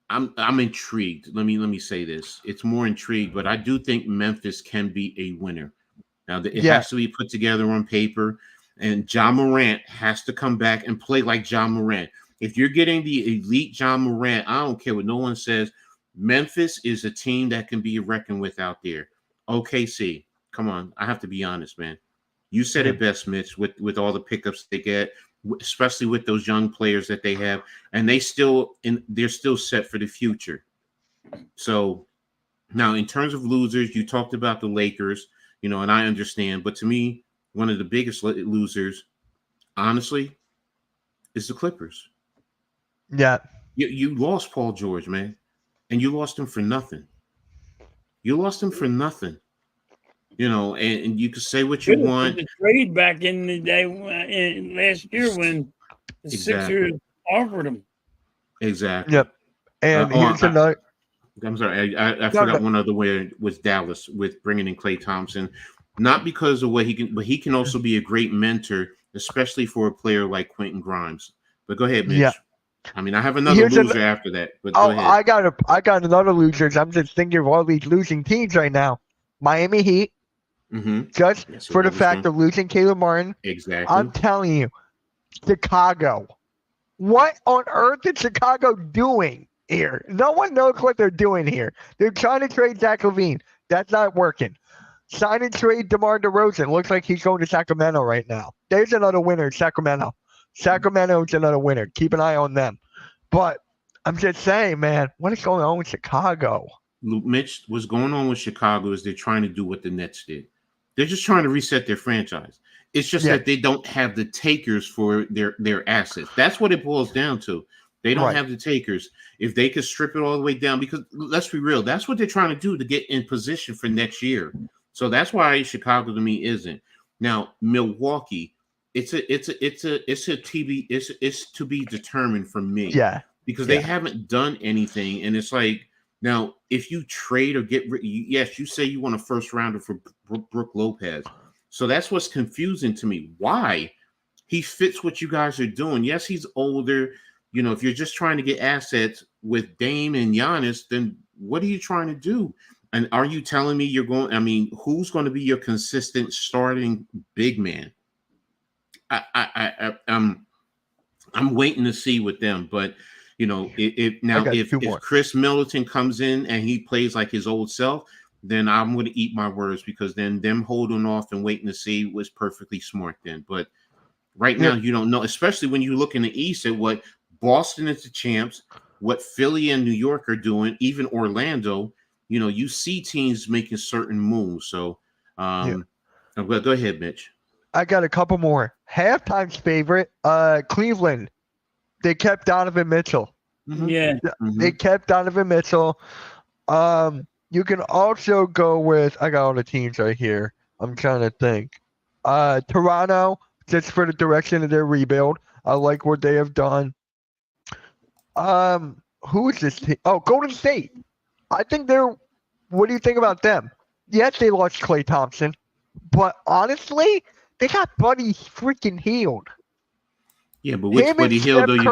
I'm intrigued. Let me say this. It's more intrigued, but I do think Memphis can be a winner. Now, it has to be put together on paper, and Ja Morant has to come back and play like Ja Morant. If you're getting the elite Ja Morant, I don't care what no one says. Memphis is a team that can be reckoned with out there. OKC, come on. I have to be honest, man. You said it best, Mitch, with all the pickups they get, especially with those young players that they have, and they're still set for the future. So now, in terms of losers, you talked about the Lakers, and I understand, but to me, one of the biggest losers, honestly, is the Clippers. Yeah. You lost Paul George, man, and you lost him for nothing. And you can say what you want. The trade back in the day last year when the Sixers offered him. Exactly. Yep. And here's another. I'm sorry. I forgot one other way was Dallas with bringing in Klay Thompson, not because of what he can, but he can also be a great mentor, especially for a player like Quentin Grimes. But go ahead, Mitch. Yeah. I mean, I have another loser after that. But go ahead. I got another loser. I'm just thinking of all these losing teams right now. Miami Heat. Just for the fact of losing Caleb Martin. Exactly. I'm telling you, Chicago. What on earth is Chicago doing here? No one knows what they're doing here. They're trying to trade Zach LaVine. That's not working. Sign and trade DeMar DeRozan. Looks like he's going to Sacramento right now. There's another winner, Sacramento. Sacramento's another winner. Keep an eye on them. But I'm just saying, man, what is going on with Chicago? Mitch, what's going on with Chicago is they're trying to do what the Nets did. They're just trying to reset their franchise. It's just that they don't have the takers for their assets. That's what it boils down to. They don't have the takers. If they could strip it all the way down, because let's be real, that's what they're trying to do to get in position for next year. So that's why Chicago to me isn't. Now, Milwaukee, it's to be determined for me. Yeah. Because they haven't done anything, and it's like, now, if you trade or get rid, yes, you say you want a first rounder for Brook Lopez. So that's what's confusing to me. Why? He fits what you guys are doing. Yes, he's older. If you're just trying to get assets with Dame and Giannis, then what are you trying to do? And are you telling me who's going to be your consistent starting big man? I'm waiting to see with them, but if Chris Middleton comes in and he plays like his old self, then I'm going to eat my words, because then them holding off and waiting to see was perfectly smart then. But right now, you don't know, especially when you look in the East at what Boston is the champs, what Philly and New York are doing, even Orlando. You see teams making certain moves. So go ahead, Mitch. I got a couple more. Halftime's favorite, Cleveland. They kept Donovan Mitchell. Yeah. They kept Donovan Mitchell. You can also go with, I got all the teams right here. I'm trying to think. Toronto, just for the direction of their rebuild. I like what they have done. Who is this team? Oh, Golden State. I think what do you think about them? Yes, they lost Klay Thompson, but honestly, they got Buddy freaking Hield. Yeah, but which Buddy Hield are you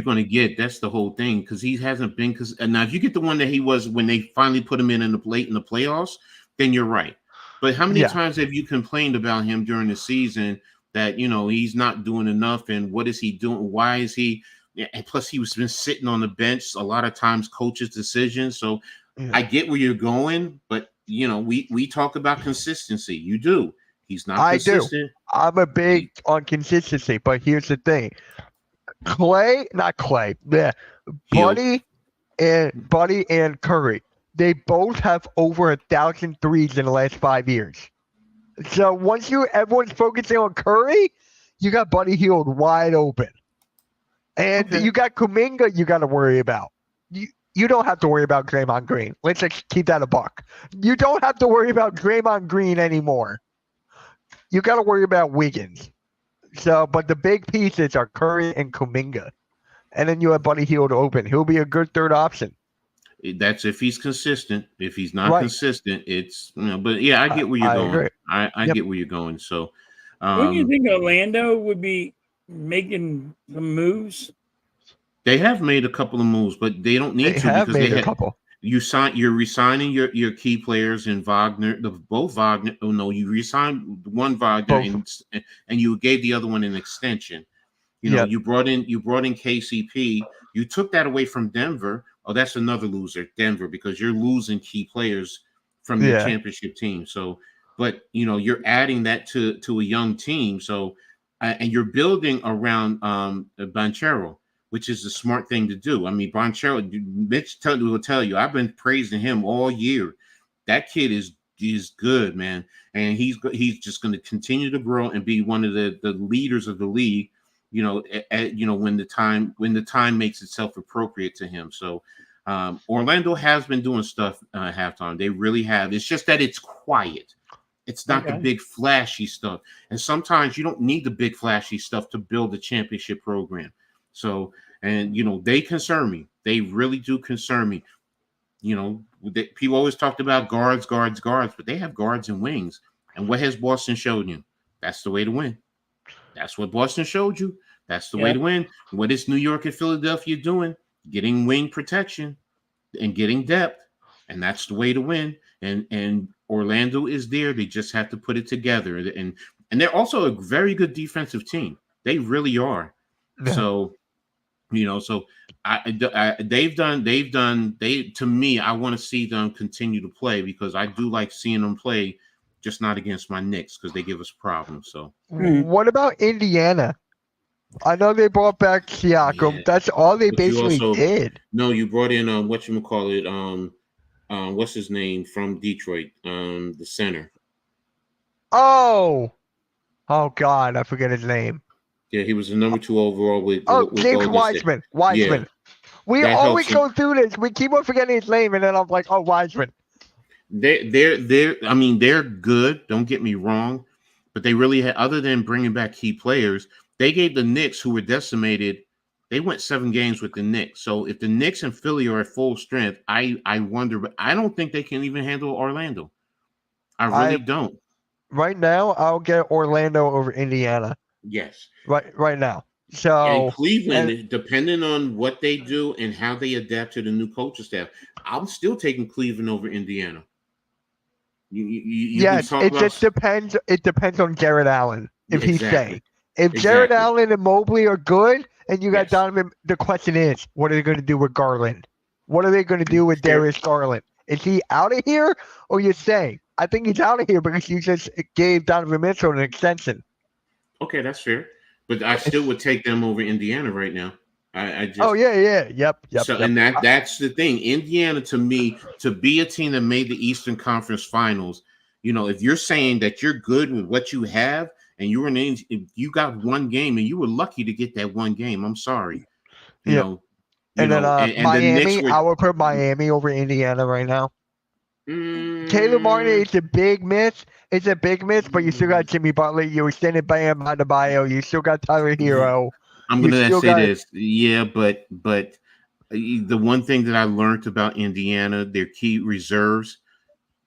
going to get? That's the whole thing, because he hasn't been. Now, if you get the one that he was when they finally put him in the playoffs, then you're right. But how many Yeah. times have you complained about him during the season that, you know, he's not doing enough, and what is he doing? Why is he? And plus, he was been sitting on the bench a lot of times, coaches' decisions. So Yeah. I get where you're going, but you know, we talk about consistency. You do. He's not I do. consistent. I'm a big on consistency, but here's the thing: not Clay, yeah, He'll Buddy and Curry, they both have over 1,000 threes in the last 5 years. So once everyone's focusing on Curry, you got Buddy Hield wide open, and Okay. you got Kuminga. You got to worry about. You don't have to worry about Draymond Green. Let's just keep that a buck. You don't have to worry about Draymond Green anymore. You got to worry about Wiggins. So, but the big pieces are Curry and Kuminga. And then you have Buddy Hield open. He'll be a good third option. That's if he's consistent. If he's not Right. consistent, it's, you know, but yeah, I get where you're I going. agree. I Yep. get where you're going. So Wouldn't you think Orlando would be making some moves? they have made a couple of moves, but they don't need They to have because made they a couple. you're resigning your key players in Wagner, both Wagner. Oh no, you resigned one Wagner and you gave the other one an extension. You know, Yep. you brought in KCP. You took that away from Denver. Oh, that's another loser, Denver, because you're losing key players from your Yeah. championship team. So, but you know, you're adding that to a young team. So, and you're building around Banchero, which is the smart thing to do. I mean, Banchero, Mitch will tell you, I've been praising him all year. That kid is good, man, and he's just going to continue to grow and be one of the leaders of the league. You know, when the time makes itself appropriate to him. So Orlando has been doing stuff halftime. They really have. It's just that it's quiet. It's not the big flashy stuff. And sometimes you don't need the big flashy stuff to build a championship program. So, and you know, they concern me. They really do concern me. You know, people always talked about guards, but they have guards and wings. And what has Boston shown you? That's the way to win. That's what Boston showed you. That's the way to win. What is New York and Philadelphia doing? Getting wing protection and getting depth. And that's the way to win. And Orlando is there. They just have to put it together. And they're also a very good defensive team. They really are. Yeah. So, you know, so to me, I want to see them continue to play because I do like seeing them play, just not against my Knicks because they give us problems. So What about Indiana? I know they brought back Siakam. Yeah. That's all they But you basically also- did. no, you brought in what's his name from Detroit, the center. Oh God, I forget his name. Yeah, he was the number 2 overall with James Golden State. Wiseman. We That always helps go through this. We keep on forgetting his name, and then I'm like, oh, Wiseman. They're I mean, they're good. Don't get me wrong, but they really had, other than bringing back key players, they gave the Knicks, who were decimated, they went 7 games with the Knicks. So if the Knicks and Philly are at full strength, I wonder, but I don't think they can even handle Orlando. I really don't. Right now, I'll get Orlando over Indiana. Yes. Right now. So And Cleveland, depending on what they do and how they adapt to the new coaching staff, I'm still taking Cleveland over Indiana. Yes, it just depends. It depends on Jared Allen if he's Exactly. staying. If Jared Allen and Mobley are good, and you got Donovan, the question is, what are they going to do with Garland? What are they going to do with Darius Garland? Is he out of here, or you saying? I think he's out of here because you just gave Donovan Mitchell an extension. Okay, that's fair. But I still would take them over Indiana right now. I just. Oh yeah, yep. So and that's the thing. Indiana, to me, to be a team that made the Eastern Conference Finals, you know, if you're saying that you're good with what you have, and you got one game, and you were lucky to get that one game. I'm sorry, you know. And then Miami, the Knicks I would put Miami over Indiana right now. Caleb Martin is a big miss. It's a big miss, but you still got Jimmy Butler. You extended Bam Adebayo. You still got Tyler Hero. I'm going to say this. Yeah, but the one thing that I learned about Indiana, their key reserves,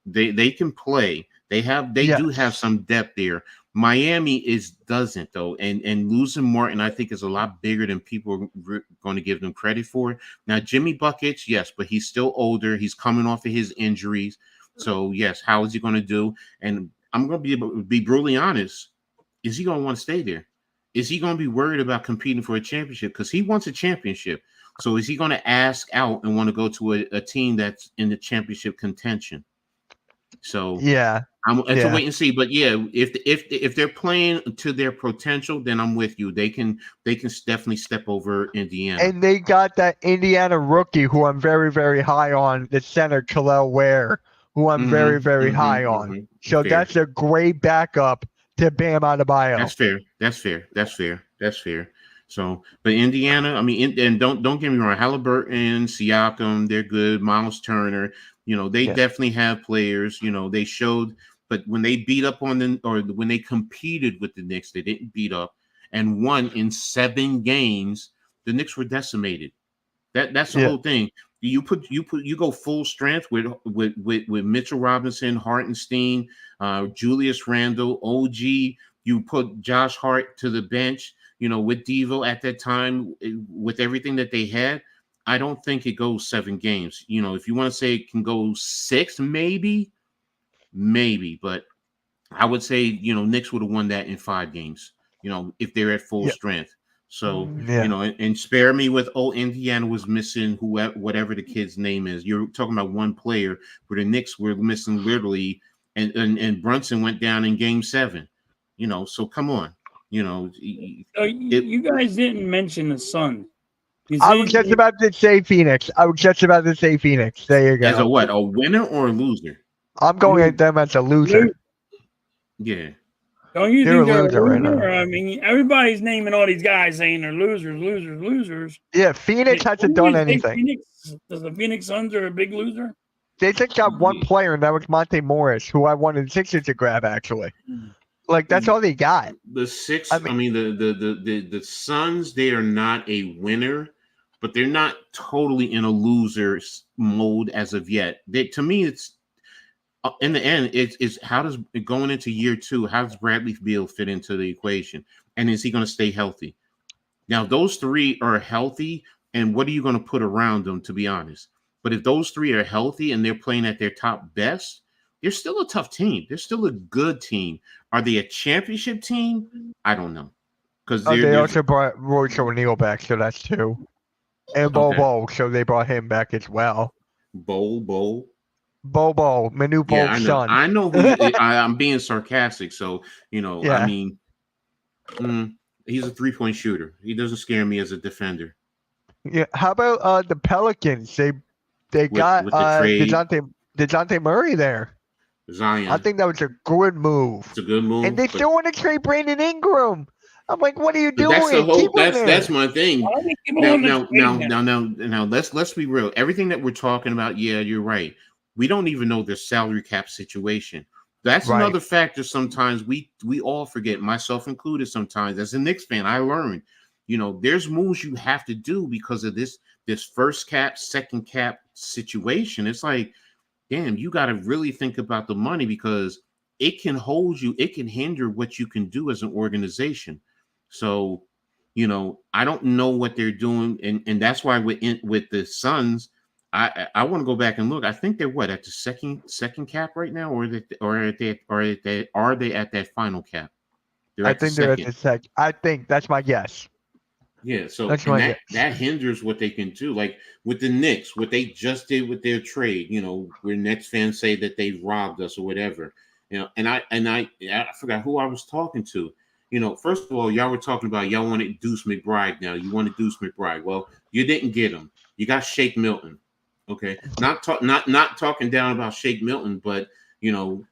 they can play. They do have some depth there. Miami doesn't though, and losing Martin, I think, is a lot bigger than people are going to give them credit for. Now, Jimmy Buckets, yes, but he's still older. He's coming off of his injuries. So yes, how is he going to do? And I'm going to be brutally honest. Is he going to want to stay there? Is he going to be worried about competing for a championship? Because he wants a championship. So is he going to ask out and want to go to a team that's in the championship contention? So Yeah. it's a wait and see. But yeah, if they're playing to their potential, then I'm with you. They can definitely step over Indiana. And they got that Indiana rookie who I'm very, very high on, the center, Khalil Ware, who I'm very, very high on. So Fair. that's a great backup to Bam Adebayo. That's fair. So, but Indiana, I mean, and don't get me wrong, Halliburton, Siakam, they're good. Miles Turner, they definitely have players. They showed, but when they beat up on them, or when they competed with the Knicks, they didn't beat up and won in 7 games. The Knicks were decimated. That's the whole thing. You go full strength with Mitchell Robinson, Hartenstein, Julius Randle, OG. You put Josh Hart to the bench. With Devo at that time, with everything that they had, I don't think it goes 7 games. If you want to say it can go 6, maybe, but I would say Knicks would have won that in 5 games. If they're at full strength. So, and spare me with, Indiana was missing whatever the kid's name is. You're talking about one player, where the Knicks were missing literally, and Brunson went down in game 7. So come on. You guys didn't mention the Suns. I was just about to say Phoenix. There you go. As a what? A winner or a loser? I'm going at them as a loser. Yeah. Don't you think they're a loser? Right now. I mean, everybody's naming all these guys saying they're losers. Yeah, Phoenix hasn't done anything. The Phoenix Suns are a big loser? They just got one player, and that was Monte Morris, who I wanted Sixers to grab, actually. Like, that's all they got. The Suns, they are not a winner, but they're not totally in a loser mode as of yet. To me, it's in the end, it's how does going into year 2, how does Bradley Beal fit into the equation, and is he going to stay healthy? Now, those 3 are healthy, and what are you going to put around them? To be honest, but if those 3 are healthy and they're playing at their top best, they're still a tough team. They're still a good team. Are they a championship team? I don't know. Because they also brought Royce O'Neal back, so that's 2. And Bobo, so they brought him back as well. Bobo, Manu Bol's son. I know who I'm being sarcastic, so I mean, he's a 3-point shooter. He doesn't scare me as a defender. Yeah. How about the Pelicans? They got with the DeJounte Murray there. Zion. I think that was a good move. It's a good move. And they still want to trade Brandon Ingram. I'm like, what are you doing? That's my thing. Now let's be real. Everything that we're talking about, yeah, you're right. We don't even know their salary cap situation. That's another factor. Sometimes we all forget, myself included. Sometimes, as a Knicks fan, I learned, there's moves you have to do because of this first cap, second cap situation. It's like, damn, you got to really think about the money, because it can hold you, it can hinder what you can do as an organization. So, I don't know what they're doing, and that's why with the Suns, I want to go back and look. I think they're at the second cap right now, or are they at that final cap? I think they're at the second. I think that's my guess. Yeah, so that hinders what they can do. Like with the Knicks, what they just did with their trade, where Knicks fans say that they robbed us or whatever. And I forgot who I was talking to. First of all, y'all were talking about y'all wanted Deuce McBride now. You wanted Deuce McBride. Well, you didn't get him. You got Shake Milton. Okay. Not talking down about Shake Milton, but you wanted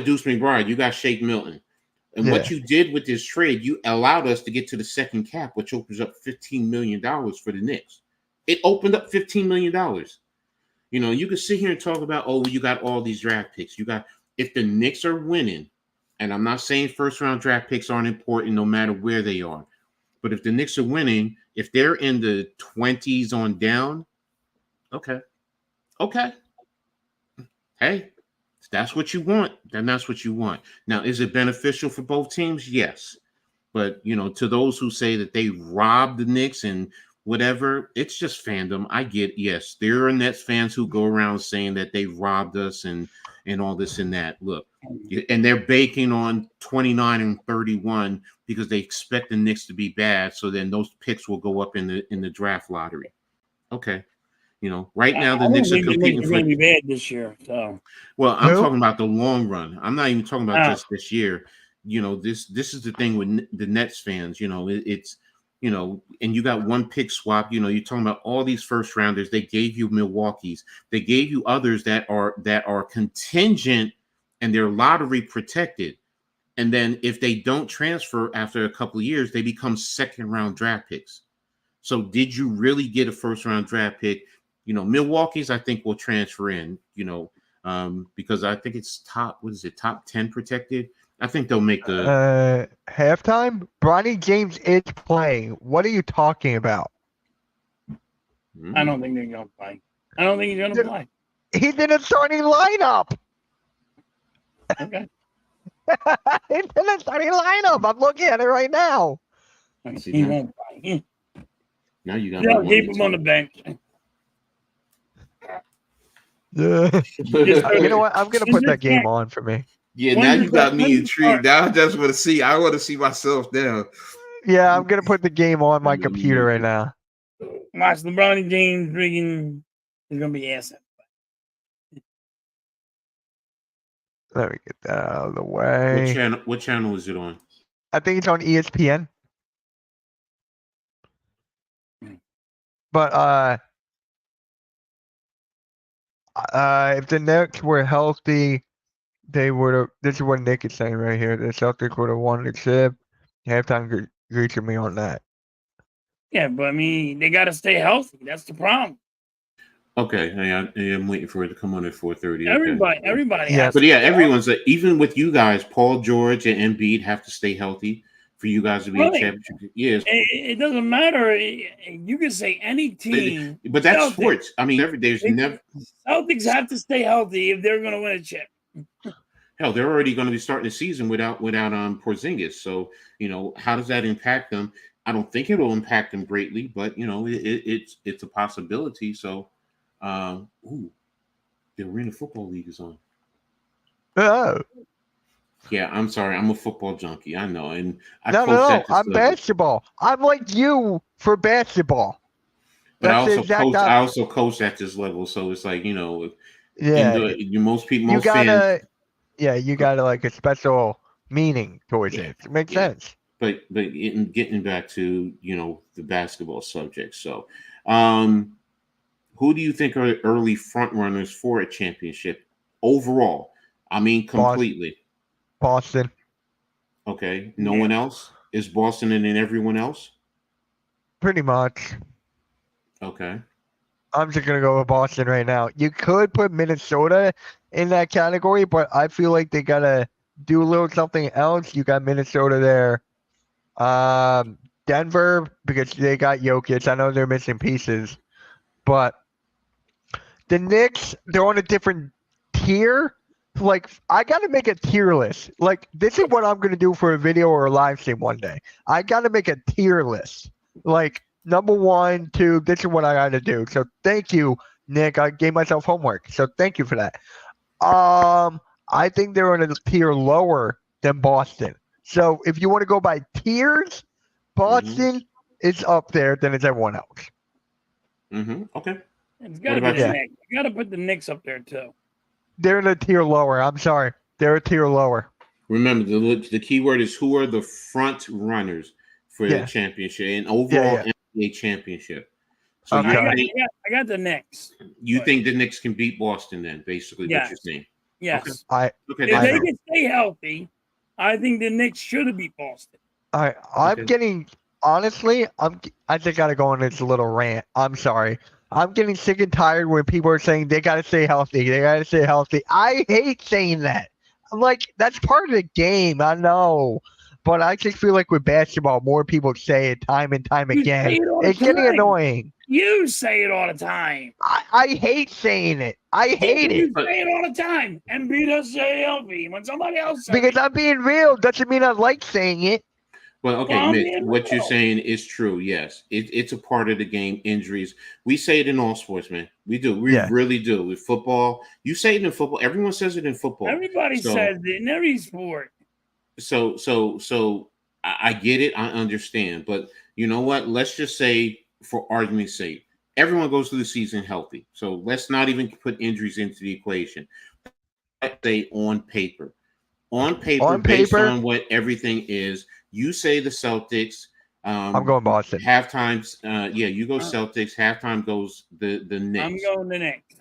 Deuce McBride. You got Shake Milton. And what you did with this trade, you allowed us to get to the second cap, which opens up $15 million for the Knicks. It opened up $15 million. You could sit here and talk about, you got all these draft picks. If the Knicks are winning, and I'm not saying first round draft picks aren't important no matter where they are, but if the Knicks are winning, if they're in the 20s on down, okay. Hey. That's what you want, then that's what you want. Now, is it beneficial for both teams? Yes. But, to those who say that they robbed the Knicks and whatever. It's just fandom. I get, yes, there are Nets fans who go around saying that they robbed us and all this and that. Look, and they're baking on 29 and 31 because they expect the Knicks to be bad. So then those picks will go up in the draft lottery. Okay. Right now the Knicks are competing for. Going to be bad this year. So, well, I'm talking about the long run. I'm not even talking about just this year. This is the thing with the Nets fans. It's and you got one pick swap. You're talking about all these first rounders. They gave you Milwaukee's. They gave you others that are contingent and they're lottery protected. And then if they don't transfer after a couple of years, they become second round draft picks. So did you really get a first round draft pick? Milwaukee's, I think, will transfer in, because I think it's top 10 protected. I think they'll make the halftime. Bronny James is playing. What are you talking about? I don't think they're going to play. I don't think he's going to play. He's in a starting lineup. Okay. He's in a starting lineup. I'm looking at it right now. He won't play. Now you got to keep him on the bench. Yeah. You know what? I'm gonna put that game on for me. Yeah, now you got me intrigued. Now I just want to see. I want to see myself now. Yeah, I'm gonna put the game on my computer right now. Watch LeBron James drinking. He's gonna be ass. Let me get that out of the way. What channel is it on? I think it's on ESPN. But if the Knicks were healthy, they would have. This is what Nick is saying right here. The Celtics would have won the chip. Halftime agreed to me on that. Yeah, but I mean, they got to stay healthy. That's the problem. Okay, I'm waiting for it to come on at 4:30. Everybody. Yeah, but yeah, everyone's even with you guys. Paul George and Embiid have to stay healthy for you guys to be a championship. Yes, it doesn't matter. You can say any team, but that's Celtics. Sports. I mean, there's never Celtics have to stay healthy if they're going to win a chip. Hell, they're already going to be starting the season without Porzingis. So how does that impact them? I don't think it will impact them greatly, but it's a possibility. So, the Arena Football League is on. Oh. Yeah, I'm sorry. I'm a football junkie. I know, and No. I'm basketball. I'm like you for basketball. But I also coach at this level, so it's like yeah. Most fans. You gotta like a special meaning towards it. It makes sense. But getting back to the basketball subject, so who do you think are early front runners for a championship overall? I mean, completely. Boston. Okay. No one else? Is Boston and then everyone else? Pretty much. Okay. I'm just going to go with Boston right now. You could put Minnesota in that category, but I feel like they got to do a little something else. You got Minnesota there. Denver, because they got Jokic. I know they're missing pieces. But the Knicks, they're on a different tier. Like, I got to make a tier list. Like, this is what I'm going to do for a video or a live stream one day. I got to make a tier list. Like, number 1, 2, this is what I got to do. So, thank you, Nick. I gave myself homework. So, thank you for that. I think they're on a tier lower than Boston. So, if you want to go by tiers, Boston is up there than it's everyone else. Okay. It's got to be the Knicks. You got to put the Knicks up there, too. They're in a tier lower. I'm sorry. They're a tier lower. Remember, the key word is who are the front runners for the championship and overall NBA championship. So I got the Knicks. You think the Knicks can beat Boston then, basically, what you're saying? Yes. Okay. If they can stay healthy, I think the Knicks should have beat Boston. I'm getting – honestly, I just got to go on this little rant. I'm sorry. I'm getting sick and tired when people are saying they got to stay healthy. They got to stay healthy. I hate saying that. I'm like, that's part of the game. I know. But I just feel like with basketball, more people say it time and time again. It's getting annoying. You say it all the time. I hate saying it. I hate it. You say it all the time. And beat us stay healthy when somebody else says because I'm being real doesn't mean I like saying it. Well, Well, okay, I'm Mitch, being what you're real. saying is true. Yes, it's a part of the game. Injuries. We say it in all sports, man. We do. We Yeah. really do. With football, you say it in football. Everyone says it in football. Everybody So, says it in every sport. so I get it. I understand. But you know what? Let's just say, for argument's sake, everyone goes through the season healthy. So let's not even put injuries into the equation. Let's say on paper, On based paper, on what everything is, you say the Celtics. I'm going Boston. Halftimes, yeah, you go Uh, Celtics. Halftime goes the I'm Knicks. going the next.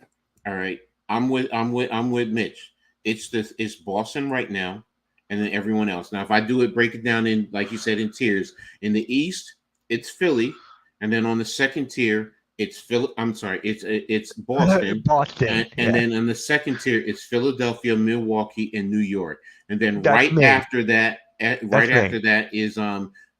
All right, I'm with Mitch. It's Boston right now, and then everyone else. Now, if I break it down in, like you said, in tiers. In the East, it's Philly, and then on the second tier, it's Phil. I'm sorry, it's Boston, Boston. and Yeah. then in the second tier, it's Philadelphia, Milwaukee, and New York. And then That's right me. after that, That's me. is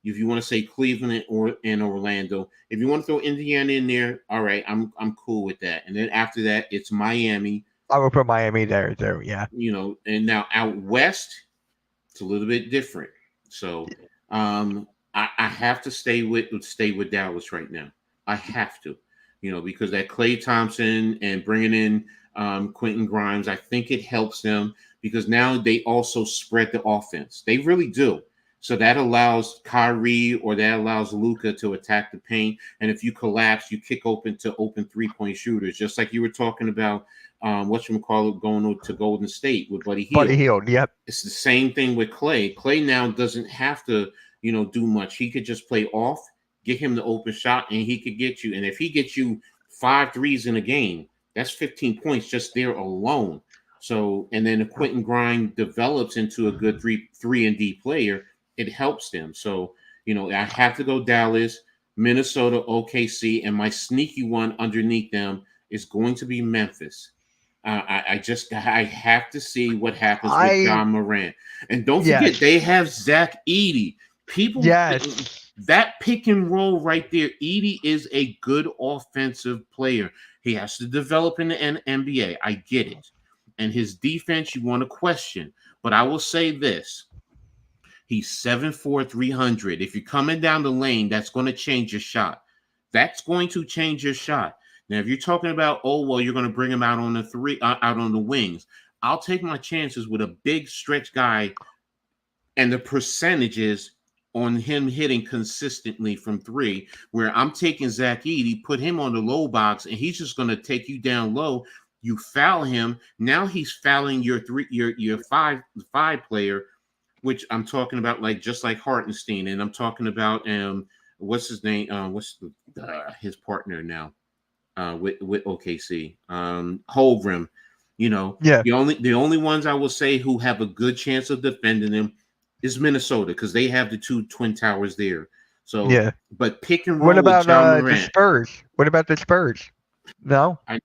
if you want to say Cleveland or in Orlando. If you want to throw Indiana in there, all right, I'm cool with that. And then after that, it's Miami, I will put Miami there too. Yeah. and now out west, it's a little bit different. So I have to stay with Dallas right now. I have to, because that Klay Thompson and bringing in Quentin Grimes, I think it helps them because now they also spread the offense. They really do. So that allows Kyrie or that allows Luka to attack the paint. And if you collapse, you kick open 3-point shooters, just like you were talking about. Whatchamacallit going to Golden State with Buddy Hield. Buddy Hield. Yep. It's the same thing with Klay. Klay now doesn't have to, do much. He could just play off, get him the open shot, and he could get you. And if he gets you 5 threes in a game, that's 15 points just there alone. So, and then if Quentin Grimes develops into a good 3-and-D player, it helps them. So, I have to go Dallas, Minnesota, OKC, and my sneaky one underneath them is going to be Memphis. I have to see what happens with John Morant. And don't forget, they have Zach Edey. Yes. That pick and roll right there, Edey is a good offensive player. He has to develop in the NBA. I get it. And his defense, you want to question. But I will say this. He's 7'4", 300. If you're coming down the lane, that's going to change your shot. That's going to change your shot. Now, if you're talking about, you're going to bring him out on the out on the wings, I'll take my chances with a big stretch guy and the percentages on him hitting consistently from 3, where I'm taking Zach Edey, put him on the low box, and he's just going to take you down low. You foul him. Now he's fouling your 5 player, which I'm talking about, like Hartenstein, and I'm talking about what's his name? What's his partner now? With OKC, Holmgren. Yeah. The only ones I will say who have a good chance of defending him is Minnesota because they have the 2 twin towers there. So Yeah. But pick and roll What about with John the Morant. Spurs? What about the Spurs? No. I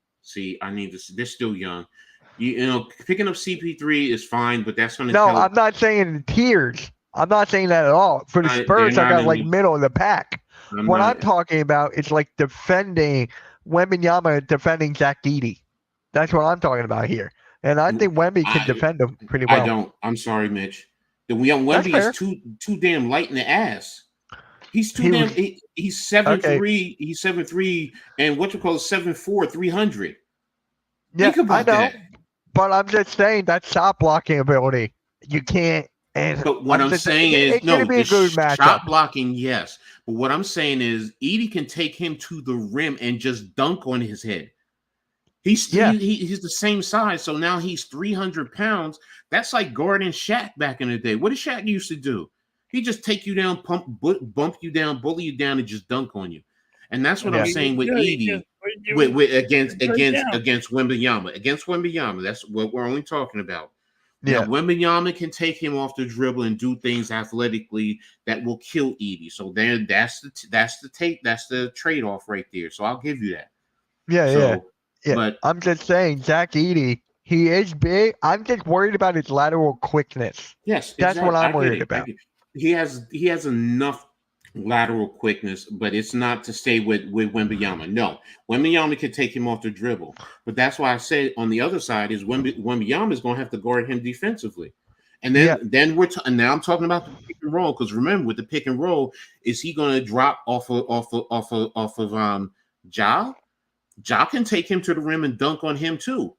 need to. They're still young. Picking up CP3 is fine, but that's going to. No, I'm not saying tiers. I'm not saying that at all. For the Spurs, I got like middle of the pack. I'm talking about is like defending Wembanyama, defending Zach Edey. That's what I'm talking about here. And I think Wemby can defend him pretty well. I don't. I'm sorry, Mitch. The young Wemby is too damn light in the ass. He's too damn. He's 7'3". He's 7'3", and 7'4", 300. Yeah, Think about that. But I'm just saying that shot blocking ability, you can't. But what I'm saying is, no, the shot blocking, yes. But what I'm saying is, Edey can take him to the rim and just dunk on his head. He's the same size, so now he's 300 pounds. That's like guarding Shaq back in the day. What did Shaq used to do? He just take you down, bump you down, bully you down, and just dunk on you. And that's what I'm saying with Edey. Against Wembanyama. Against Wembanyama. That's what we're only talking about. Yeah. Now, Wembanyama can take him off the dribble and do things athletically that will kill Edey. So then that's the trade-off right there. So I'll give you that. Yeah. But I'm just saying, Zach Edey, he is big. I'm just worried about his lateral quickness. Yes, that's what I'm worried about. He has enough lateral quickness, but it's not to stay with Wembanyama. No, Wembanyama can take him off the dribble, but that's why I say on the other side is Wembanyama is going to have to guard him defensively, And then now I'm talking about the pick and roll, because remember, with the pick and roll, is he going to drop off of Ja? Ja can take him to the rim and dunk on him too.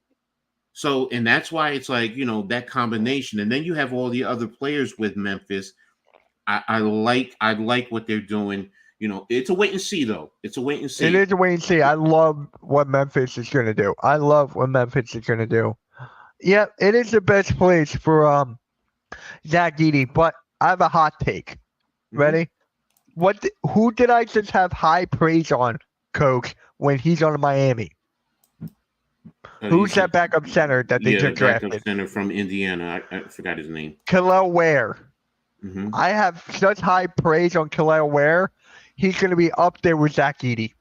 So, and that's why it's like, that combination. And then you have all the other players with Memphis. I like what they're doing. It's a wait and see, though. It's a wait and see. It is a wait and see. I love what Memphis is going to do. Yeah, it is the best place for Zach Edey. But I have a hot take. Ready? Who did I just have high praise on, Coach, when he's on Miami? Who's that backup center that they just drafted? Backup center from Indiana. I forgot his name. Khalil Ware. I have such high praise on Khalil Ware. He's going to be up there with Zach Edey.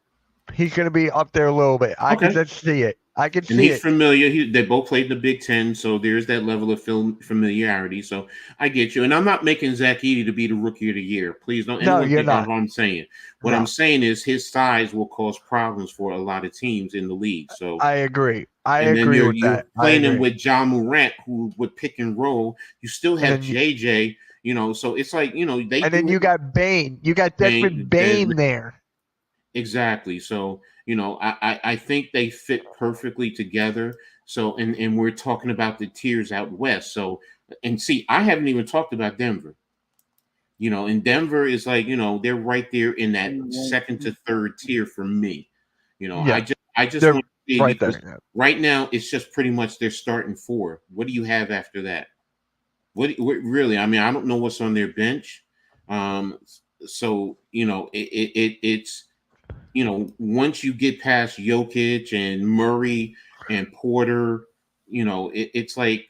He's going to be up there a little bit. I can just see it. And he's familiar. They both played in the Big Ten, so there's that level of familiarity. So I get you. And I'm not making Zach Edey to be the Rookie of the Year. Please don't anyone think that's what I'm saying. What I'm saying is his size will cause problems for a lot of teams in the league. So I agree. You're playing him with Ja Morant, who would pick and roll. You still have JJ. So it's like, then you got Bane. You got Desmond Bane there. Exactly. So, I think they fit perfectly together. So, and we're talking about the tiers out west. So, and see, I haven't even talked about Denver. And Denver is like, they're right there in that second to third tier for me. I just want to see right there. Right now it's just pretty much their starting four. What do you have after that? What really? I mean, I don't know what's on their bench. So it's once you get past Jokic and Murray and Porter, it's like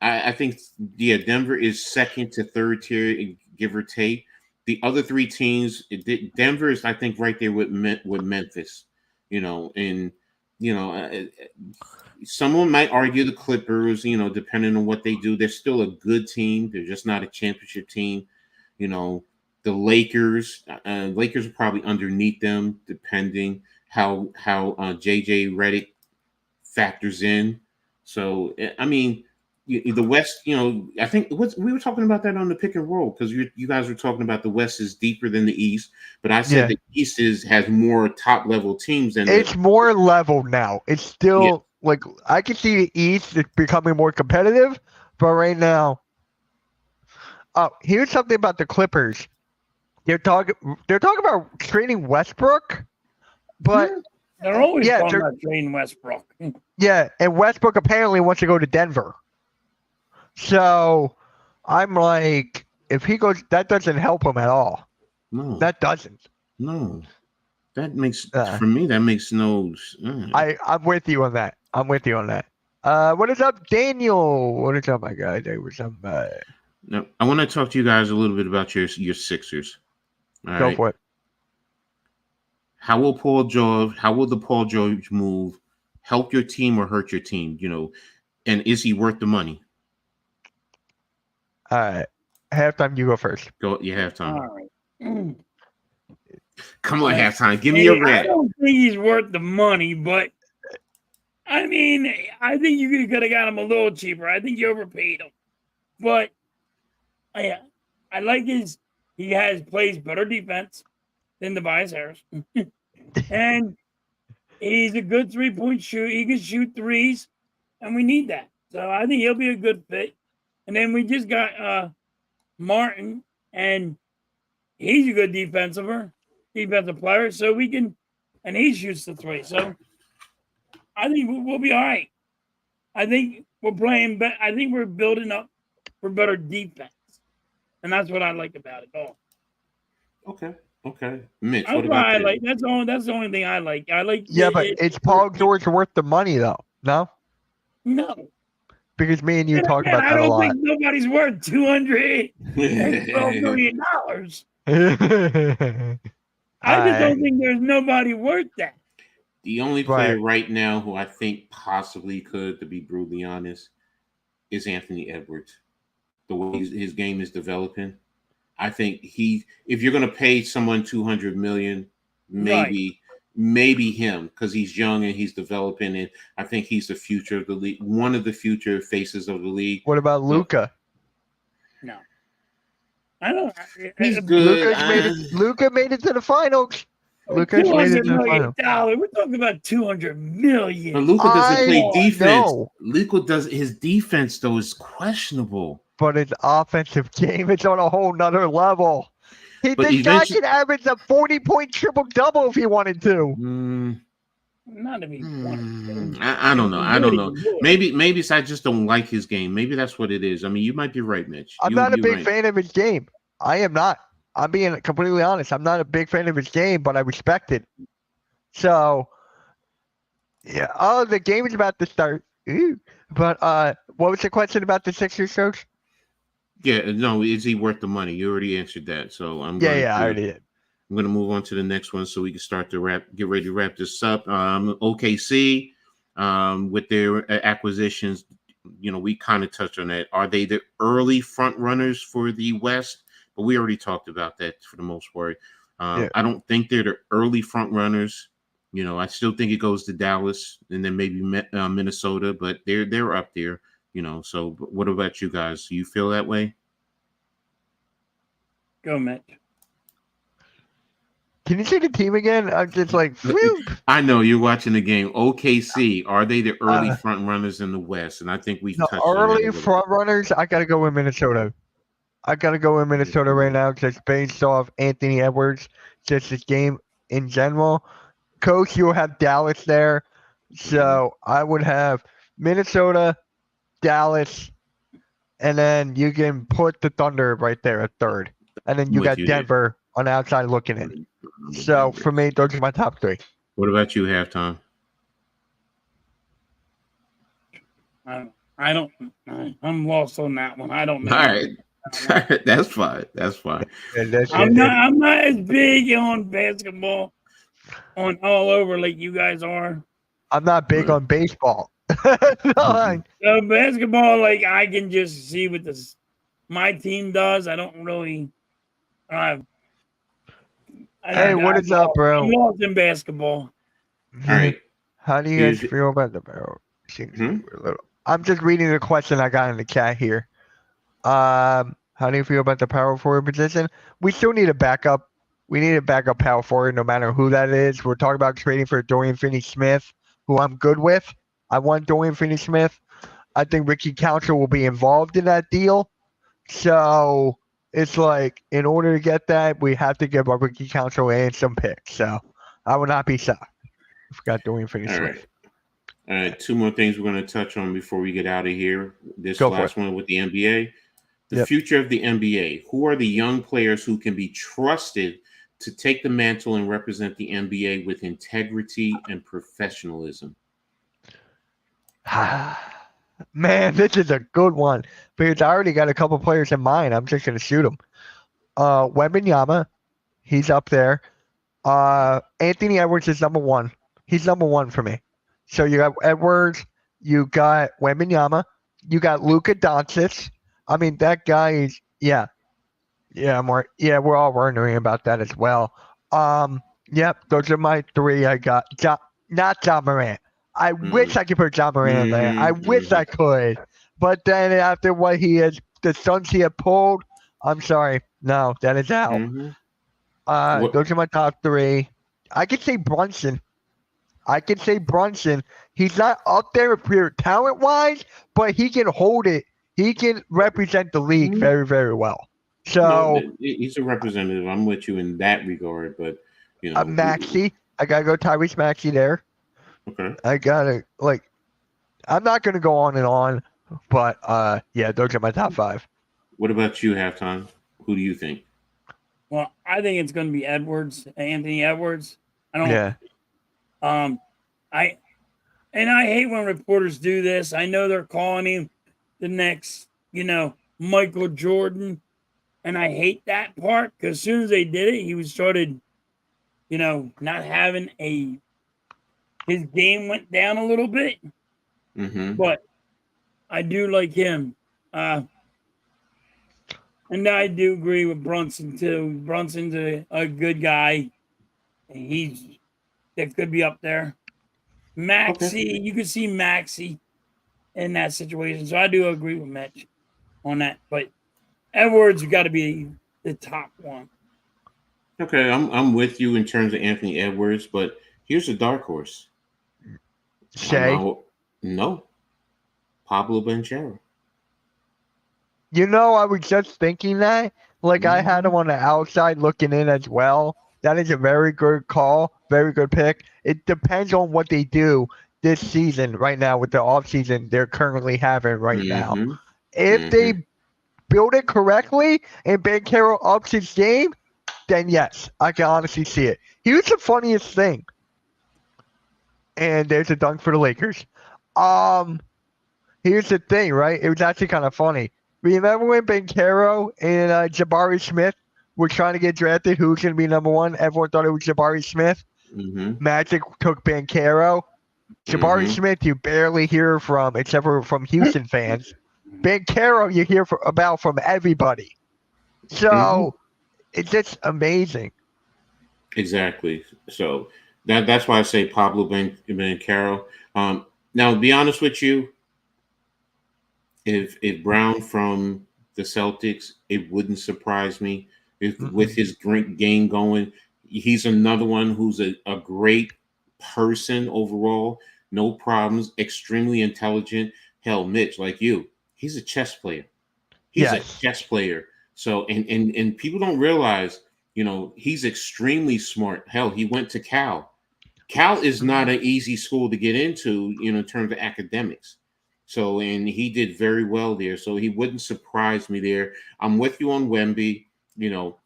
I think Denver is second to third tier, give or take. The other three teams, Denver is I think right there with Memphis, someone might argue the Clippers, depending on what they do. They're still a good team. They're just not a championship team. The Lakers are probably underneath them, depending how JJ Redick factors in. So, I mean, the West, I think we were talking about that on the pick and roll, because you guys were talking about the West is deeper than the East, but I said the East has more top level teams than it's more level now. It's still like I can see the East is becoming more competitive, but right now, here's something about the Clippers. They're talking about trading Westbrook, but they're always talking about trading Westbrook. Yeah, and Westbrook apparently wants to go to Denver. So I'm like, if he goes, that doesn't help him at all. No, that doesn't. No, that makes for me that makes no. I'm with you on that. What is up, Daniel? What is up, my guy? No, I want to talk to you guys a little bit about your Sixers. All Go for it. How will the Paul George move help your team or hurt your team? And is he worth the money? All right. Halftime, you go first. Go, you halftime. All right. Come on, halftime. Give me a rant. I don't think he's worth the money, but I mean, I think you could have got him a little cheaper. I think you overpaid him. But I like he plays better defense than Tobias Harris. And he's a good 3-point shooter. He can shoot threes, and we need that. So I think he'll be a good fit. And then we just got Martin, and he's a good defensive player. So we can, and he shoots the three. So I think we'll be all right. I think we're playing. I think we're building up for better defense, and that's what I like about it all. Okay. Mitch, that's what about you? That's the only thing I like. Yeah, but it's Paul George worth the money, though. No. Because me and you talk about that a lot. I don't think nobody's worth $212 million. I just don't think there's nobody worth that. The only player right now who I think possibly could, to be brutally honest, is Anthony Edwards. The way his game is developing, I think if you're going to pay someone $200 million, maybe maybe him because he's young and he's developing, and I think he's the future of the league, one of the future faces of the league. What about Luca? No, I don't. He's good. Luca made it to the finals. Luca's made it to the finals. $200 million. We're talking about $200 million. But Luka doesn't play defense. know. Luka does his defense though is questionable. But his offensive game is on a whole nother level. But This guy could average a 40-point triple-double if he wanted to. Not if he wanted. I don't know. I don't know. Maybe I just don't like his game. Maybe that's what it is. I mean, you might be right, Mitch. I'm not a big fan of his game. I am not. I'm being completely honest. I'm not a big fan of his game, but I respect it. So, yeah. Oh, the game is about to start. Ooh. But what was the question about the Sixers, coach? Yeah, no, is he worth the money? You already answered that. So I already did. I'm going to move on to the next one so we can start to get ready to wrap this up. OKC, with their acquisitions, we kind of touched on that. Are they the early front runners for the West? But we already talked about that for the most part. I don't think they're the early front runners. I still think it goes to Dallas and then maybe Minnesota, but they're up there. So what about you guys? Do you feel that way? Go, Mitch. Can you say the team again? I'm just like, whoop. I know you're watching the game. OKC, are they the early front runners in the West? And I think we've touched on early front runners. I got to go with Minnesota. Right now just based off Anthony Edwards, just his game in general. Coach, you'll have Dallas there. So I would have Minnesota, Dallas, and then you can put the Thunder right there at third. And then you got Denver on the outside looking in. So for me, those are my top three. What about you, Halftime? I'm lost on that one. I don't know. All right. That's fine. I'm not as big on basketball on all over like you guys are. I'm not big on baseball. So basketball, like I can just see what my team does. I don't really. What is up, bro? I'm lost in basketball. All right. How do you guys feel about the barrel? I'm just reading the question I got in the chat here. How do you feel about the power forward position? We still need a backup. We need a backup power forward, no matter who that is. We're talking about trading for Dorian Finney-Smith, who I'm good with. I want Dorian Finney-Smith. I think Ricky Council will be involved in that deal. So it's like, in order to get that, we have to give our Ricky Council and some picks. So I would not be shocked if we got Dorian Finney-Smith. All right. Two more things we're going to touch on before we get out of here. This last one with the NBA. The future of the NBA. Who are the young players who can be trusted to take the mantle and represent the NBA with integrity and professionalism? Man, this is a good one because I already got a couple players in mind. I'm just going to shoot them. Wembanyama, he's up there. Anthony Edwards is number one. He's number one for me. So you got Edwards, you got Wembanyama, you got Luka Doncic. I mean, that guy is, we're all wondering about that as well. Those are my three I got. Not John Morant. I wish I could put John Morant there. I wish I could. But then after the stunts he had pulled, I'm sorry. No, that is out. Those are my top three. I could say Brunson. He's not up there talent-wise, but he can hold it. He can represent the league very, very well. So he's a representative. I'm with you in that regard, but Maxey, I gotta go Tyrese Maxey there. Okay. I'm not gonna go on and on, but those are my top five. What about you, Halftime? Who do you think? Well, I think it's going to be Anthony Edwards. I hate when reporters do this. I know they're calling him the next, Michael Jordan. And I hate that part because as soon as they did it, he started, not having his game went down a little bit. But I do like him. And I do agree with Brunson too. Brunson's a good guy. He's that could be up there. Maxey, you could see Maxey in that situation. So I do agree with Mitch on that. But Edwards got to be the top one. Okay, I'm with you in terms of Anthony Edwards, but here's a dark horse. Shay. No, Pablo Banchero. You know, I was just thinking that. Like, I had him on the outside looking in as well. That is a very good call, very good pick. It depends on what they do this season right now with the offseason they're currently having right now. If they build it correctly and Banchero ups his game, then yes, I can honestly see it. Here's the funniest thing. And there's a dunk for the Lakers. Here's the thing, right? It was actually kind of funny. Remember when Banchero and Jabari Smith were trying to get drafted? Who's going to be number one? Everyone thought it was Jabari Smith. Magic took Banchero. Jabari Smith, you barely hear from, except for from Houston fans. Banchero, you hear about from everybody. So it's just amazing. Exactly. So that's why I say Pablo Banchero. Now, to be honest with you, if Brown from the Celtics, it wouldn't surprise me. If with his game going, he's another one who's a great person overall, no problems, extremely intelligent. Hell, Mitch, like you, he's a chess player. He's a chess player. So and people don't realize, you know, he's extremely smart. Hell, he went to Cal. Cal is not an easy school to get into, you know, in terms of academics. So, and he did very well there. So he wouldn't surprise me there. I'm with you on Wemby. You know,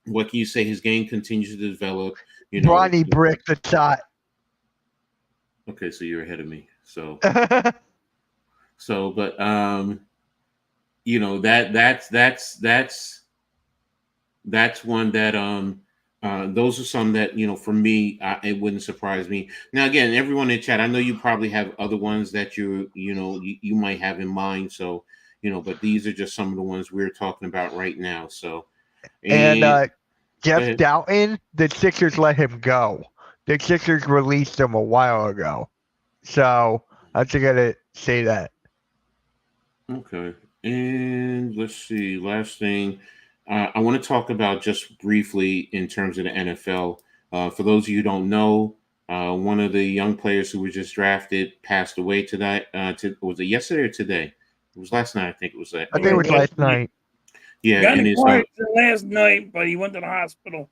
what can you say? His game continues to develop. You know, Bronny brick the shot. Okay, so you're ahead of me. So, but you know, that's one that those are some that, you know, for me, it wouldn't surprise me. Now, again, everyone in chat, I know you probably have other ones that you might have in mind. So, you know, but these are just some of the ones we're talking about right now. So, and Jeff Doughton, the Sixers let him go. The Sixers released him a while ago. So I just gotta say that. Okay. And let's see. Last thing. I want to talk about just briefly in terms of the NFL. For those of you who don't know, one of the young players who was just drafted passed away tonight. Was it yesterday or today? It was last night. I think it was. I think it was last night. Yeah, got and it last night, but he went to the hospital,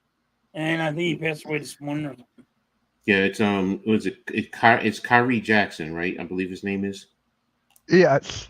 and I think he passed away this morning or something. Yeah, it's Kyrie Jackson, right? I believe his name is. Yes.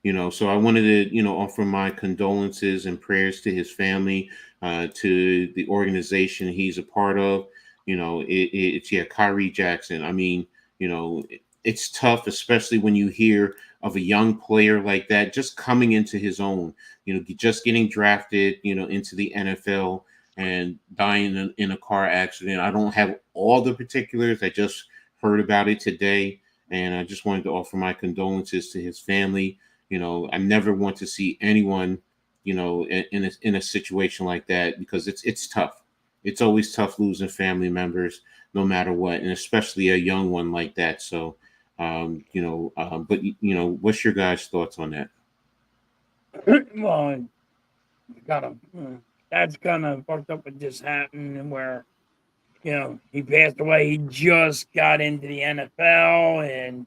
You know, so I wanted to, you know, offer my condolences and prayers to his family, to the organization he's a part of. You know, it's Kyrie Jackson. I mean, you know, it's tough, especially when you hear of a young player like that just coming into his own, you know, just getting drafted, you know, into the NFL and dying in a car accident. I don't have all the particulars. I just heard about it today, and I just wanted to offer my condolences to his family. You know, I never want to see anyone, you know, in a situation like that, because it's tough. It's always tough losing family members, no matter what, and especially a young one like that. So, you know, but you know, what's your guys' thoughts on that? Well, that's kind of fucked up. What just happened, and where, you know, he passed away. He just got into the NFL, and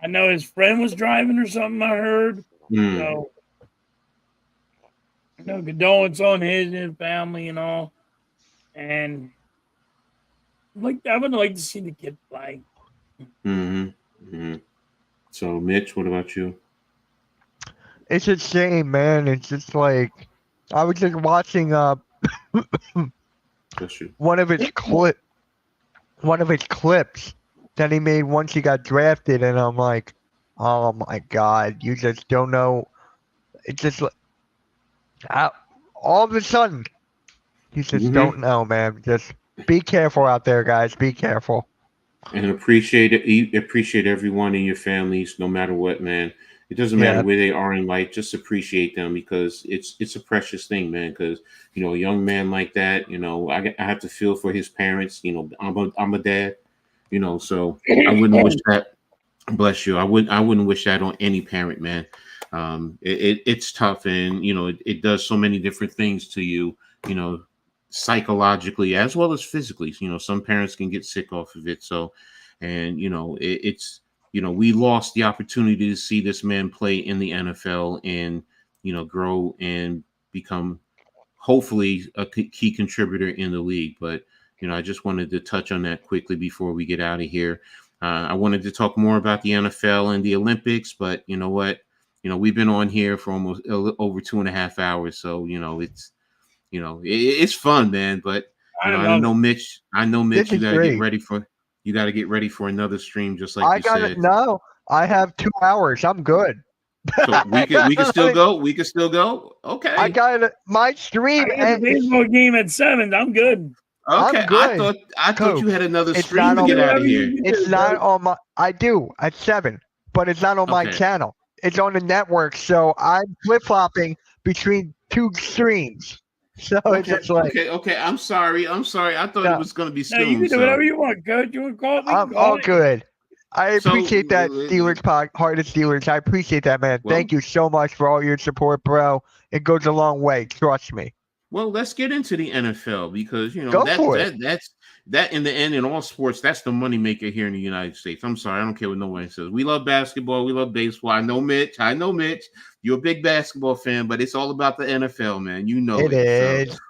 I know his friend was driving or something, I heard. So, you know, condolence on his family and all. And I would like to see the kid play. So, Mitch, what about you? It's a shame, man. It's just like I was just watching one of his clips that he made once he got drafted, and I'm like, oh my God, you just don't know. It's just like all of a sudden, you just don't know, man. Just be careful out there, guys. Be careful. And appreciate everyone in your families, no matter what, man. It doesn't matter where they are in life. Just appreciate them because it's a precious thing, man. Because a young man like that, I have to feel for his parents. I'm a dad, so I wouldn't wish that. Bless you. I wouldn't wish that on any parent, man. It's tough, and it does so many different things to you, psychologically as well as physically. Some parents can get sick off of it. So, and we lost the opportunity to see this man play in the NFL and grow and become hopefully a key contributor in the league. But I just wanted to touch on that quickly before we get out of here. I wanted to talk more about the NFL and the Olympics, but you know what? We've been on here for almost over 2.5 hours, so it's fun, man. But I know Mitch. You got to get ready for another stream, just like you said. No, I have 2 hours. I'm good. So we can still go. We can still go. Okay. I got my stream. I got a baseball game at 7. I'm good. Okay. I thought you had another stream to get out of here. It's not on my. I do at 7, but it's not on my channel. It's on the network, so I'm flip flopping between 2 streams. So it's just like okay. I'm sorry. I thought it was going to be soon. You can do whatever you want, Coach. You want to call it? I'm all good. I appreciate that, Steelers Heart of Steelers. I appreciate that, man. Thank you so much for all your support, bro. It goes a long way. Trust me. Well, let's get into the NFL because that in the end in all sports, that's the moneymaker here in the United States. I'm sorry, I don't care what nobody says. We love basketball, we love baseball. I know Mitch. You're a big basketball fan, but it's all about the NFL, man.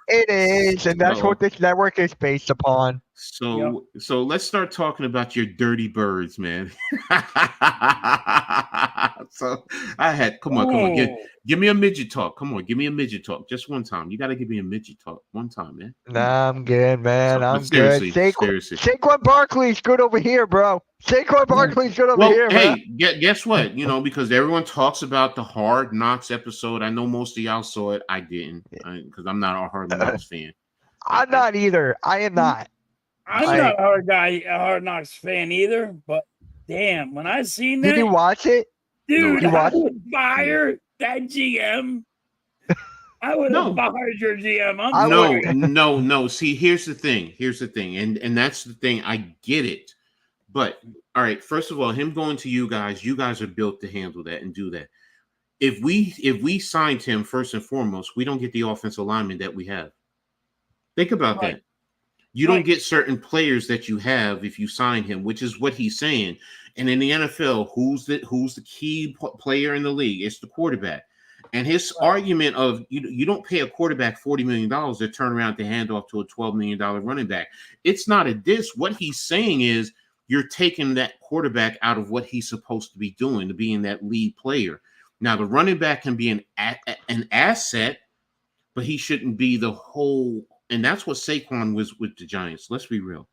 It is, and that's what this network is based upon. So let's start talking about your dirty birds, man. So come on. Give me a midget talk. Come on, give me a midget talk. Just one time. You got to give me a midget talk one time, man. Nah, I'm good, man. So, I'm seriously, good. Seriously. Saquon Barkley's good over here, bro. Saquon Barkley's good over here, hey, man. Guess what? Because everyone talks about the Hard Knocks episode. I know most of y'all saw it. I didn't because I'm not a Hard Knocks fan. I'm not either. I am not. I'm not a Hard Knocks fan either, but damn, when I seen that. Did you watch it? Dude, I would fire that GM. I would have fired your GM. No. See, here's the thing. And that's the thing. I get it. But all right, first of all, him going to you guys are built to handle that and do that. If we signed him first and foremost, we don't get the offensive lineman that we have. Think about that. You don't get certain players that you have if you sign him, which is what he's saying. And in the NFL, who's the key player in the league? It's the quarterback. And his argument of you don't pay a quarterback $40 million to turn around to hand off to a $12 million running back. It's not a diss. What he's saying is you're taking that quarterback out of what he's supposed to be doing, to being that lead player. Now, the running back can be an asset, but he shouldn't be the whole. And that's what Saquon was with the Giants. Let's be real.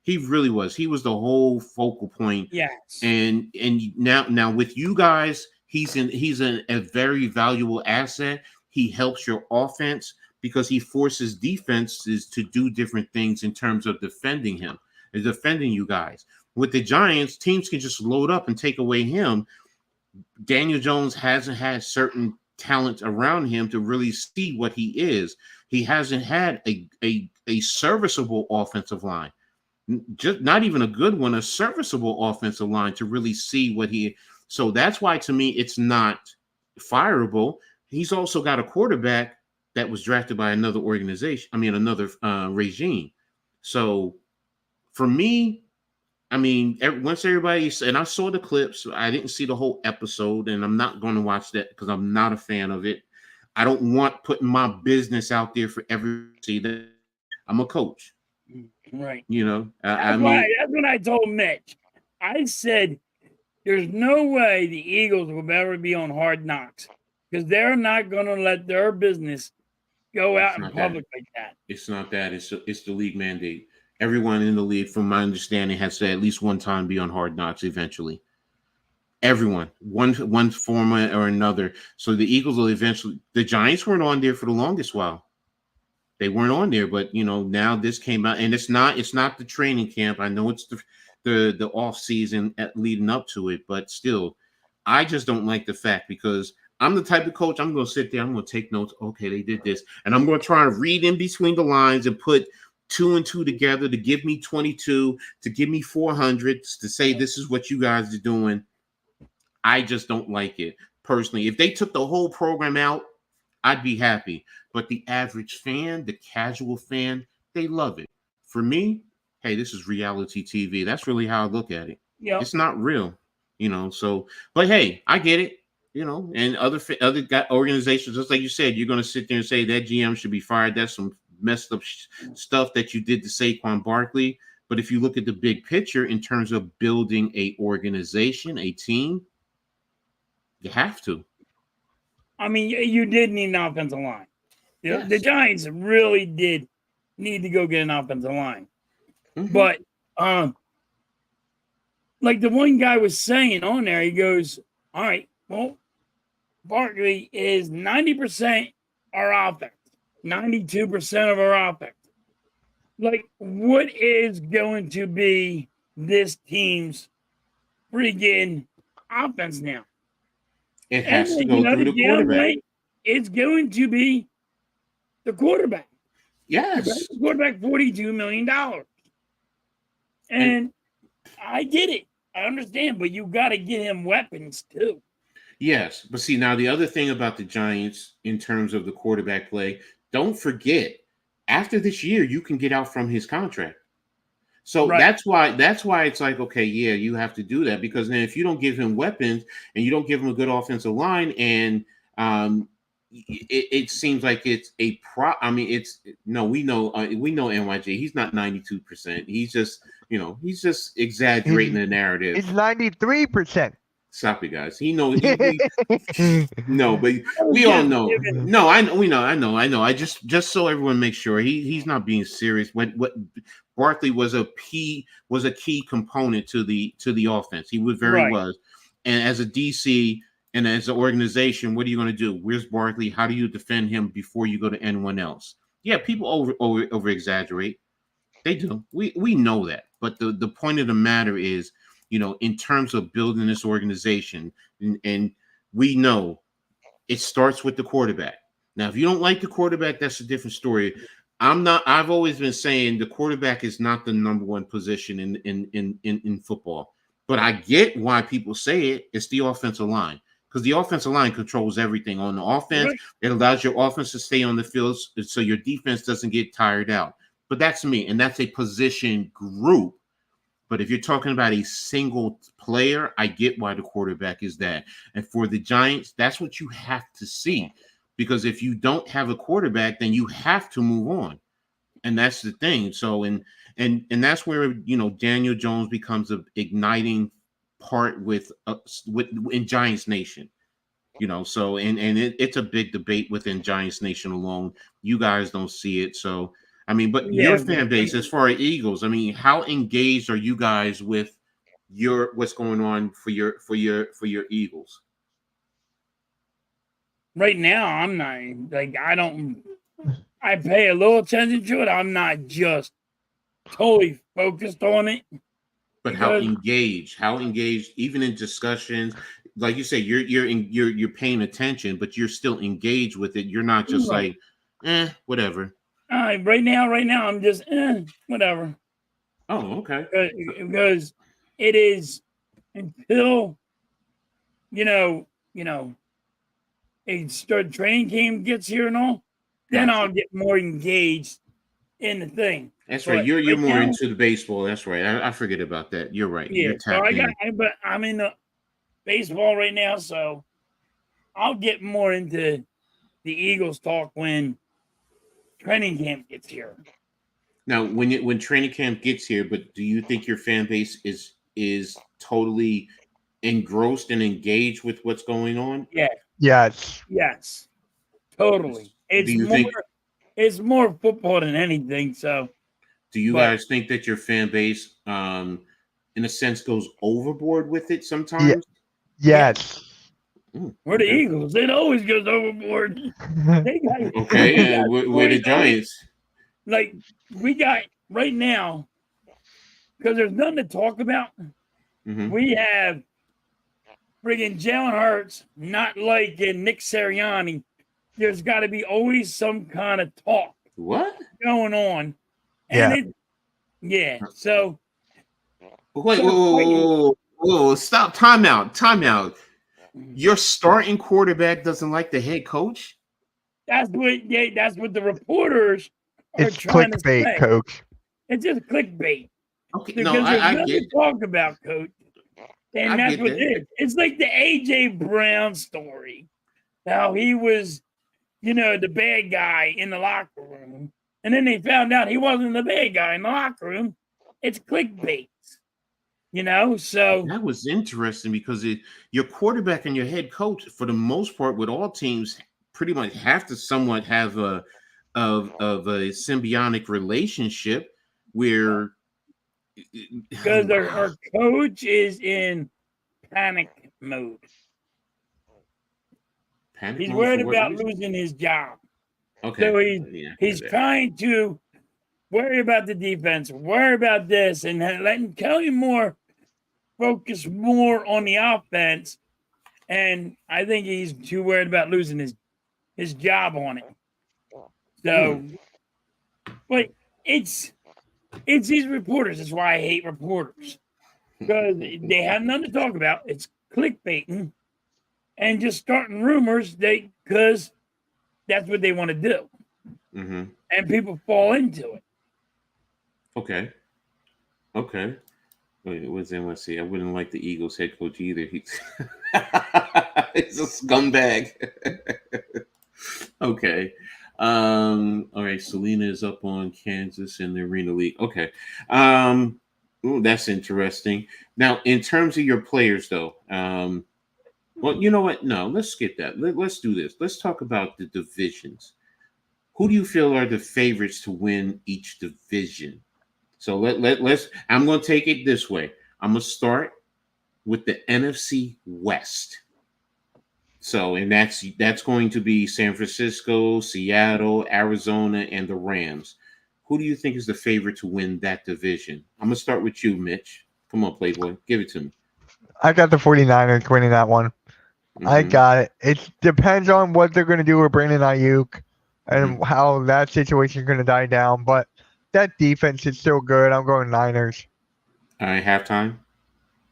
He really was. He was the whole focal point. Yes. And now with you guys, he's a very valuable asset. He helps your offense because he forces defenses to do different things in terms of defending him and defending you guys. With the Giants, teams can just load up and take away him. Daniel Jones hasn't had certain talent around him to really see what he is. He hasn't had a serviceable offensive line, just not even a good one, a serviceable offensive line to really see what he. So that's why, to me, it's not fireable. He's also got a quarterback that was drafted by another organization. Another regime. So for me, once everybody and I saw the clips, I didn't see the whole episode, and I'm not going to watch that because I'm not a fan of it. I don't want putting my business out there for everyone to see that. I'm a coach. Right. That's what I told Mitch. I said, there's no way the Eagles will ever be on Hard Knocks because they're not going to let their business go out in public like that. It's not that. It's the league mandate. Everyone in the league, from my understanding, has to at least one time be on Hard Knocks eventually. Everyone, one form or another. So the Eagles will eventually. The Giants weren't on there for the longest while. They weren't on there, but now this came out, and it's not the training camp. I know it's the off season leading up to it, but still, I just don't like the fact, because I'm the type of coach, I'm going to sit there, I'm going to take notes. Okay, they did this. And I'm going to try and read in between the lines and put 2 and 2 together to give me 22, to give me 400, to say this is what you guys are doing. I just don't like it personally. If they took the whole program out, I'd be happy. But the average fan, the casual fan, they love it. For me, hey, this is reality TV. That's really how I look at it. Yep. It's not real, so, but hey, I get it, and other organizations, just like you said, you're going to sit there and say that GM should be fired. That's some messed up stuff that you did to Saquon Barkley. But if you look at the big picture in terms of building a organization, a team, you have to. I mean, you did need an offensive line. Yes. The Giants really did need to go get an offensive line. Mm-hmm. But like the one guy was saying on there, he goes, all right, well, Barkley is 90% our offense, 92% of our offense. Like, what is going to be this team's freaking offense now? It has to go through the quarterback. Right, it's going to be the quarterback. Yes. The quarterback, $42 million. And I get it. I understand, but you got to get him weapons too. Yes. But see, now the other thing about the Giants in terms of the quarterback play, don't forget, after this year, you can get out from his contract. So that's why it's like, okay, yeah, you have to do that, because then if you don't give him weapons and you don't give him a good offensive line, and it seems like it's a pro. I mean, we know NYJ. He's not 92%. He's just exaggerating the narrative. It's 93%. Stop it, guys. He knows. No, but we all know. No, I know. I just so everyone makes sure he's not being serious. What Barkley was a key component to the offense. He was was, and as a DC and as an organization, what are you going to do? Where's Barkley? How do you defend him before you go to anyone else? Yeah, people over exaggerate. They do. We know that, but the point of the matter is, in terms of building this organization, and we know it starts with the quarterback. Now, if you don't like the quarterback, that's a different story. I've always been saying the quarterback is not the number one position in football, but I get why people say it. It's the offensive line, because the offensive line controls everything on the offense. It allows your offense to stay on the field so your defense doesn't get tired out. But that's me, and that's a position group. But if you're talking about a single player, I get why the quarterback is that. And for the Giants, that's what you have to see. Because if you don't have a quarterback, then you have to move on. And that's the thing. So, and that's where, Daniel Jones becomes an igniting part with in Giants Nation. So, it's a big debate within Giants Nation alone. You guys don't see it. So, I mean, but your fan base, as far as Eagles, I mean, how engaged are you guys with what's going on for your Eagles? Right now, I'm not I pay a little attention to it. I'm not just totally focused on it. But how engaged, even in discussions, like you say, you're paying attention, but you're still engaged with it. You're not just like, whatever. Right now, I'm just whatever. Oh, okay. Because it is until training camp gets here and all, then I'll get more engaged in the thing. That's right. You're more into the baseball. That's right. I forget about that. You're right. Yeah. But I'm in the baseball right now, so I'll get more into the Eagles talk when training camp gets here. Now, when training camp gets here, but do you think your fan base is totally engrossed and engaged with what's going on? Yeah. Yes. Totally. It's more football than anything. So, do you guys think that your fan base, in a sense, goes overboard with it sometimes? Yes. We're the Eagles. It always goes overboard. Okay, and we're the Giants. Like, we got right now, because there's nothing to talk about. Mm-hmm. We have friggin' Jalen Hurts not liking Nick Sirianni, there's got to be always some kind of talk What? going on. Yeah. And so Wait, So whoa, stop. Time out. Your starting quarterback doesn't like the head coach? that's what the reporters are It's trying to clickbait, say. coach. It's just clickbait. Okay, Because no, there's I nothing get to talk about, Coach. And I that's get what that. it is. It's like the AJ Brown story. How he was, the bad guy in the locker room. And then they found out he wasn't the bad guy in the locker room. It's clickbait. So That was interesting because your quarterback and your head coach, for the most part, with all teams, pretty much have to somewhat have a symbiotic relationship where because our coach is in panic mode. Panic He's mode for worried what about reason? losing his job. Okay. So Yeah, he's yeah. trying to worry about the defense, worry about this, and letting Kelly Moore focus more on the offense. And I think he's too worried about losing his job on it. So, but it's these reporters. That's why I hate reporters, because they have nothing to talk about. It's clickbaiting and just starting rumors. Because that's what they want to do, and people fall into it. Okay. Wait, what's NYC? I wouldn't like the Eagles head coach either. He's a scumbag. Okay. All right. Selena is up on Kansas in the Arena League. Okay. Ooh, that's interesting. Now, in terms of your players, though, well, you know what? No, let's skip that. Let's do this. Let's talk about the divisions. Who do you feel are the favorites to win each division? So let's. I'm going to take it this way. I'm going to start with the NFC West. So, and that's going to be San Francisco, Seattle, Arizona, and the Rams. Who do you think is the favorite to win that division? I'm going to start with you, Mitch. Come on, Playboy. Give it to me. I got the 49ers winning that one. I got it. It depends on what they're going to do with Brandon Ayuk and how that situation is going to die down. But that defense is still good. I'm going Niners. All right, halftime.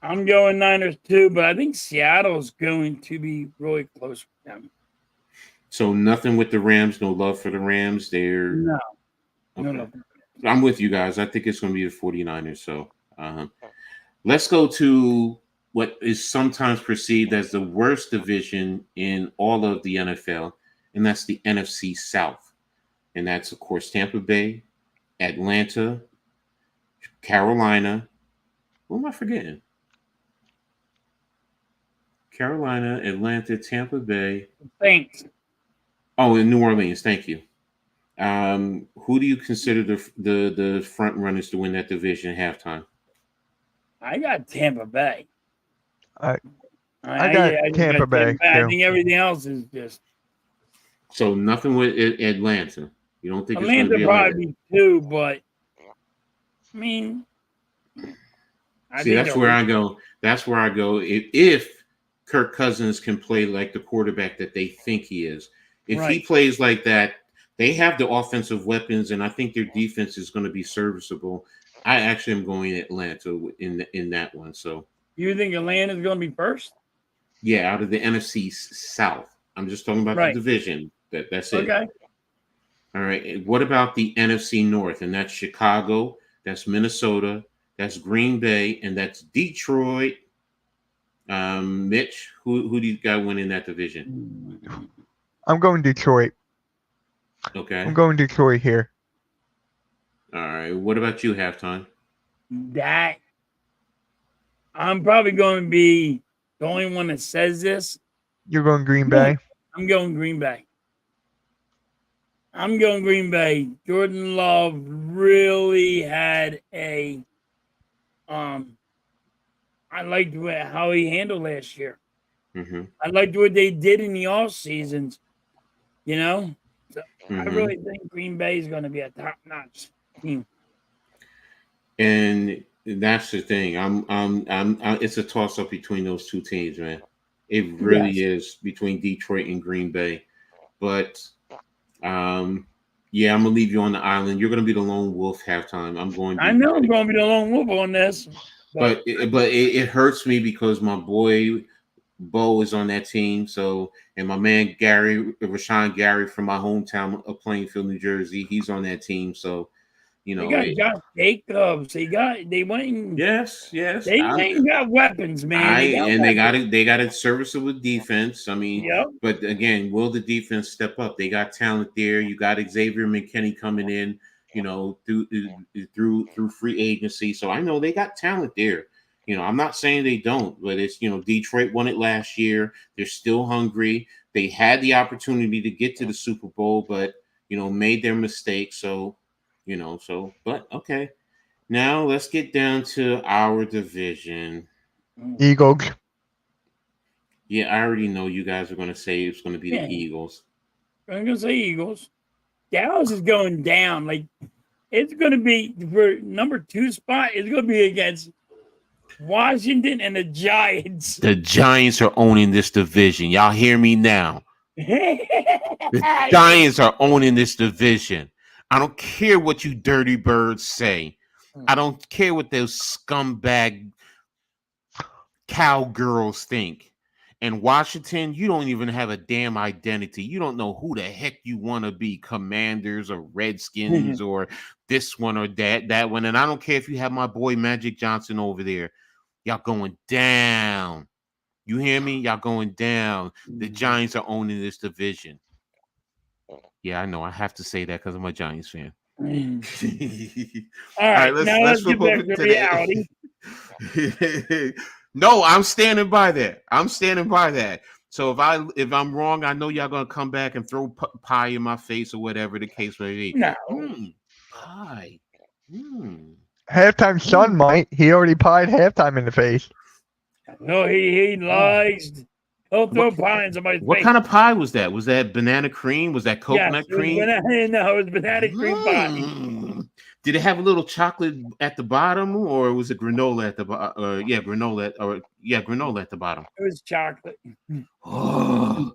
I'm going Niners too, but I think Seattle's going to be really close with them. So nothing with the Rams. No love for the Rams. They're no. Okay. No. I'm with you guys. I think it's going to be the 49ers. So let's go to what is sometimes perceived as the worst division in all of the NFL, and that's the NFC South. And that's, of course, Tampa Bay, Atlanta, Carolina. Who am I forgetting? Carolina, Atlanta, Tampa Bay. Thanks. Oh, in New Orleans. Thank you. Who do you consider the front runners to win that division at halftime? I got Tampa Bay. I got Tampa Bay. I think everything else is just. So nothing with Atlanta. You don't think Atlanta it's going to be probably too, but I mean, that's where I go. That's where I go. If Kirk Cousins can play like the quarterback that they think he is, if he plays like that, they have the offensive weapons, and I think their defense is going to be serviceable. I actually am going Atlanta in that one. So you think Atlanta is going to be first? Yeah, out of the NFC South. I'm just talking about the division. That's it. Okay. All right. What about the NFC North? And that's Chicago, that's Minnesota, that's Green Bay, and that's Detroit. Mitch, who do you got winning that division? I'm going Detroit. Okay. I'm going Detroit here. All right. What about you, halftime? That I'm probably going to be the only one that says this. You're going Green Bay? I'm going Green Bay. I'm going Green Bay. Jordan Love really had a I liked how he handled last year. I liked what they did in the off seasons. So I really think Green Bay is going to be a top-notch team. And that's the thing. I'm it's a toss-up between those two teams, man. It really is between Detroit and Green Bay. But yeah, I'm gonna leave you on the island. You're gonna be the lone wolf halftime. I'm going. I know I'm going to be the lone wolf on this, but it hurts me because my boy Bo is on that team. So, and my man Rashawn Gary from my hometown of Plainfield, New Jersey, he's on that team. So, you know, they got Josh Jacobs. They went and yes. they ain't got weapons, man. They got a serviceable defense. I mean, Yep. but again, will the defense step up? They got talent there. You got Xavier McKinney coming in, you know, through free agency. So I know they got talent there. You know, I'm not saying they don't, but it's, you know, Detroit won it last year. They're still hungry. They had the opportunity to get to the Super Bowl, but, you know, made their mistakes. So, you know, but okay. Now let's get down to our division. Eagles. Yeah, I already know you guys are going to say it's going to be the Eagles. I'm going to say Eagles. Dallas is going down. Like, it's going to be for number 2 spot. It's going to be against Washington and the Giants. The Giants are owning this division. Y'all hear me now? The Giants are owning this division. I don't care what you dirty birds say. I don't care what those scumbag cowgirls think. And Washington, you don't even have a damn identity. You don't know who the heck you want to be, Commanders or Redskins or this one or that one. And I don't care if you have my boy Magic Johnson over there. Y'all going down. You hear me? Y'all going down. The Giants are owning this division. Yeah, I know. I have to say that because I'm a Giants fan. All right, let's get back to reality. No, I'm standing by that. So if I'm wrong, I know y'all gonna come back and throw pie in my face or whatever the case may be. No. Pie. Halftime son might. He already pied halftime in the face. No, he lies. He'll throw pie in somebody's face. What kind of pie was that? Was that banana cream? Was that coconut cream? No, it was banana cream pie. Did it have a little chocolate at the bottom, or was it granola at the bottom? Granola at the bottom. It was chocolate. Oh.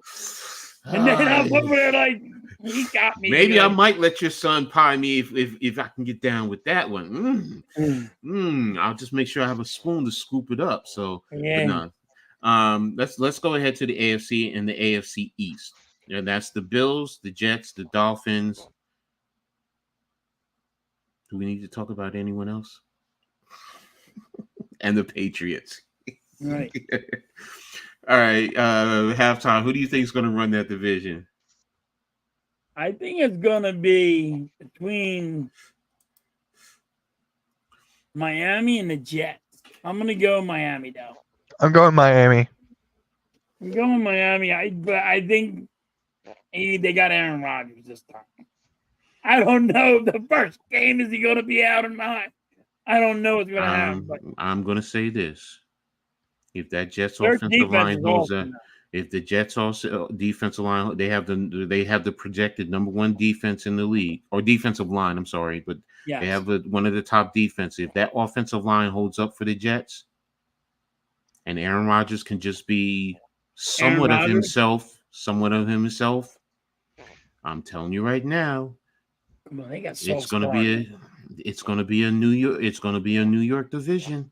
And then I'm over there like, he got me. Maybe I might let your son pie me if I can get down with that one. I'll just make sure I have a spoon to scoop it up. So, yeah. Let's go ahead to the AFC and the AFC East. And that's the Bills, the Jets, the Dolphins. Do we need to talk about anyone else? And the Patriots. Right. All right. Halftime. Who do you think is going to run that division? I think it's going to be between Miami and the Jets. I'm going to go Miami, though. I'm going Miami. I'm going Miami. I think they got Aaron Rodgers this time. I don't know. The first game, is he going to be out or not? I don't know what's going to happen. But I'm going to say this. If that Jets offensive line holds up, if the Jets also defensive line, they have the projected number 1 defense in the league, or defensive line, I'm sorry, but they have one of the top defenses. If that offensive line holds up for the Jets, and Aaron Rodgers can just be somewhat of himself, I'm telling you right now, it's going to be a New York division.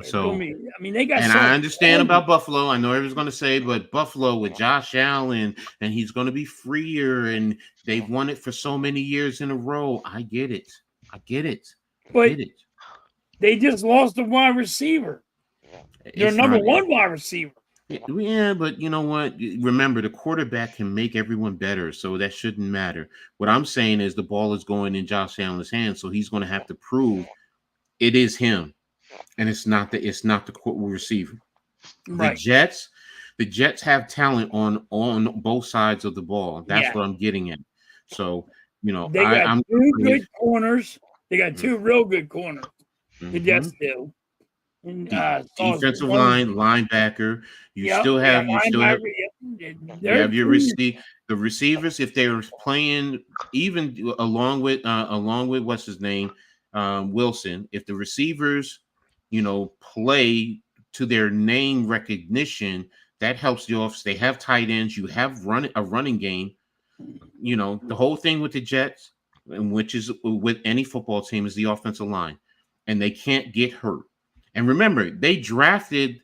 So they got. And I understand about Buffalo. I know everyone's going to say, but Buffalo with Josh Allen, and he's going to be freer, and they've won it for so many years in a row. I get it. But they just lost a wide receiver. Their number 1 wide receiver. Yeah, but you know what? Remember, the quarterback can make everyone better, so that shouldn't matter. What I'm saying is the ball is going in Josh Allen's hands, so he's going to have to prove it is him, and it's not the receiver. Right. The Jets have talent on both sides of the ball. That's what I'm getting at. So they got 2 good corners. They got 2 real good corners. The Jets do. And, defensive line, linebacker. You still have your the receivers. If they're playing even along with what's his name, Wilson. If the receivers, play to their name recognition, that helps the offense. They have tight ends. You have a running game. You know, the whole thing with the Jets, and which is with any football team, is the offensive line, and they can't get hurt. And remember, they drafted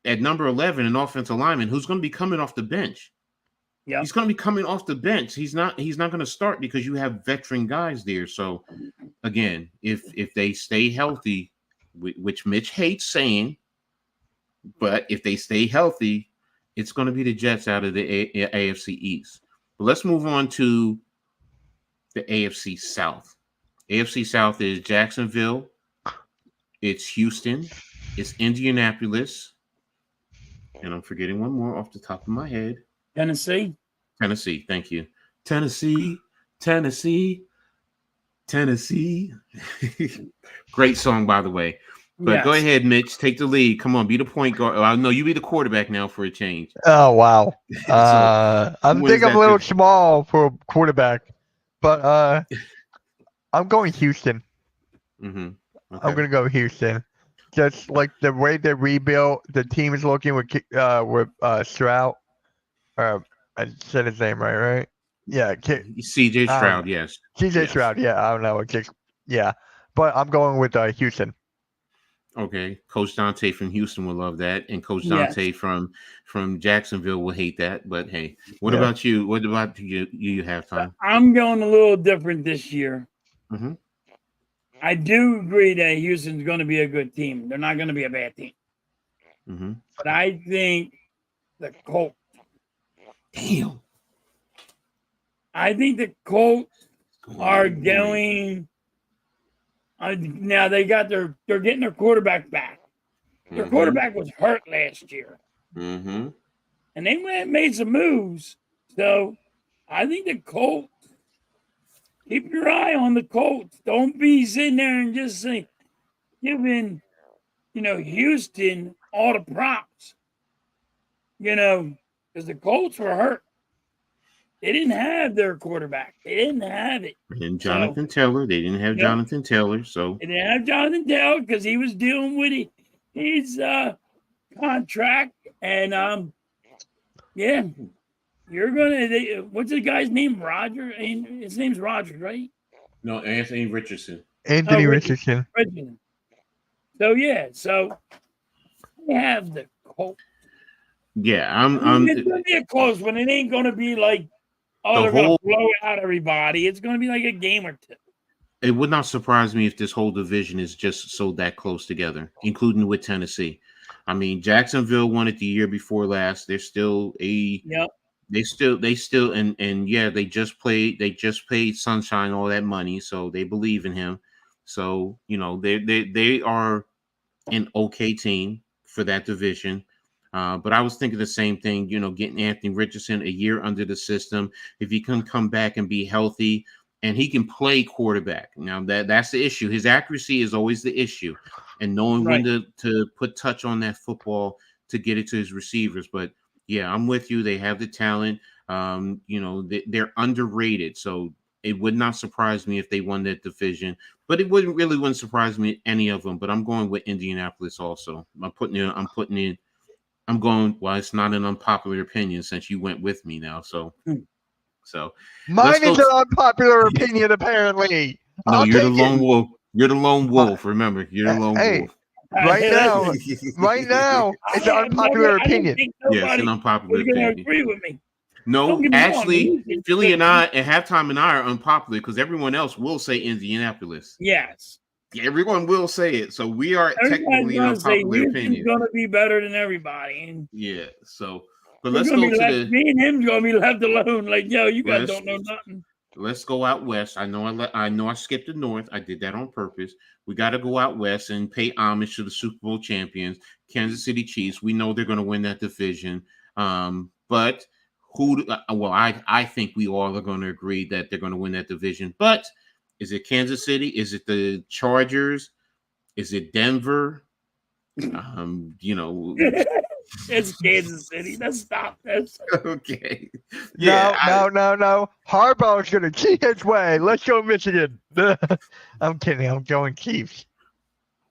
at number 11 an offensive lineman who's going to be coming off the bench. Yeah, he's going to be coming off the bench. He's not going to start because you have veteran guys there. So again, if they stay healthy, which Mitch hates saying, but if they stay healthy, it's going to be the Jets out of the AFC East. But let's move on to the AFC South. AFC South is Jacksonville, it's Houston, it's Indianapolis, and I'm forgetting one more off the top of my head. Tennessee, thank you. Tennessee. Great song, by the way. But yes. Go ahead, Mitch. Take the lead. Come on, be the point guard. I know you be the quarterback now for a change. Oh wow. So, I think I'm a little small for a quarterback, but I'm going Houston. Mm-hmm. Okay. I'm gonna go Houston. Just like the way they rebuilt, the team is looking with Stroud. I said his name right? Yeah. CJ Stroud, yes. CJ Stroud, yeah. I don't know. Yeah. But I'm going with Houston. Okay. Coach Dante from Houston will love that. And Coach Dante from Jacksonville will hate that. But hey, what about you? What about you Halftime? I'm going a little different this year. Mm-hmm. I do agree that Houston's going to be a good team. They're not going to be a bad team. Mm-hmm. But I think the Colts. Damn. I think the Colts are going. Now they're getting their quarterback back. Their quarterback was hurt last year. Mm-hmm. And they made some moves. So I think the Colts. Keep your eye on the Colts. Don't be sitting there and just giving, Houston all the props. Because the Colts were hurt. They didn't have their quarterback. They didn't have it. And Jonathan Taylor. They didn't have Jonathan Taylor. So they didn't have Jonathan Taylor because he was dealing with his contract. And you're gonna. What's the guy's name? Roger. His name's Roger, right? No, Anthony Richardson. Anthony Richardson. So they have the Colts. Yeah, it's gonna be a close one. It ain't gonna be like, they're gonna blow out everybody. It's gonna be like a game or two. It would not surprise me if this whole division is just so that close together, including with Tennessee. I mean, Jacksonville won it the year before last. They're still They still and yeah, they just paid Sunshine all that money, so they believe in him. So they are an okay team for that division. But I was thinking the same thing, getting Anthony Richardson a year under the system. If he can come back and be healthy and he can play quarterback. Now that's the issue. His accuracy is always the issue, and knowing when to put touch on that football to get it to his receivers. But yeah, I'm with you. They have the talent. They're underrated. So it would not surprise me if they won that division, but it wouldn't surprise me any of them. But I'm going with Indianapolis also. I'm going. Well, it's not an unpopular opinion since you went with me now. So mine is an unpopular opinion apparently. No, you're the lone wolf. You're the lone wolf. Remember, you're the lone wolf. Right now, it's an unpopular opinion. Yes, an unpopular opinion. Agree with me. No, actually, Philly and I at halftime and I are unpopular because everyone else will say Indianapolis. Yes. Yeah, everyone will say it. So we are technically an unpopular opinion. He's going to be better than everybody. And yeah. So, but let's go to me and him's going to be left alone. Like, yo, you guys don't know nothing. Let's go out west. I know I skipped the north. I did that on purpose. We got to go out west and pay homage to the Super Bowl champions, Kansas City Chiefs. We know they're going to win that division. But who? Well, I think we all are going to agree that they're going to win that division. But is it Kansas City? Is it the Chargers? Is it Denver? It's Kansas City. Let's stop this. Okay. Yeah, no. Harbaugh's going to cheat his way. Let's go Michigan. I'm kidding. I'm going Chiefs.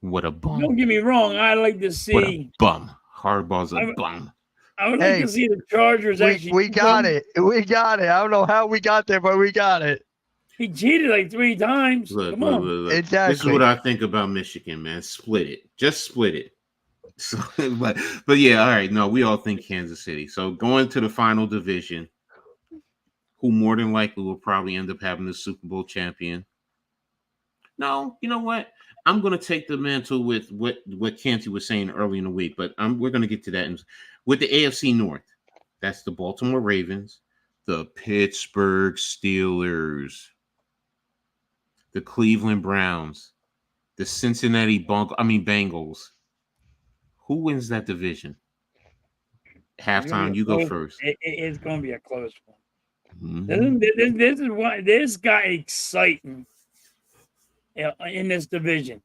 What a bum. Don't get me wrong. I like to see. What a bum. Harbaugh's a bum. I would like Hey, to see the Chargers actually. we got it. We got it. I don't know how we got there, but we got it. He cheated like 3 times. Look, Come look, on. look, look. Exactly. This is what I think about Michigan, man. Split it. Just split it. So, but yeah, all right. No, we all think Kansas City. So going to the final division, who more than likely will probably end up having the Super Bowl champion. No, you know what? I'm going to take the mantle with what Canty was saying early in the week, but we're going to get to that. With the AFC North, that's the Baltimore Ravens, the Pittsburgh Steelers, the Cleveland Browns, the Cincinnati Bengals. Who wins that division? Halftime, you go first. It's going to be a close one. Mm-hmm. This is what this got exciting in this division,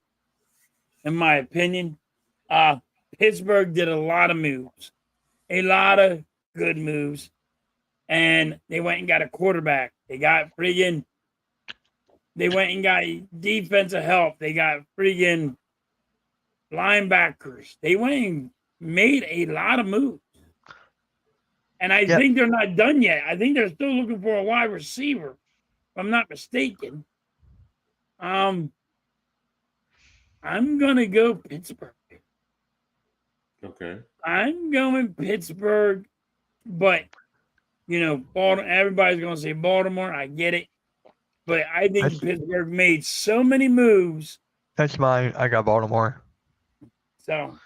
in my opinion. Pittsburgh did a lot of moves, a lot of good moves, and they went and got a quarterback. They went and got defensive help. They got friggin' linebackers. They went and made a lot of moves. And I think they're not done yet. I think they're still looking for a wide receiver, if I'm not mistaken. I'm gonna go Pittsburgh. Okay. I'm going Pittsburgh, but Baltimore. Everybody's gonna say Baltimore. I get it, but I think Pittsburgh made so many moves. That's mine. I got Baltimore. So.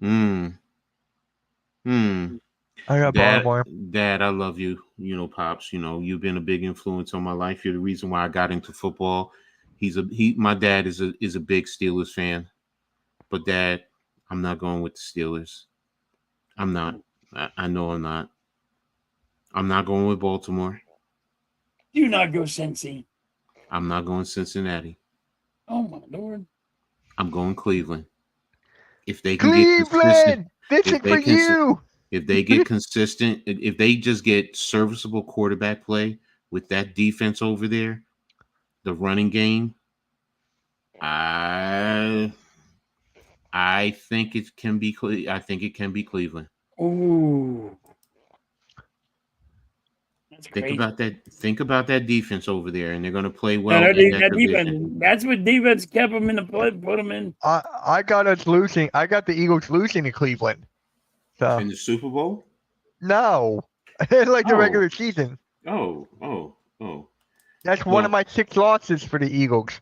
I got Baltimore. Dad, I love you. Pops. You've been a big influence on my life. You're the reason why I got into football. My dad is a big Steelers fan, but Dad, I'm not going with the Steelers. I'm not. I know I'm not. I'm not going with Baltimore. Do not go Cincy. I'm not going Cincinnati. Oh my Lord. I'm going Cleveland. If they can get consistent, this is for you. If they get consistent, if they just get serviceable quarterback play with that defense over there, the running game, I think it can be. I think it can be Cleveland. Ooh, that's Think crazy. Think about that defense over there, and they're going to play well. That defense, that's what defense kept them in the play. Put them in. I got us losing. I got the Eagles losing to Cleveland. So In the Super Bowl? no, like the regular season. Oh. That's one of my 6 losses for the Eagles.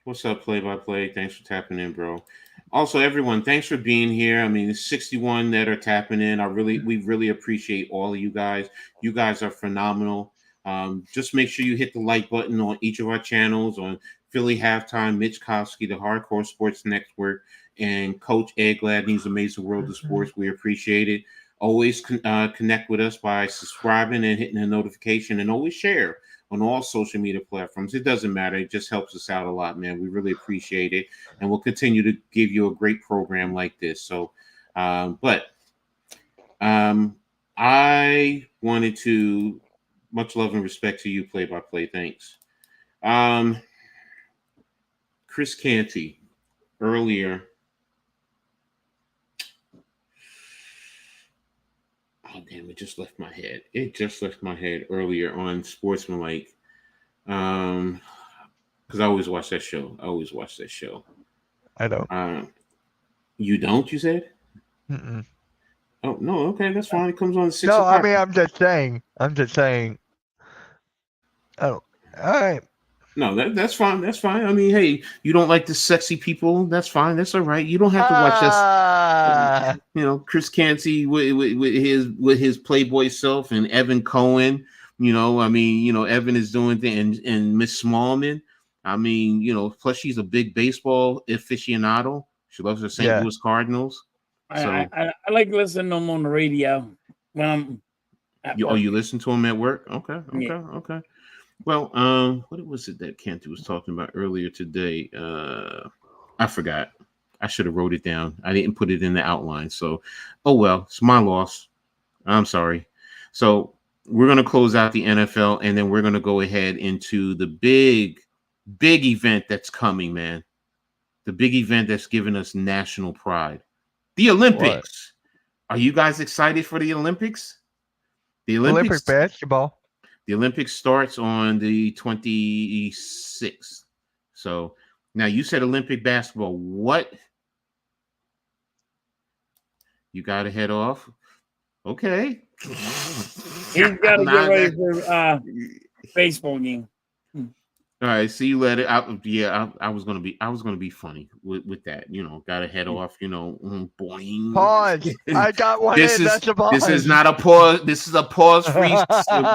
What's up, play-by-play? Thanks for tapping in, bro. Also, everyone, thanks for being here. I mean, it's 61 that are tapping in. We really appreciate all of you guys. You guys are phenomenal. Just make sure you hit the like button on each of our channels, on Philly Halftime, Mitch Kofsky, the Hardcore Sports Network, and Coach Edd Gladney's Amazing World of Sports. We appreciate it. Always connect with us by subscribing and hitting the notification, and always share on all social media platforms. It doesn't matter. It just helps us out a lot, man. We really appreciate it. And we'll continue to give you a great program like this. So, I wanted to, much love and respect to you, play-by-play. Thanks. Chris Canty, earlier. Oh, damn, it just left my head. It just left my head earlier on Sportsmanlike. Because I always watch that show. I don't. You don't, you said? Mm-mm. Oh, no, okay, that's fine. It comes on 6 No, o'clock. I mean, I'm just saying. Oh, all right. No, that's fine. That's fine. I mean, hey, you don't like the sexy people. That's fine. That's all right. You don't have to watch us. Chris Canty with his Playboy self, and Evan Cohen. Evan is doing things, and Miss Smallman. I mean, plus she's a big baseball aficionado. She loves her St. Louis Cardinals. I like listening to them on the radio when I'm at work. You listen to them at work? Okay. Yeah. Well, what was it that Canty was talking about earlier today? I forgot. I should have wrote it down. I didn't put it in the outline. So, oh well, it's my loss. I'm sorry. So we're going to close out the NFL, and then we're going to go ahead into the big event that's coming, man. The big event that's giving us national pride. The Olympics. Are you guys excited for the Olympics? The Olympic basketball. The Olympics starts on the 26th. So now you said Olympic basketball. What? You got to head off. Okay. He's got to get ready for baseball game. All right, see you later. I was gonna be funny with that. Gotta head off. Boing. Pause. I got one. That's a pause. This is not a pause. This is a pause-free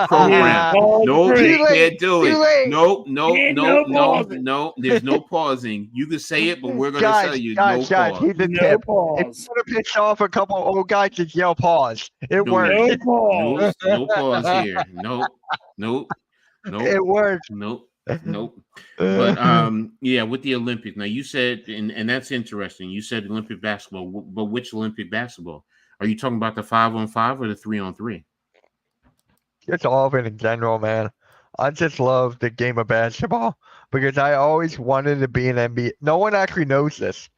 program. Nope, you can't do it. Nope. No. There's no pausing. You can say it, but we're gonna tell you no pause. Here's the tip. If you want to piss off a couple of old guys, just yell pause. It works. No pause here. Nope. It works. Nope. But with the Olympics. Now you said, and that's interesting. You said Olympic basketball, but which Olympic basketball? Are you talking about the 5-on-5 or the 3-on-3? It's all of it in general, man. I just love the game of basketball because I always wanted to be an NBA. No one actually knows this.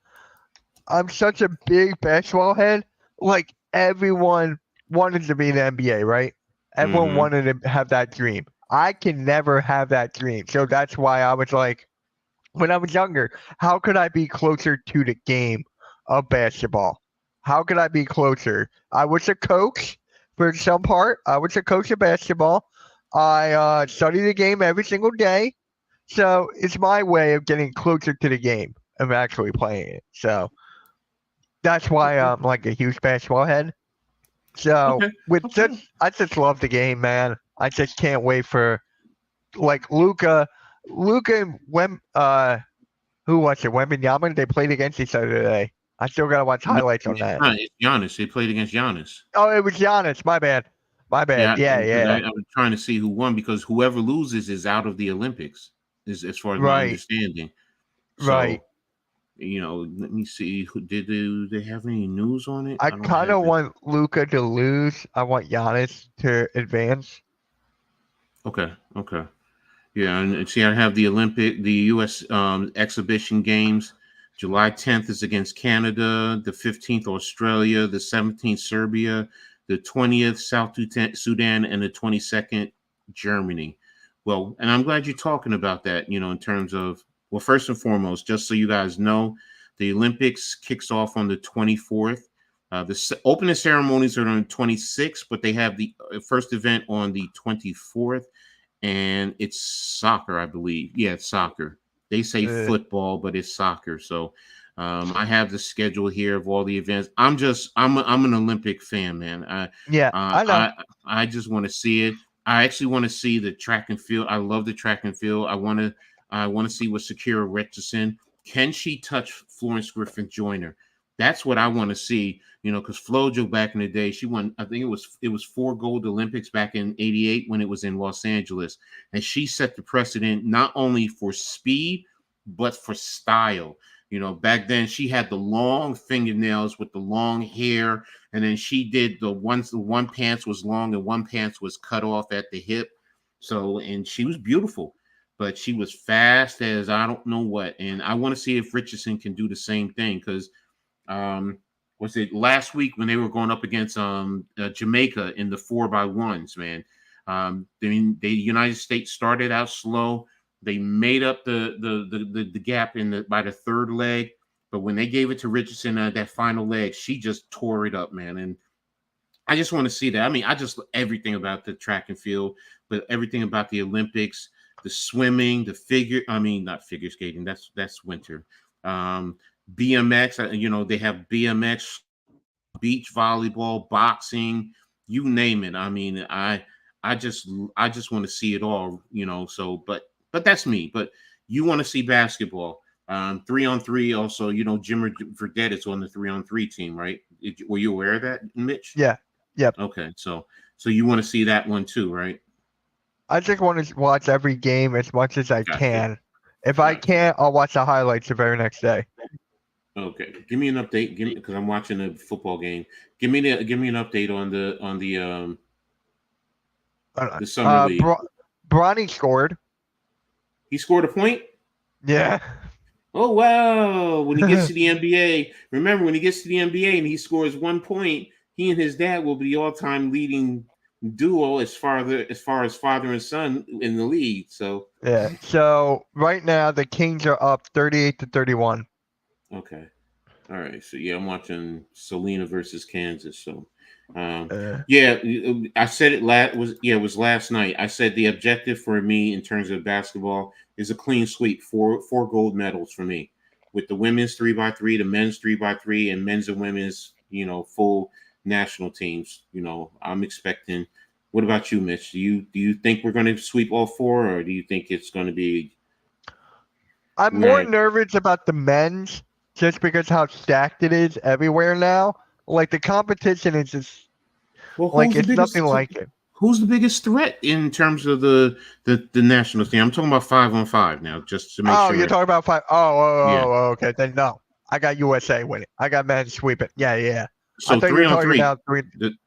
I'm such a big basketball head. Like, everyone wanted to be in the NBA, right? Everyone wanted to have that dream. I can never have that dream. So that's why I was like, when I was younger, how could I be closer to the game of basketball? How could I be closer? I was a coach for some part. I was a coach of basketball. I study the game every single day. So it's my way of getting closer to the game of actually playing it. So that's why I'm like a huge basketball head. So I just love the game, man. I just can't wait for like Luka and who was it? Wembanyama? They played against each other today. I still gotta watch highlights on that. It's Giannis. They played against Giannis. Oh, it was Giannis. My bad. Yeah. I was trying to see who won because whoever loses is out of the Olympics, as far as my understanding. So, right. Let me see. Did they have any news on it? I kind of want Luka to lose. I want Giannis to advance. Okay. Yeah, and see, I have the U.S. exhibition games. July 10th is against Canada, the 15th Australia, the 17th Serbia, the 20th South Sudan, and the 22nd Germany. Well, and I'm glad you're talking about that, in terms of, well, first and foremost, just so you guys know, the Olympics kicks off on the 24th. The opening ceremonies are on the 26th, but they have the first event on the 24th, and it's soccer, I believe. Yeah, it's soccer. They say football, but it's soccer. So I have the schedule here of all the events. I'm an Olympic fan, man. I know. I just want to see it. I actually want to see the track and field. I love the track and field. I want to see what Shakira Richardson. Can she touch Florence Griffith Joyner? That's what I want to see, because Flojo back in the day, she won, I think it was 4 gold Olympics back in '88 when it was in Los Angeles. And she set the precedent not only for speed, but for style. Back then she had the long fingernails with the long hair. And then she did the one pants was long and one pants was cut off at the hip. So, and she was beautiful, but she was fast as I don't know what. And I want to see if Richardson can do the same thing because was it last week when they were going up against Jamaica in the 4x1s, man? The United States started out slow. They made up the gap by the third leg, but when they gave it to Richardson that final leg, she just tore it up, man. And I just want to see that. I mean, I just everything about the track and field, but everything about the Olympics, the swimming, not figure skating. That's winter. BMX, they have BMX, beach volleyball, boxing, you name it. I mean, I just want to see it all, so, but that's me. But you want to see basketball, 3-on-3 also, Jimmer Fredette is on the 3-on-3 team, right? Were you aware of that, Mitch? Yeah. Yep. Okay. So you want to see that one too, right? I just want to watch every game as much as I can. If I can't, I'll watch the highlights the very next day. Okay, give me an update. Because I'm watching a football game. Give me an update on the summer league. Bronny scored. He scored a point. Yeah. Oh wow! When he gets to the NBA, remember when he gets to the NBA and he scores 1 point, he and his dad will be the all-time leading duo as far as father and son in the league. So Yeah. So right now the Kings are up 38-31. okay. All right, so yeah, I'm watching Selena versus Kansas. So, yeah, I said it it was last night. I said the objective for me in terms of basketball is a clean sweep, four gold medals for me, with the women's 3x3, the men's 3x3, and men's and women's, full national teams. I'm expecting. What about you, Mitch? Do you think we're going to sweep all four, or do you think it's going to be? I'm more nervous about the men's just because how stacked it is everywhere now. Like the competition is just like it's nothing like it. Who's the biggest threat in terms of the national team? I'm talking about 5-on-5 now, just to make sure. Oh, you're talking about five. Yeah. Okay. Then no, I got USA winning. I got men sweeping. Yeah. So I thought you were talking 3-on-3. about three.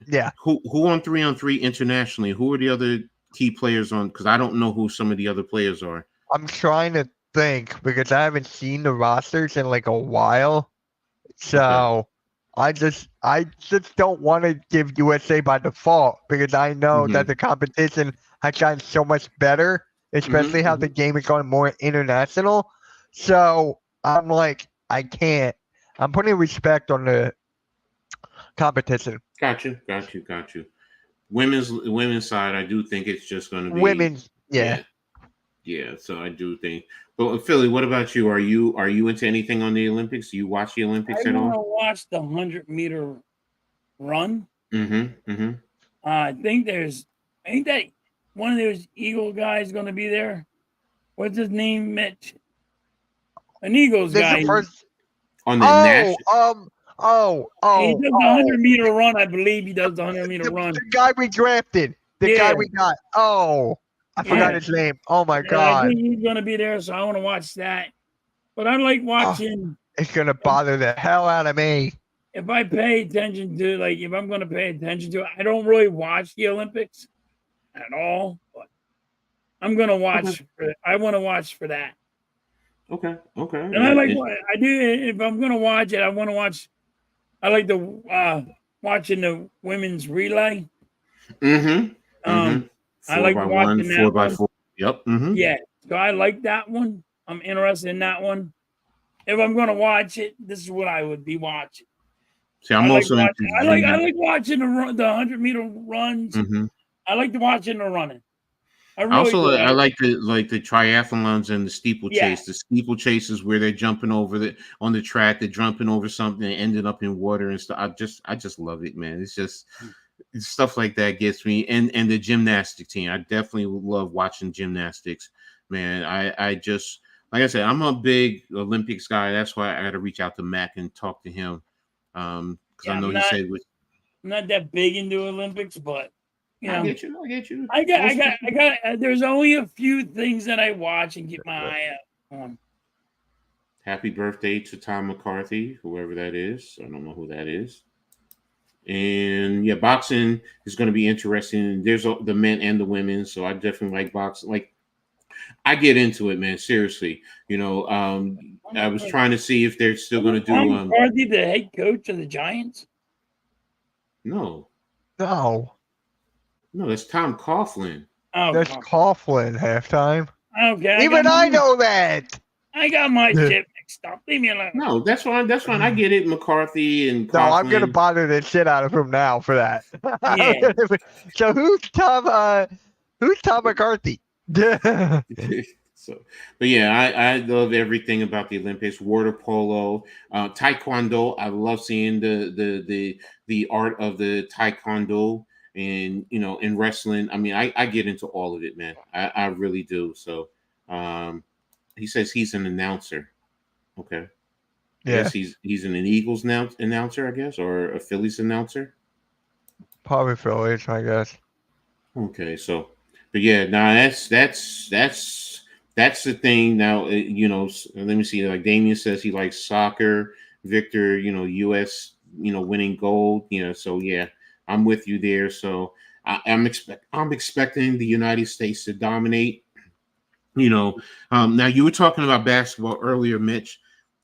Yeah. Who on 3-on-3 internationally? Who are the other key players on? Because I don't know who some of the other players are. I'm trying to think because I haven't seen the rosters in like a while. So I just don't want to give USA by default because I know that the competition has gotten so much better, especially how the game is going more international. So I'm like, I can't. I'm putting respect on the competition. Got you. Women's side, I do think it's just going to be Women's. Yeah. So I do think. But Philly, what about you? Are you into anything on the Olympics? Do you watch the Olympics at all? I want to watch the 100-meter run. Mm-hmm. I think ain't that one of those Eagle guys going to be there? What's his name, Mitch? An Eagles guy. On the national. He does the 100-meter run. I believe he does the 100-meter run. The guy we drafted. The guy we got. I forgot his name. Oh my God. I think he's gonna be there, so I want to watch that. But I like watching. It's gonna bother the hell out of me. If I pay attention to, if I'm gonna pay attention to it, I don't really watch the Olympics at all. But I'm gonna watch. I want to watch for that. Okay. And I I do. If I'm gonna watch it, I want to watch. I like the watching the women's relay. I like watching that 4x4. Yep. Yeah. So I like that one. I'm interested in that one. If I'm going to watch it, this is what I would be watching. See, I like watching the 100-meter runs. I like watching the running. I like the triathlons and the steeplechase. The steeplechase is where they're jumping over on the track, they're jumping over something and ending up in water and stuff. I just love it, man. It's just stuff like that gets me. And the gymnastic team. I definitely love watching gymnastics, man. I just, like I said, I'm a big Olympics guy. That's why I got to reach out to Mac and talk to him. Because I know he said I'm not that big into Olympics, but I get you. I got. There's only a few things that I watch and keep my eye out on. Happy birthday to Tom McCarthy, whoever that is. I don't know who that is. And yeah, boxing is going to be interesting. There's the men and the women, so I definitely like boxing. Like, I get into it, man. Seriously, I was trying to see if they're still going to do. Tom McCarthy, the head coach of the Giants. No, that's Tom Coughlin. Oh, that's Coughlin halftime. Okay, even I know that. I got my shit mixed up. Leave me alone. No, that's fine. I get it. McCarthy and Coughlin. No, I'm gonna bother the shit out of him now for that. Yeah. So who's Tom McCarthy? So, but yeah, I love everything about the Olympics. Water polo, taekwondo. I love seeing the art of the taekwondo. And in wrestling, I mean, I get into all of it, man. I really do. So he says he's an announcer. Okay. Yeah. Yes, he's an Eagles announcer, I guess, or a Phillies announcer. Probably Phillies, I guess. Okay, so, but yeah, that's the thing. Now, let me see. Like Damien says, he likes soccer. Victor, U.S., winning gold. So yeah. I'm with you there. So I'm expecting the United States to dominate. Now you were talking about basketball earlier, Mitch.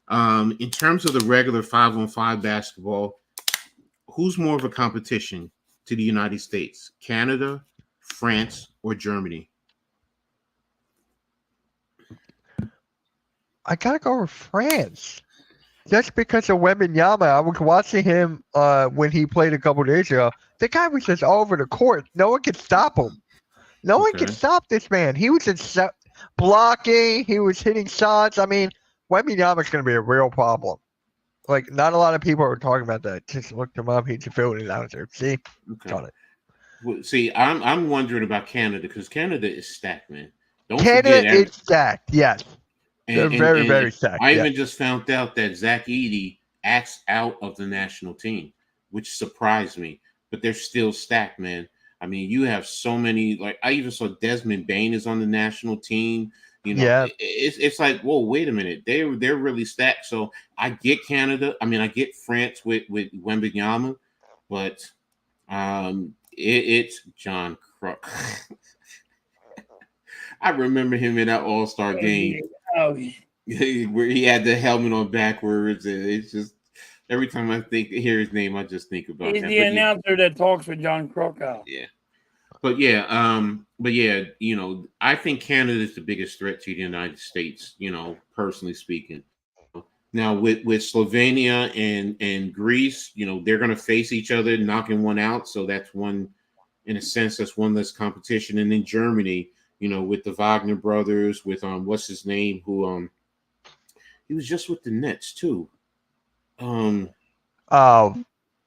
In terms of the regular 5-on-5 basketball, who's more of a competition to the United States? Canada, France, or Germany? I gotta go with France. Just because of Wembanyama, I was watching him when he played a couple days ago. The guy was just all over the court. No one could stop him. No one could Okay. stop this man. He was just blocking. He was hitting shots. I mean, Wembanyama's going to be a real problem. Like, not a lot of people are talking about that. Just looked him up. He's a field announcer. See? Okay. Got it. Well, see, I'm wondering about Canada because Canada is stacked, man. Don't Canada forget is stacked. Yes. They're very, very stacked. I Yeah. even just found out that Zach Edey acts out of the national team, which surprised me. But they're still stacked, man. I mean, you have so many. Like, I even saw Desmond Bain is on the national team. You know, Yeah. it's like, whoa, wait a minute. They're really stacked. So I get Canada. I mean, I get France with Wembanyama, but it's John Crook. I remember him in that All-Star game. Oh, Where he had the helmet on backwards, and it's just every time I hear his name, I just think about he's him. the announcer that talks for John Krokow. Yeah, but yeah, you know, I think Canada is the biggest threat to the United States. You know, personally speaking. Now with Slovenia and Greece, you know, they're going to face each other, knocking one out. So that's one, in a sense, that's one less competition. And then Germany, you know, with the Wagner brothers, with what's his name, who he was just with the Nets too. Oh.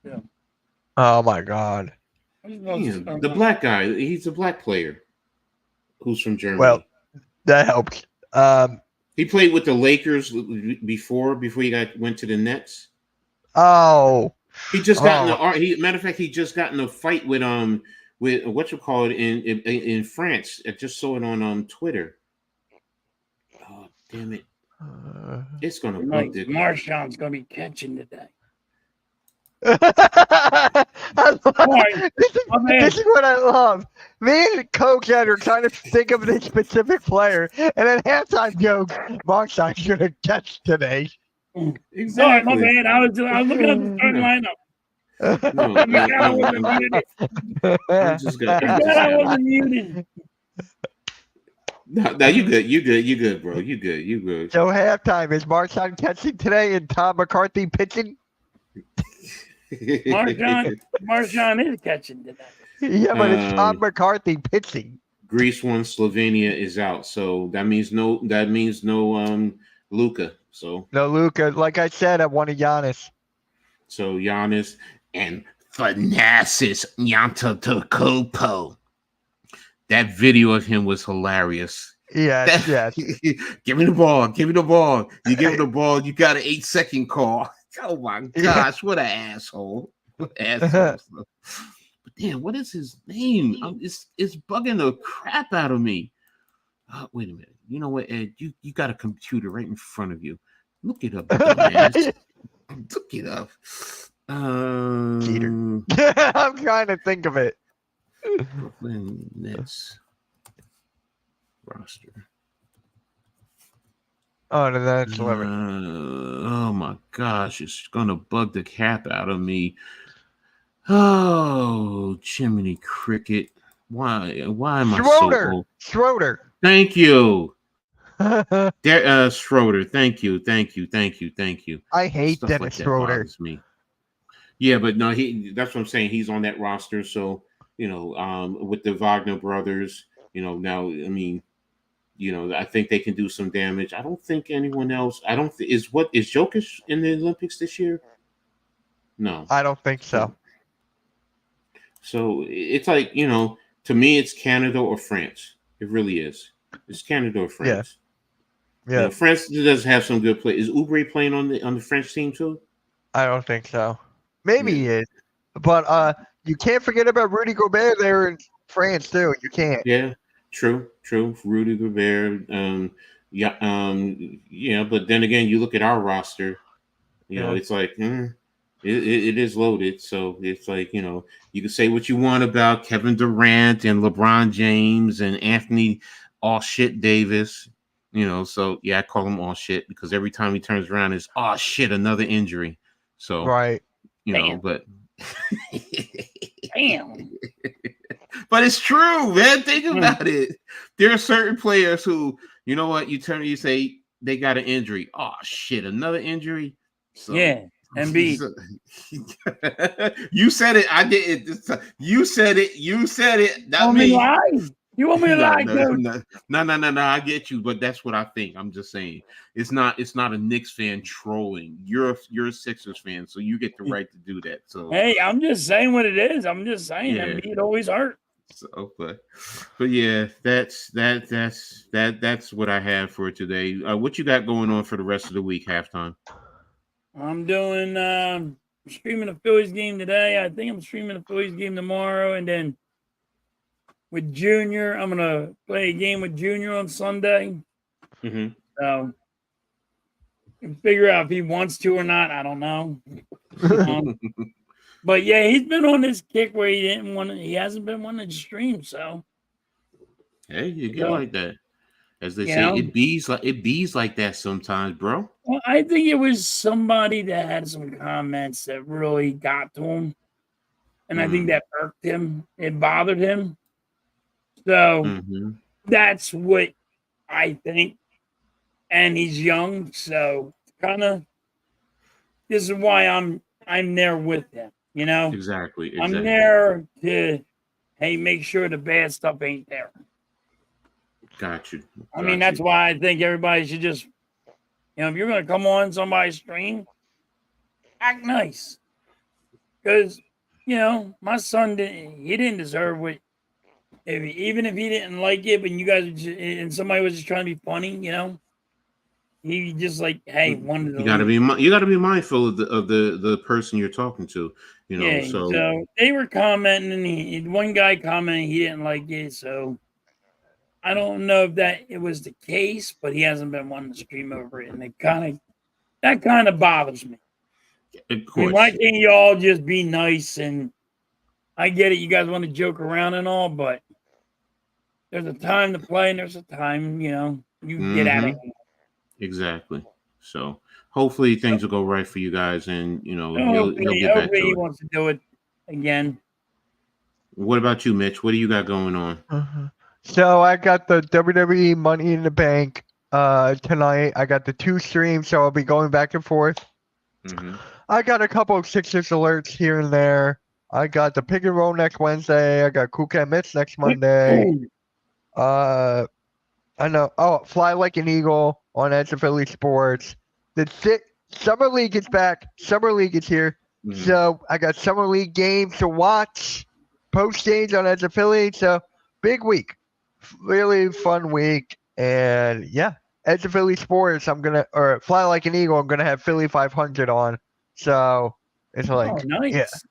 Yeah. Oh my God. Damn, the black guy. He's a black player who's from Germany. Well, that helps. He played with the Lakers before he went to the Nets. Oh. He just got matter of fact, he just got in a fight with what you call it in France. I just saw it on Twitter. Oh, damn it. It's gonna bug the Marshawn's gonna be catching today. This is what I love. Me and Coach Edd are trying to think of this specific player, and then halftime jokes, Marshawn's gonna catch today. Exactly. Sorry, my man. I was looking at the starting lineup. I wasn't muted. No, you good, bro. You good. So halftime, is Marshawn catching today and Tom McCarthy pitching? Marshawn is catching today. Yeah, but it's Tom McCarthy pitching. Greece won, Slovenia is out, so that means no Luka. So no Luka. Like I said, I wanted Giannis. So Giannis and Thanasis Antetokounmpo. That video of him was hilarious. Yes. Give me the ball. You give him the ball. You got an 8-second call. Oh my gosh, what an asshole! But damn, what is his name? It's bugging the crap out of me. Wait a minute. You know what, Ed? You got a computer right in front of you. Look it up, dumbass. Look it up. Cheater. I'm trying to think of it. Brooklyn Nets roster. Oh, no, that's 11. Oh my gosh, it's gonna bug the crap out of me. Oh, Jiminy Cricket. Why am I so old? Schroeder. Thank you. Schroeder. Thank you. I hate Stuff Dennis like that Schroeder. bothers me. Yeah, but no, that's what I'm saying. He's on that roster, so you know, with the Wagner brothers, you know, now I mean, you know, I think they can do some damage. I don't think anyone else. Is Jokic in the Olympics this year? No, I don't think so. So it's like, you know, to me, it's Canada or France. It really is. It's Canada or France. Yeah. You know, France does have some good play. Is Oubre playing on the French team too? I don't think so. Maybe he is, but you can't forget about Rudy Gobert there in France too. You can't. Yeah, true. Rudy Gobert. But then again, you look at our roster. You know, it's like it is loaded. So it's like, you know, you can say what you want about Kevin Durant and LeBron James and Anthony all shit Davis. You know, so yeah, I call him all shit because every time he turns around, it's oh shit, another injury. So right. You know, but Damn. But it's true, man. Think about it. There are certain players who, you know what, you say they got an injury. Oh shit, another injury. So Yeah. MB. you said it. I did it. You said it. You said it. Not Want me to me. lie? You want me to lie, Coach? No. I get you, but that's what I think. I'm just saying it's not a Knicks fan trolling. You're a Sixers fan, so you get the right to do that. So Hey, I'm just saying what it is. I'm just saying Yeah. MB, it always hurt. so, but yeah, that's what I have for today. What you got going on for the rest of the week? Halftime. I'm doing streaming the Phillies game today. I think I'm streaming the Phillies game tomorrow, and then with Junior, I'm gonna play a game with Junior on Sunday. Mm-hmm. So figure out if he wants to or not. I don't know. But yeah, he's been on this kick where he hasn't been wanting to stream. So Hey, you get like that, as they You say. know? It bees like that sometimes, bro. well, I think it was somebody that had some comments that really got to him, and I think that irked him. It bothered him. So Mm-hmm. that's what I think. And he's young, so kind of this is why I'm there with him. You know, Exactly. I'm there to make sure the bad stuff ain't there. Got you. I mean, that's why I think everybody should just, if you're going to come on somebody's stream, act nice. Because, my son didn't deserve what, even if he didn't like it, but you guys and somebody was just trying to be funny, he just wanted to. You gotta be mindful of the person you're talking to. So they were commenting, and one guy commented he didn't like it, so. I don't know if it was the case, but he hasn't been wanting to stream over it, and that kind of bothers me. Of course. Why can't you all just be nice? And I get it, you guys want to joke around and all, but there's a time to play, and there's a time, you get out of here. Exactly. So hopefully things will go right for you guys, and he'll get back to he it. wants to do it again. What about you, Mitch? What do you got going on? So I got the WWE Money in the Bank tonight. I got the 2 streams, so I'll be going back and forth. Mm-hmm. I got a couple of Sixers alerts here and there. I got the Pick and Roll next Wednesday. I got Cool Cat Mitch next Monday. I know. Oh, Fly Like an Eagle on Edge of Philly Sports. The Summer League is back. Summer League is here. Mm-hmm. So I got Summer League games to watch. Post games on Edge of Philly. So big week. Really fun week. And yeah, Edge of Philly Sports, or Fly Like an Eagle, I'm going to have Philly 500 on. So it's like, nice.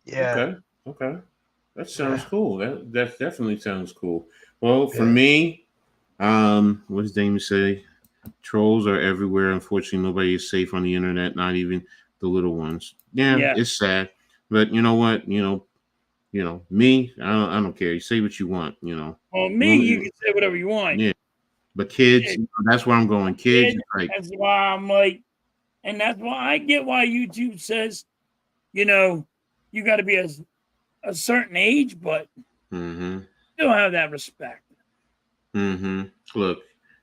Yeah. Okay. That sounds cool. That definitely sounds cool. Well, for me, what does Damien say? Trolls are everywhere. Unfortunately, nobody is safe on the internet, not even the little ones. Yeah. It's sad. But you know what? Me, I don't care. You say what you want, Well, you can say whatever you want. Yeah. But kids, that's where I'm going. Kids, that's why I'm like, and that's why I get why YouTube says, you got to be a certain age, but still have that respect. Look,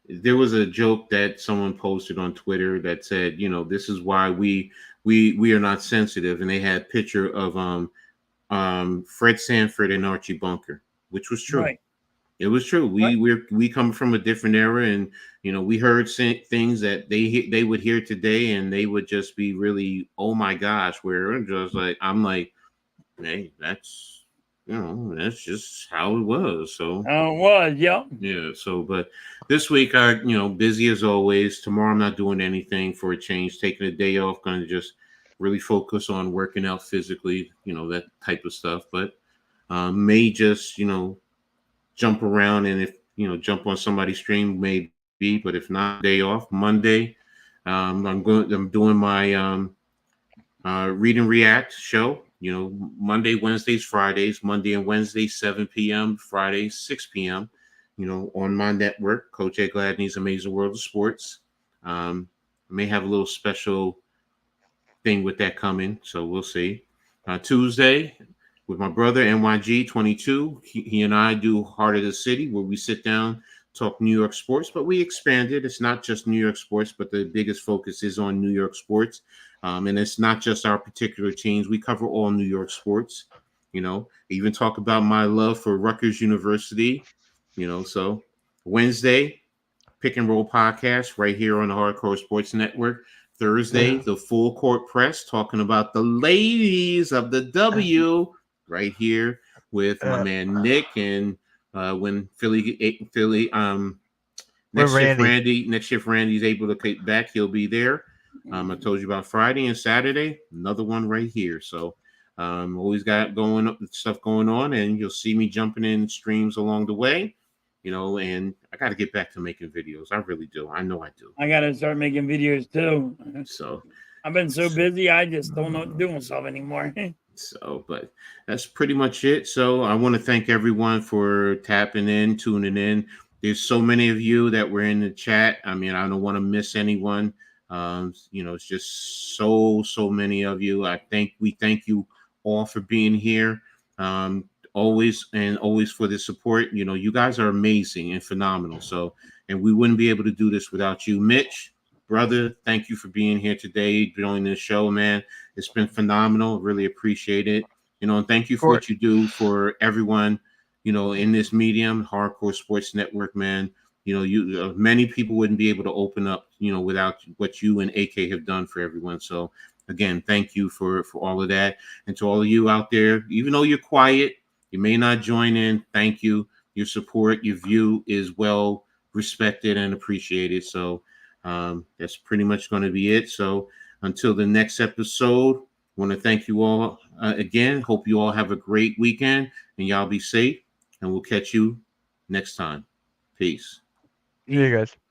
there was a joke that someone posted on Twitter that said, this is why we are not sensitive, and they had a picture of Fred Sanford and Archie Bunker, which was true. Right. It was true. We come from a different era, and we heard things that they would hear today, and they would just be really, oh my gosh, where just like I'm like, hey, that's just how it was. So it was, yeah. Yeah. So, but this week I busy as always. Tomorrow I'm not doing anything for a change. Taking a day off, going to just really focus on working out physically, that type of stuff. But may just, jump around, and if, jump on somebody's stream, maybe, but if not, day off. Monday, I'm doing my Read and React show, Monday, Wednesdays, Fridays, Monday and Wednesday, 7 p.m., Friday, 6 p.m., on my network, Coach Edd Gladney's Amazing World of Sports. I may have a little special thing with that coming, so we'll see. Tuesday with my brother NYG22. He and I do Heart of the City, where we sit down, talk New York sports, but we expanded. It's not just New York sports, but the biggest focus is on New York sports. And it's not just our particular teams. We cover all New York sports. Even talk about my love for Rutgers University. So Wednesday, Pick and Roll podcast right here on the Hardcore Sports Network. Thursday, the Full Court Press, talking about the ladies of the W right here with my man Nick, and when Philly next shift Randy's able to get back, he'll be there. I told you about Friday and Saturday, another one right here. So always got stuff going on, and you'll see me jumping in streams along the way. And I got to get back to making videos. I really do. I know I do. I got to start making videos too. So I've been so busy, I just don't know what to do myself anymore. But that's pretty much it. So I want to thank everyone for tapping in, tuning in. There's so many of you that were in the chat. I mean, I don't want to miss anyone. It's just so many of you. We thank you all for being here. Always for the support. You guys are amazing and phenomenal. So, and we wouldn't be able to do this without you. Mitch, brother, thank you for being here today, joining the show, man. It's been phenomenal. Really appreciate it. And thank you for what you do for everyone, in this medium, Hardcore Sports Network, man. Many people wouldn't be able to open up, without what you and AK have done for everyone. So again, thank you for all of that. And to all of you out there, even though you're quiet, you may not join in. Thank you. Your support, your view is well respected and appreciated. So that's pretty much going to be it. So until the next episode, I want to thank you all again. Hope you all have a great weekend and y'all be safe. And we'll catch you next time. Peace. See you guys.